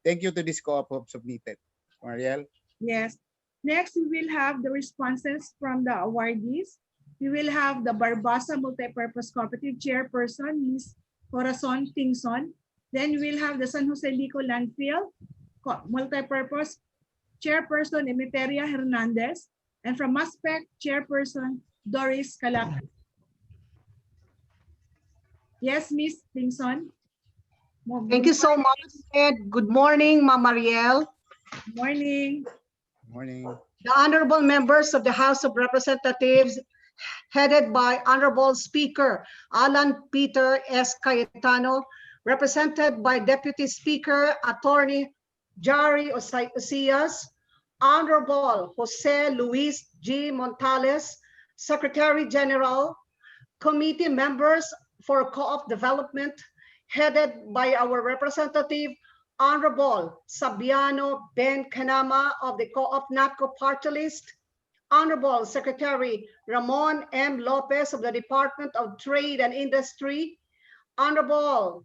thank you to this co-op who submitted. Mariel? Yes. Next, we will have the responses from the awardees. We will have the Barbasa Multipurpose Cooperative Chairperson, Ms. Corazon Tingson. Then we will have the San Jose Lico Landfill Multipurpose Chairperson, Emeteria Hernandez. And from Maspec, Chairperson, Doris Calaki. Yes, Ms. Tingson. Thank you so much, Ed. Good morning, Ma'am Mariel. Good morning. Morning. the honorable members of the House of Representatives, headed by Honorable Speaker Alan Peter S. Cayetano, represented by Deputy Speaker Attorney Jari Osias, Honorable Jose Luis G. Montales, Secretary General, committee members for Co-op Development, headed by our representative, Honorable Sabiano Ben Canama of the Co-op NATCO Party List, Honorable Secretary Ramon M. Lopez of the Department of Trade and Industry, Honorable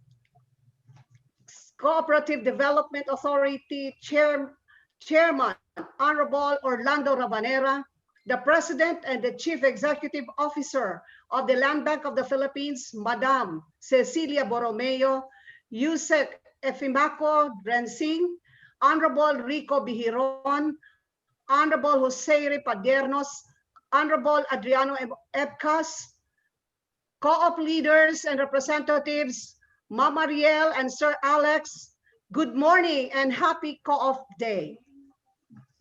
Cooperative Development Authority Chairman, Honorable Orlando Rabanera, the President and the Chief Executive Officer of the Land Bank of the Philippines, Madam Cecilia Borromeo, Yusek Efimaco Drensing, Honorable Rico Bihiron, Honorable Jose Padiernos, Honorable Adriano Ebcas, Co-op leaders and representatives, Mama Riel and Sir Alex, good morning and happy Co-op Day.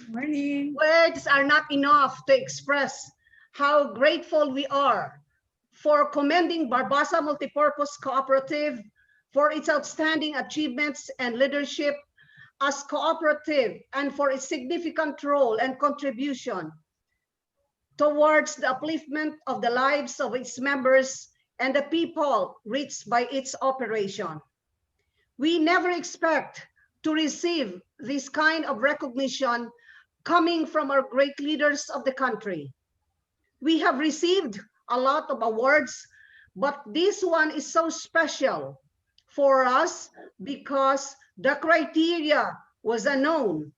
Morning. Words are not enough to express how grateful we are for commending Barbasa Multipurpose Cooperative for its outstanding achievements and leadership as cooperative and for its significant role and contribution towards the upliftment of the lives of its members and the people reached by its operation. We never expect to receive this kind of recognition coming from our great leaders of the country. We have received a lot of awards, but this one is so special for us because the criteria was unknown,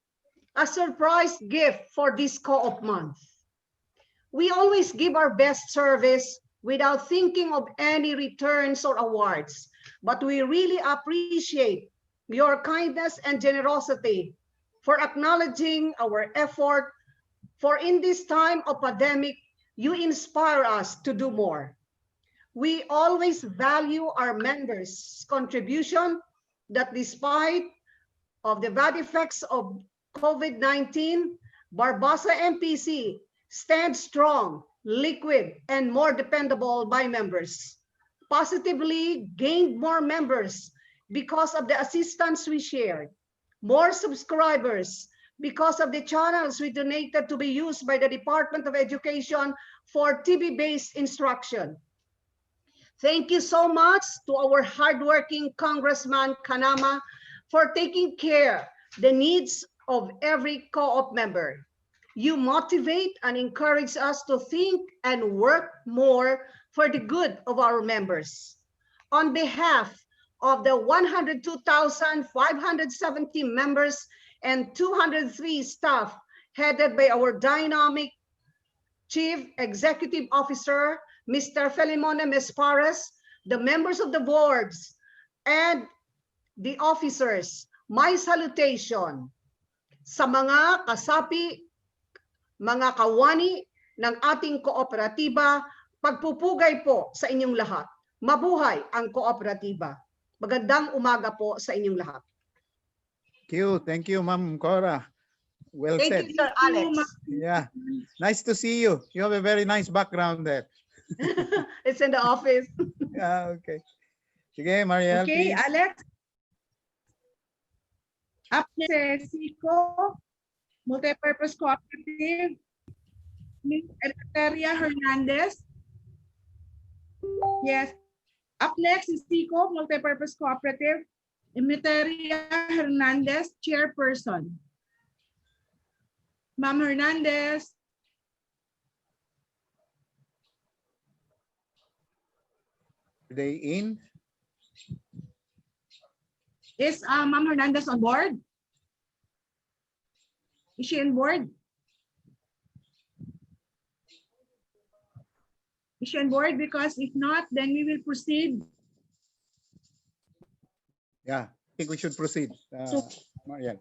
a surprise gift for this Co-op month. We always give our best service without thinking of any returns or awards, but we really appreciate your kindness and generosity for acknowledging our effort, for in this time of pandemic, you inspire us to do more. We always value our members' contribution that despite of the bad effects of COVID-19, Barbasa MPC stands strong, liquid, and more dependable by members. Positively gained more members because of the assistance we shared, more subscribers because of the channels we donated to be used by the Department of Education for TB-based instruction. Thank you so much to our hardworking Congressman Kanama for taking care the needs of every Co-op member. You motivate and encourage us to think and work more for the good of our members. On behalf of the 102,570 members and 203 staff headed by our dynamic Chief Executive Officer, Mr. Felimone Mespares, the members of the boards, and the officers, my salutation sa mga kasapi, mga kawani ng ating kooperatiba, pagpupugay po sa inyong lahat. Mabuhay ang kooperatiba. Magandang umaga po sa inyong lahat. Thank you, Ma'am Cora. Well said. Thank you, Sir Alex. Yeah, nice to see you. You have a very nice background there. It's in the office. Okay. Sige, Mariel, Okay, please. Alex. Up next, Sico, Multipurpose Cooperative, Ms. Eteria Hernandez. Yes. Up next is Sico, Multipurpose Cooperative, Eteria Hernandez, Chairperson. Ma'am Hernandez. Are they in? Is Ma'am Hernandez on board? Is she on board? Is she on board? Because if not, then we will proceed. Yeah, I think we should proceed. Mariel.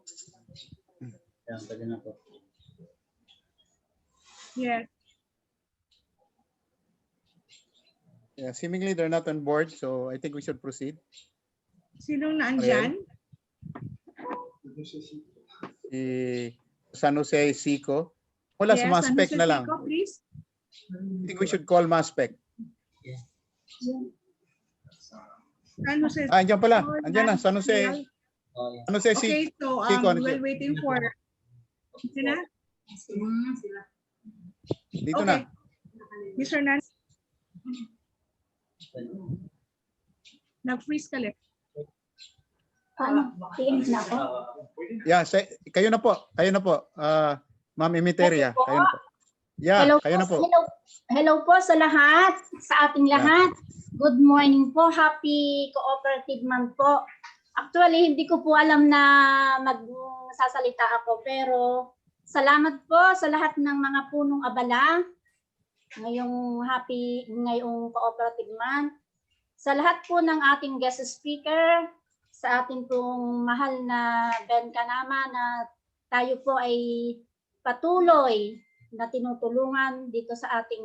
Yes. Yeah, seemingly they're not on board, so I think we should proceed. Sinong naandyan? Si San Jose Sico. Mula sa Yes, Maspec na lang. Seco, please. I think we should call Maspec. San Jose. Andiyan pala. Andiyan na. San Jose. San Jose Okay, so Seco. we're waiting for... Sina? Dito Okay. na. Mr. Nance. Nag-freeze ka lang. Na ako? Yeah, kayo na po. Kayo na po. Ma'am Imiteria. Kayo na po. Yeah, Hello kayo po, na po. hello po sa lahat, sa ating lahat. Good morning po. Happy Cooperative Month po. Actually, hindi ko po alam na magsasalita ako, pero salamat po sa lahat ng mga punong abala ngayong Cooperative Month. Sa lahat po ng ating guest speaker, sa ating pong mahal na Ben Kanama na tayo po ay patuloy na tinutulungan dito sa ating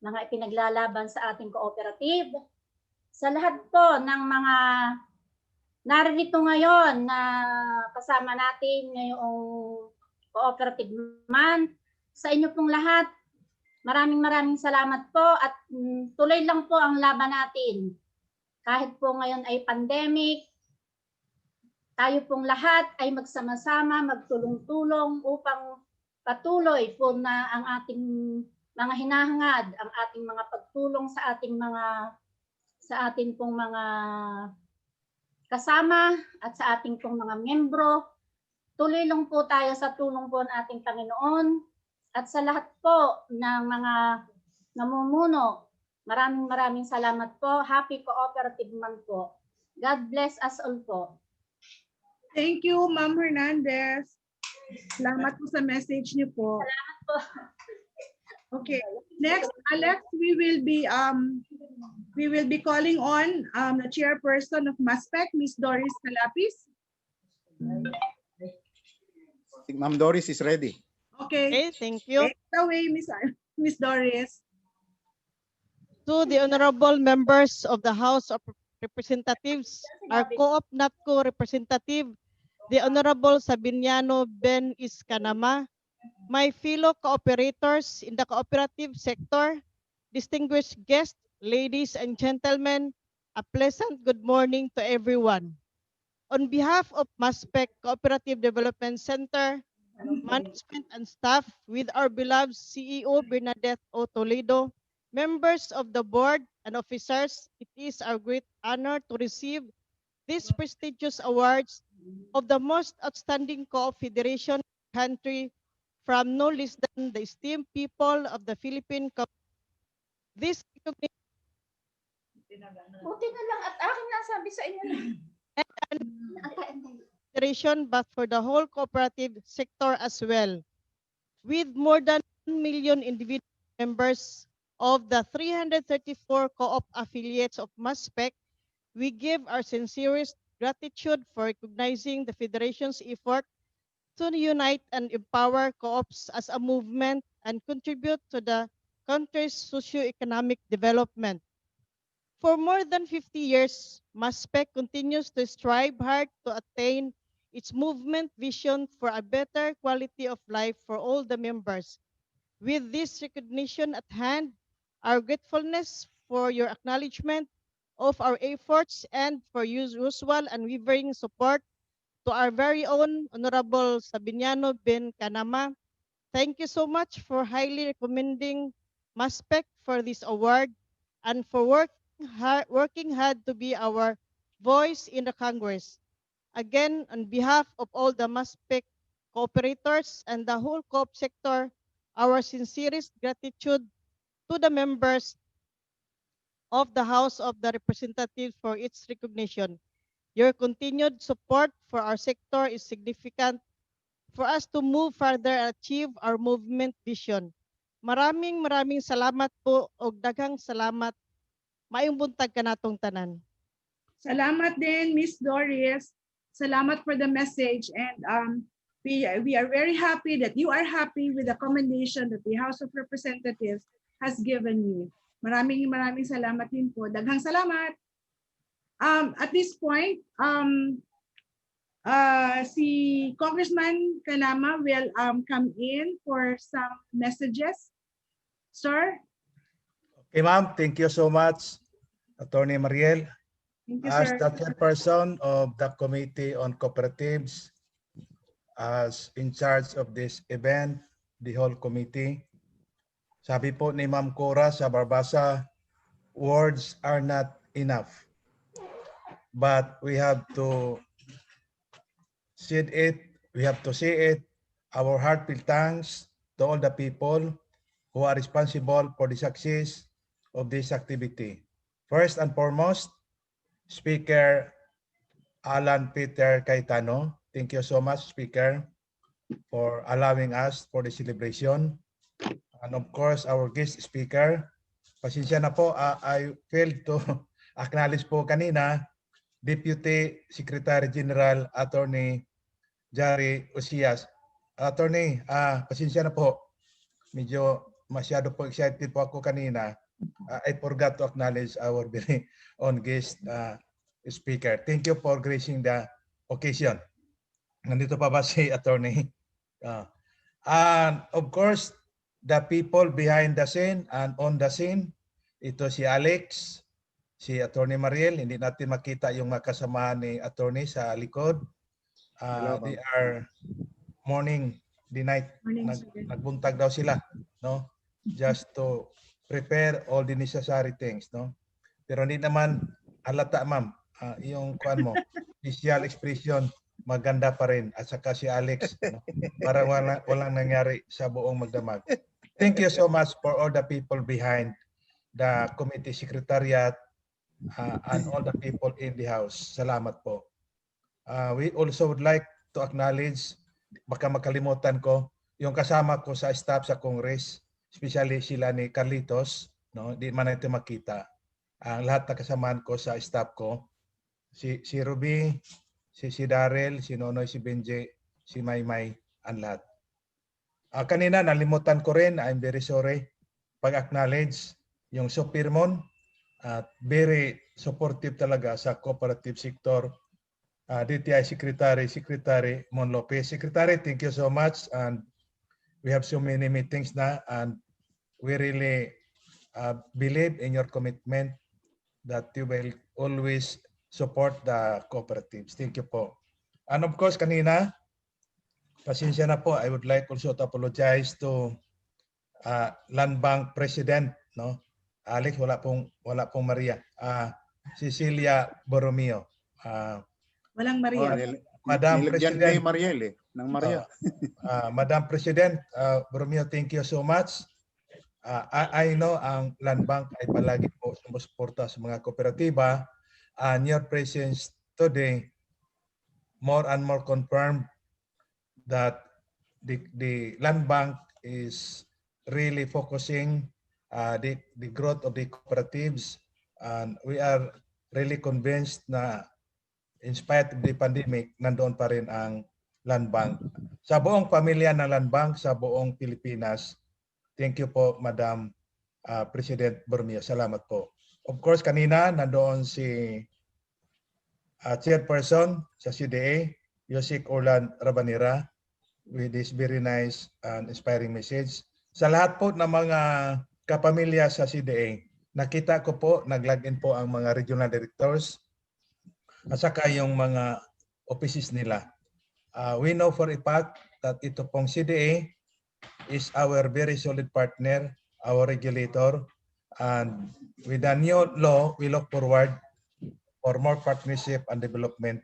mga ipinaglalaban sa ating cooperative. Sa lahat po ng mga narito ngayon na kasama natin ngayong Cooperative Month, sa inyo pong lahat, maraming salamat po at tuloy lang po ang laban natin. Kahit po ngayon ay pandemic, tayo pong lahat ay magsama-sama, magtulong-tulong upang patuloy po na ang ating mga hinahangad, ang ating mga pagtulong sa ating pong mga kasama at sa ating pong mga membro. Tuloy lang po tayo sa tulong po ng ating Panginoon at sa lahat po ng mga namumuno. Maraming salamat po. Happy Cooperative Month po. God bless us all po. Thank you, Ma'am Hernandez. Salamat po sa message niyo po. Salamat po. Okay. Next, Alex, we will be calling on the chairperson of Maspec, Miss Doris Calapis. Ma'am Doris is ready. Okay. Thank you. Take it away, Miss Doris. To the honorable members of the House of Representatives, our Co-op NAPCO representative, the Honorable Sabiniano Ben Iskanama, my fellow cooperators in the cooperative sector, distinguished guests, ladies and gentlemen, a pleasant good morning to everyone. On behalf of Maspec Cooperative Development Center, management and staff, with our beloved CEO Bernadette O. Toledo, members of the board and officers, it is our great honor to receive these prestigious awards of the most outstanding co-op federation country from no less than the esteemed people of the Philippine This Buti na lang at akin nasabi sa inyo na. federation, but for the whole cooperative sector as well. With more than 1 million individual members of the 334 co-op affiliates of Maspec, we give our sincerest gratitude for recognizing the Federation's effort to unite and empower co-ops as a movement and contribute to the country's socio-economic development. For more than 50 years, Maspec continues to strive hard to attain its movement vision for a better quality of life for all the members. With this recognition at hand, our gratefulness for your acknowledgement of our efforts and for your usual unwavering support to our very own Honorable Sabiniano Ben Kanama. Thank you so much for highly recommending Maspec for this award and for working hard to be our voice in the Congress. Again, on behalf of all the Maspec cooperators and the whole co-op sector, our sincerest gratitude to the members of the House of the Representatives for its recognition. Your continued support for our sector is significant for us to move further and achieve our movement vision. Maraming salamat po og daghang salamat. Maayong buntag kanatong tanan. Salamat din, Miss Doris. Salamat for the message, and we are very happy that you are happy with the commendation that the House of Representatives has given you. Maraming salamat din po. Daghang salamat. At this point, Si Congressman Kanama will come in for some messages. Sir? Okay, ma'am. Thank you so much, Attorney Mariel. Thank you, As sir. the chairperson of the Committee on Cooperatives, as in charge of this event, the whole committee, sabi po ni Ma'am Cora sa Barbasa, words are not enough. But we have to see it, we have to see it, our heartfelt thanks to all the people who are responsible for the success of this activity. First and foremost, Speaker Alan Peter Cayetano. Thank you so much, Speaker, for allowing us for the celebration. And of course, our guest speaker. Pasensya na po, I failed to acknowledge po kanina, Deputy Secretary General Attorney Jari Ucias. Attorney, pasensya na po. Medyo masyado po excited po ako kanina. I forgot to acknowledge our very own guest speaker. Thank you for gracing the occasion. Nandito pa ba si Attorney? And of course, the people behind the scene and on the scene, ito si Alex, si Attorney Mariel, hindi natin makita yung makasama ni Attorney sa likod. They are morning, the night, nagbuntag daw sila, no? Just to prepare all the necessary things, no? Pero hindi naman halata, ma'am, yung kuan mo, facial expression, maganda pa rin. At saka si Alex, no? Parang walang nangyari sa buong magdamag. Thank you so much for all the people behind the committee secretariat and all the people in the house. Salamat po. We also would like to acknowledge, baka makalimutan ko, yung kasama ko sa staff sa Congress, especially sila ni Carlitos, no? Di man natin makita. Ang lahat na kasamaan ko sa staff ko, si Ruby, si Darrell, si Nonoy, si Benje, si Maymay, ang lahat. Kanina nalimutan ko rin, I'm very sorry, pag-acknowledge yung Supirmon, at very supportive talaga sa cooperative sector. DTI Secretary Mon Lopez. Secretary, thank you so much, and we have so many meetings na, and we really believe in your commitment that you will always support the cooperatives. Thank you po. And of course, kanina, pasensya na po, I would like also to apologize to Land Bank President, no? Alex, wala pong Maria. Cecilia Borromeo. Walang Maria. Madam President. Ni Mariel ng Maria. Madam President Borromeo, thank you so much. I know ang Land Bank ay palagi po sumusuporta sa mga kooperatiba, and your presence today more and more confirmed that the Land Bank is really focusing the growth of the cooperatives, and we are really convinced na in spite of the pandemic, nandoon pa rin ang Land Bank. Sa buong pamilya ng Land Bank, sa buong Pilipinas, thank you po, Madam President Borromeo. Salamat po. Of course, kanina nandoon si Chairperson sa CDA, Yosik Orlan Rabanera, with this very nice and inspiring message. Sa lahat po ng mga kapamilya sa CDA, nakita ko po, nag-login po ang mga regional directors at saka yung mga offices nila. We know for a fact that ito pong CDA is our very solid partner, our regulator, and with the new law, we look forward for more partnership and development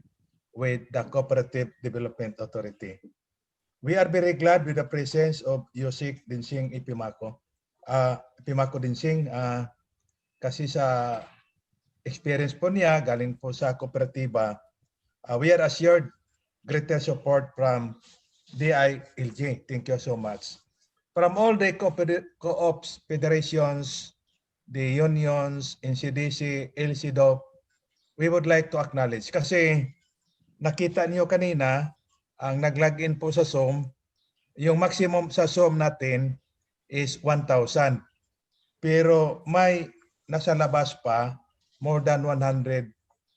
with the Cooperative Development Authority. We are very glad with the presence of Yosik Dinsing Ipimako. Ipimako Dinsing, kasi sa experience po niya, galing po sa kooperatiba, we are assured greater support from DILG. Thank you so much. From all the co-ops, federations, the unions, NCDC, LCDOP, we would like to acknowledge. Kasi nakita niyo kanina, ang nag-login po sa Zoom, yung maximum sa Zoom natin is 1,000. Pero may nasa labas pa, more than 100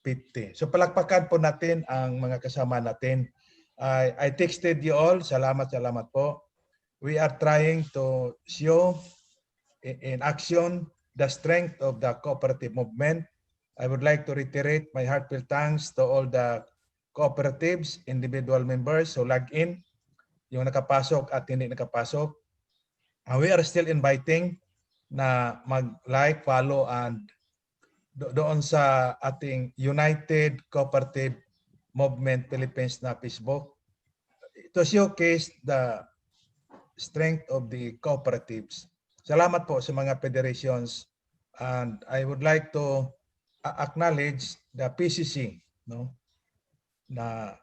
50. So palakpakan po natin ang mga kasama natin. I texted you all. Salamat po. We are trying to show in action the strength of the cooperative movement. I would like to reiterate my heartfelt thanks to all the cooperatives, individual members who log in, yung nakapasok at hindi nakapasok. We are still inviting na mag-like, follow, and doon sa ating United Cooperative Movement Philippines na Facebook to showcase the strength of the cooperatives. Salamat po sa mga federations, and I would like to acknowledge the PCC, no, na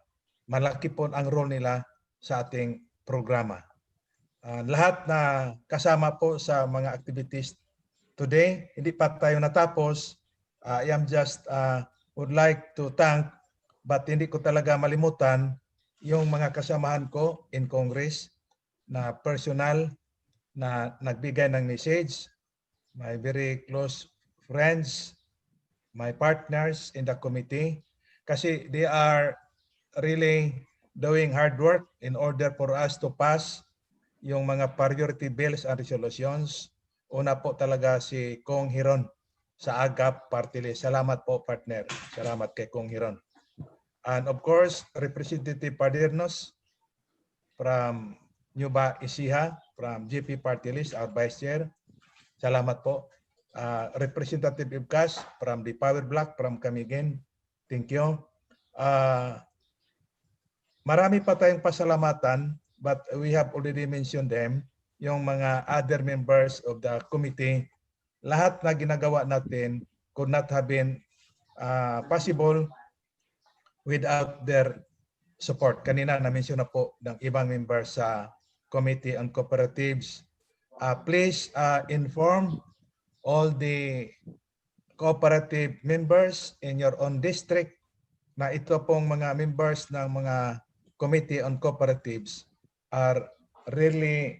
malaki po ang role nila sa ating programa. Lahat na kasama po sa mga activities today, hindi pa tayo natapos. I am just would like to thank, but hindi ko talaga malimutan yung mga kasamahan ko in Congress na personal na nagbigay ng message, my very close friends, my partners in the committee, kasi they are really doing hard work in order for us to pass yung mga priority bills and resolutions. Una po talaga si Kong Hiron sa AGAP Party List. Salamat po, partner. Salamat kay Kong Hiron. And of course, Representative Padernos from Nuba Ecija, from GP Party List, our Vice Chair. Salamat po. Representative Ibkas from the Power Block from Camiguin. Thank you. Marami pa tayong pasalamatan, but we have already mentioned them, yung mga other members of the committee. Lahat na ginagawa natin could not have been possible without their support. Kanina na-mention na po ng ibang members sa Committee on Cooperatives. Please inform all the cooperative members in your own district na ito pong mga members ng mga Committee on Cooperatives are really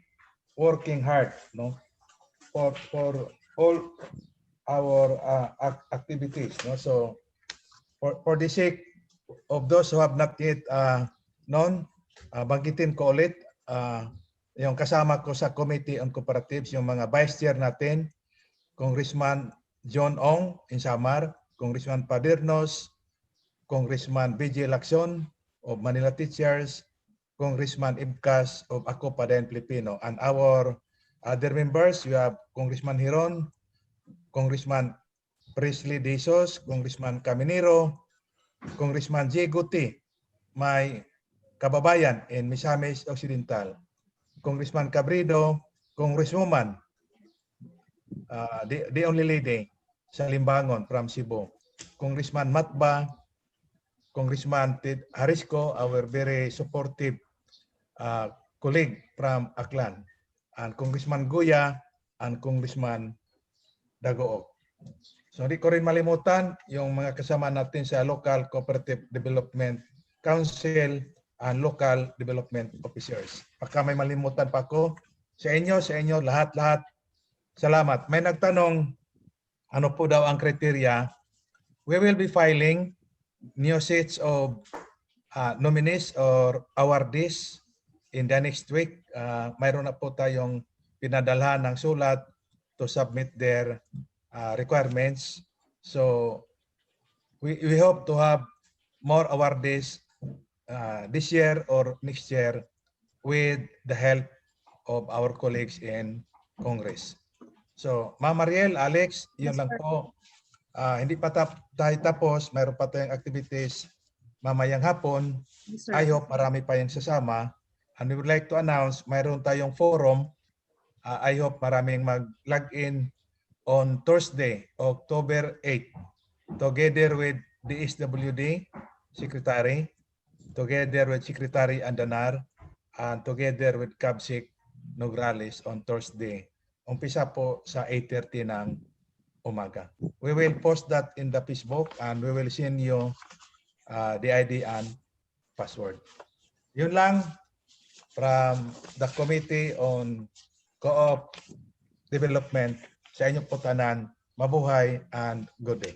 working hard, no, for all our activities, no. So for the sake of those who have not yet known, banggitin ko ulit yung kasama ko sa Committee on Cooperatives, yung mga vice chair natin, Congressman John Ong in Samar, Congressman Padernos, Congressman BJ Lacson of Manila Teachers, Congressman Ibkas of Ako Padayon Filipino, and our other members, we have Congressman Hiron, Congressman Presley Desos, Congressman Caminero, Congressman J. Guti, my kababayan in Misamis Occidental, Congressman Cabrido, Congresswoman, the only lady sa Limbangon from Cebu, Congressman Matba, Congressman Ted Harisco, our very supportive colleague from Aklan, and Congressman Guya and Congressman Dagoog. So hindi ko rin malimutan yung mga kasama natin sa Local Cooperative Development Council and Local Development Officers. Baka may malimutan pa ako sa inyo, lahat-lahat. Salamat. May nagtanong, ano po daw ang kriteria? We will be filing new sets of nominees or awardees in the next week. Mayroon na po tayong pinadalhan ng sulat to submit their requirements. So we hope to have more awardees this year or next year with the help of our colleagues in Congress. So Ma'am Mariel, Alex, yun lang po. Hindi pa tayo tapos, mayroon pa tayong activities mamayang hapon. Yes, I hope marami pa yung sasama. And we would like to announce, mayroon tayong forum. I hope maraming mag-log in on Thursday, October 8, together with the SWD Secretary, together with Secretary Andanar, and together with Kabsik Nograles on Thursday. Umpisa po sa 8:30 ng umaga. We will post that in the Facebook and we will send you the ID and password. Yun lang from the Committee on Co-op Development. Sa inyong putanan, mabuhay and good day.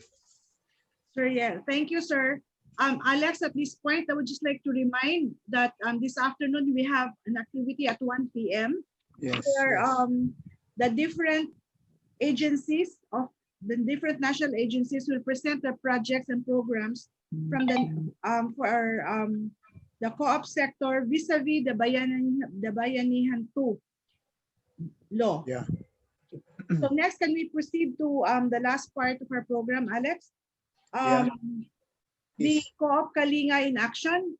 Sir, yeah. Thank you, sir. Alex, at this point, I would just like to remind that this afternoon we have an activity at 1 p.m. Yes. where Yes. the different agencies of the different national agencies will present their projects and programs from the co-op sector vis-a-vis the Bayanihan 2 law. Yeah. So next, can we proceed to the last part of our program, Alex? Yeah. The co-op Kalinga in action.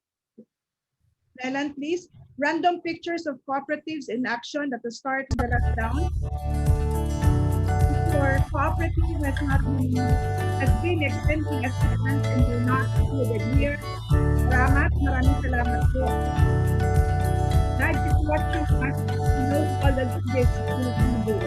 Leland, please. Random pictures of cooperatives in action at the start of the lockdown. Your cooperative has been extending assistance and will not included here. Maraming salamat po. God is watching us. He knows all the this we do.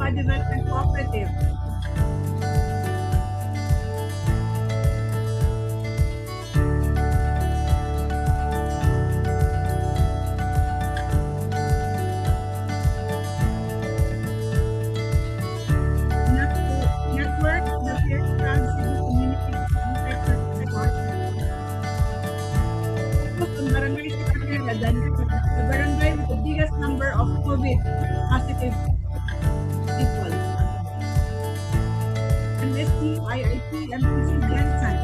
Development Cooperative. Network, the First Trans Cebu Community Multi-Purpose Partner. Focus on Barangay Secretary the barangay with the biggest number of COVID positive people. MSC, IIT, MPC, Jensen.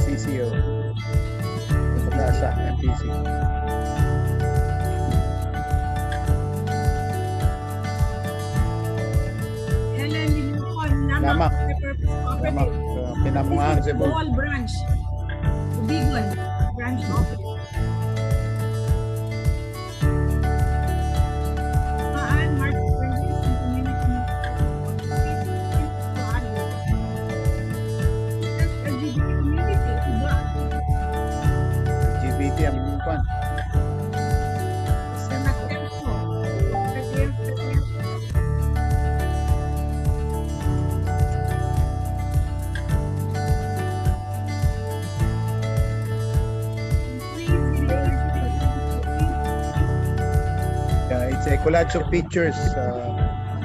CCO. Pag-asa, MPC. Helen Limucon, Lamak. Multipurpose Lamak, Cooperative. Pinamungahan, This is Cebu. Bohol branch. Ubigon branch office. Maan, market vendors and community LGBT community, iba. LGBT ang kwan. Semco. Cooperative. Yeah, it's a collage of pictures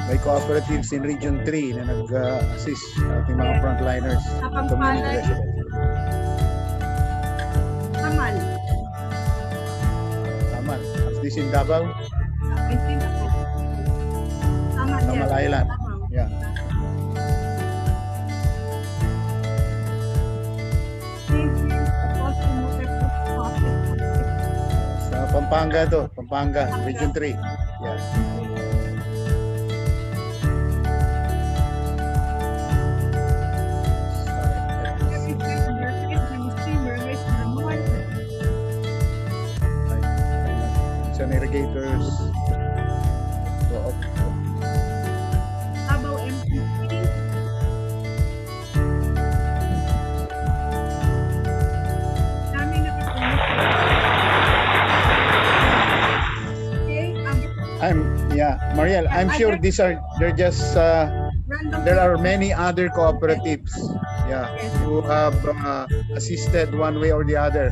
by cooperatives in Region 3 na nag-assist sa ating mga frontliners, community residents. Tamal. Tamal. Is this in Davao? I think so. Tamal, Tamal yes. Island. Yeah. Sa Pampanga to, Pampanga, Region 3. Yeah. Some irrigators. Davao MPC. Mariel, I'm sure they're just there are many other cooperatives, who have assisted one way or the other.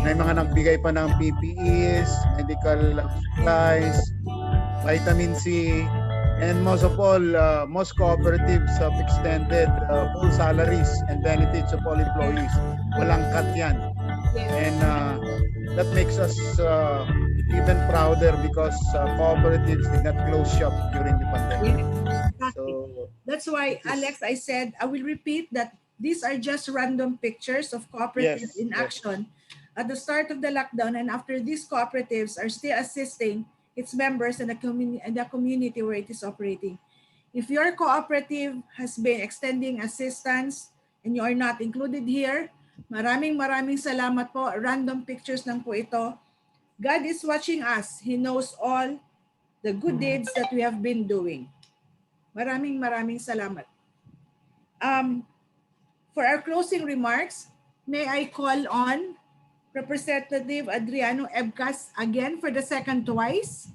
May mga nagbigay pa ng PPEs, medical supplies, vitamin C, and most of all, most cooperatives have extended full salaries and benefits of all employees. Walang cut yan. And that makes us even prouder because cooperatives did not close shop during the pandemic. So that's why, Alex, I said, I will repeat that these are just random pictures of cooperatives in action at the start of the lockdown, and after these cooperatives are still assisting its members in the community where it is operating. If your cooperative has been extending assistance and you are not included here, maraming salamat po. Random pictures lang po ito. God is watching us. He knows all the good deeds that we have been doing. Maraming salamat. For our closing remarks, may I call on Representative Adriano Ebcas again for the second twice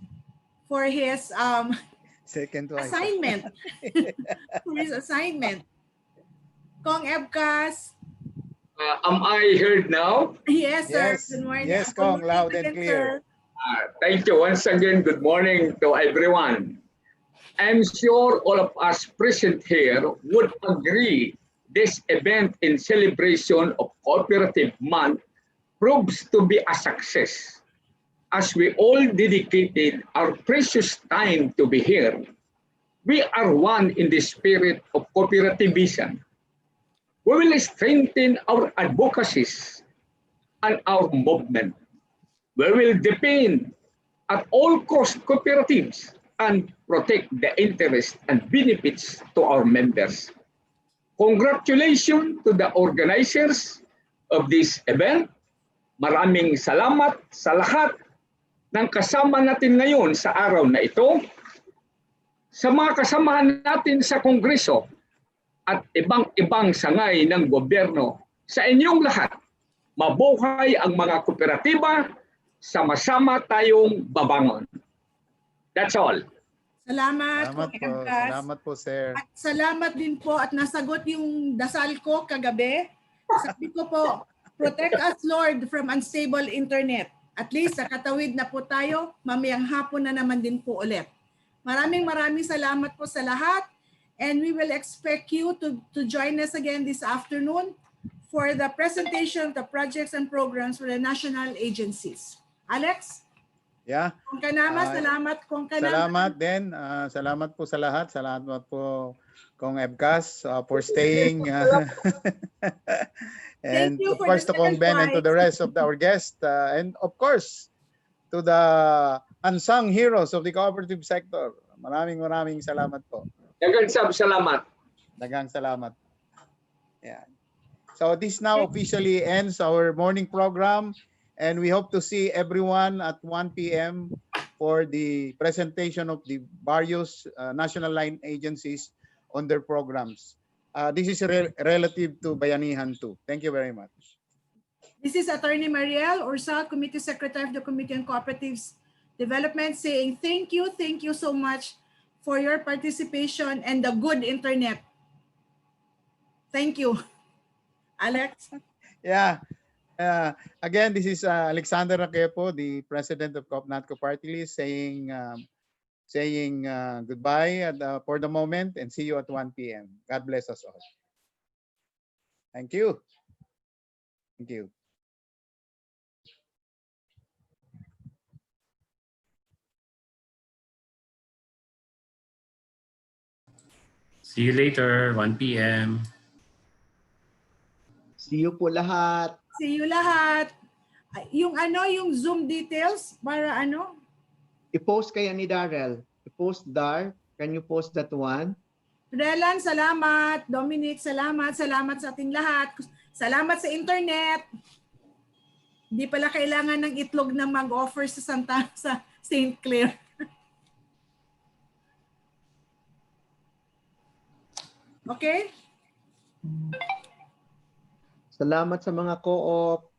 for his assignment. For his assignment. Kong Ebcas. Am I heard now? Yes, sir. Good morning. Yes, Kong, loud and clear. Thank you once again. Good morning to everyone. I'm sure all of us present here would agree this event in celebration of Cooperative Month proves to be a success, as we all dedicated our precious time to be here. We are one in the spirit of cooperativism. We will strengthen our advocacies and our movement. We will defend at all cost cooperatives and protect the interests and benefits to our members. Congratulations to the organizers of this event. Maraming salamat sa lahat ng kasama natin ngayon sa araw na ito, sa mga kasamahan natin sa Kongreso at ibang sangay ng gobyerno. Sa inyong lahat, mabuhay ang mga kooperatiba, sama-sama tayong babangon. That's all. Salamat po. Salamat po, sir. At salamat din po at nasagot yung dasal ko kagabi. Sabi ko po, protect us, Lord, from unstable internet. At least sa katawid na po tayo, mamayang hapon na naman din po ulit. Maraming salamat po sa lahat. And we will expect you to join us again this afternoon for the presentation of the projects and programs for the national agencies. Alex? Yeah. Kung kanama, salamat. Kung kanama. Salamat din. Salamat po sa lahat. Salamat po Kong Ebcas for staying And you of for course the to Kong second Ben and to the prize. rest of our guests, and of course to the unsung heroes of the cooperative sector. Maraming salamat po. Daghang salamat. Daghang salamat. Yeah. So this now officially ends our morning program, and we hope to see everyone at 1 p.m. for the presentation of the various national line agencies on their programs. This is relative to Bayanihan too. Thank you very much. This is Attorney Mariel Ursal, Committee Secretary of the Committee on Cooperatives Development, saying thank you so much for your participation and the good internet. Thank you. Alex? Yeah. Again, this is Alexander Raquepo, the President of COPNATCO Party List, saying goodbye for the moment, and see you at 1 p.m. God bless us all. Thank you. Thank you. See you later, 1 p.m. See you po lahat. See you lahat. Yung Zoom details para I-post kaya ni Darrell. I-post Dar. Can you post that one? Relan, salamat. Dominic, salamat. Salamat sa ating lahat. Salamat sa internet. Hindi pala kailangan ng itlog na mag-offer sa St. Clair. Okay? Salamat sa mga co-op.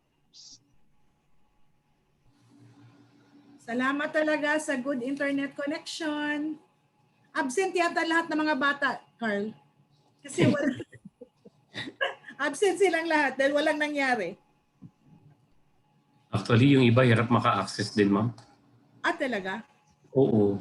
Salamat talaga sa good internet connection. Absent yata lahat ng mga bata, Carl. Kasi absent silang lahat dahil walang nangyari. Actually, yung iba hirap maka-access din, ma'am. Ah, talaga? Oo.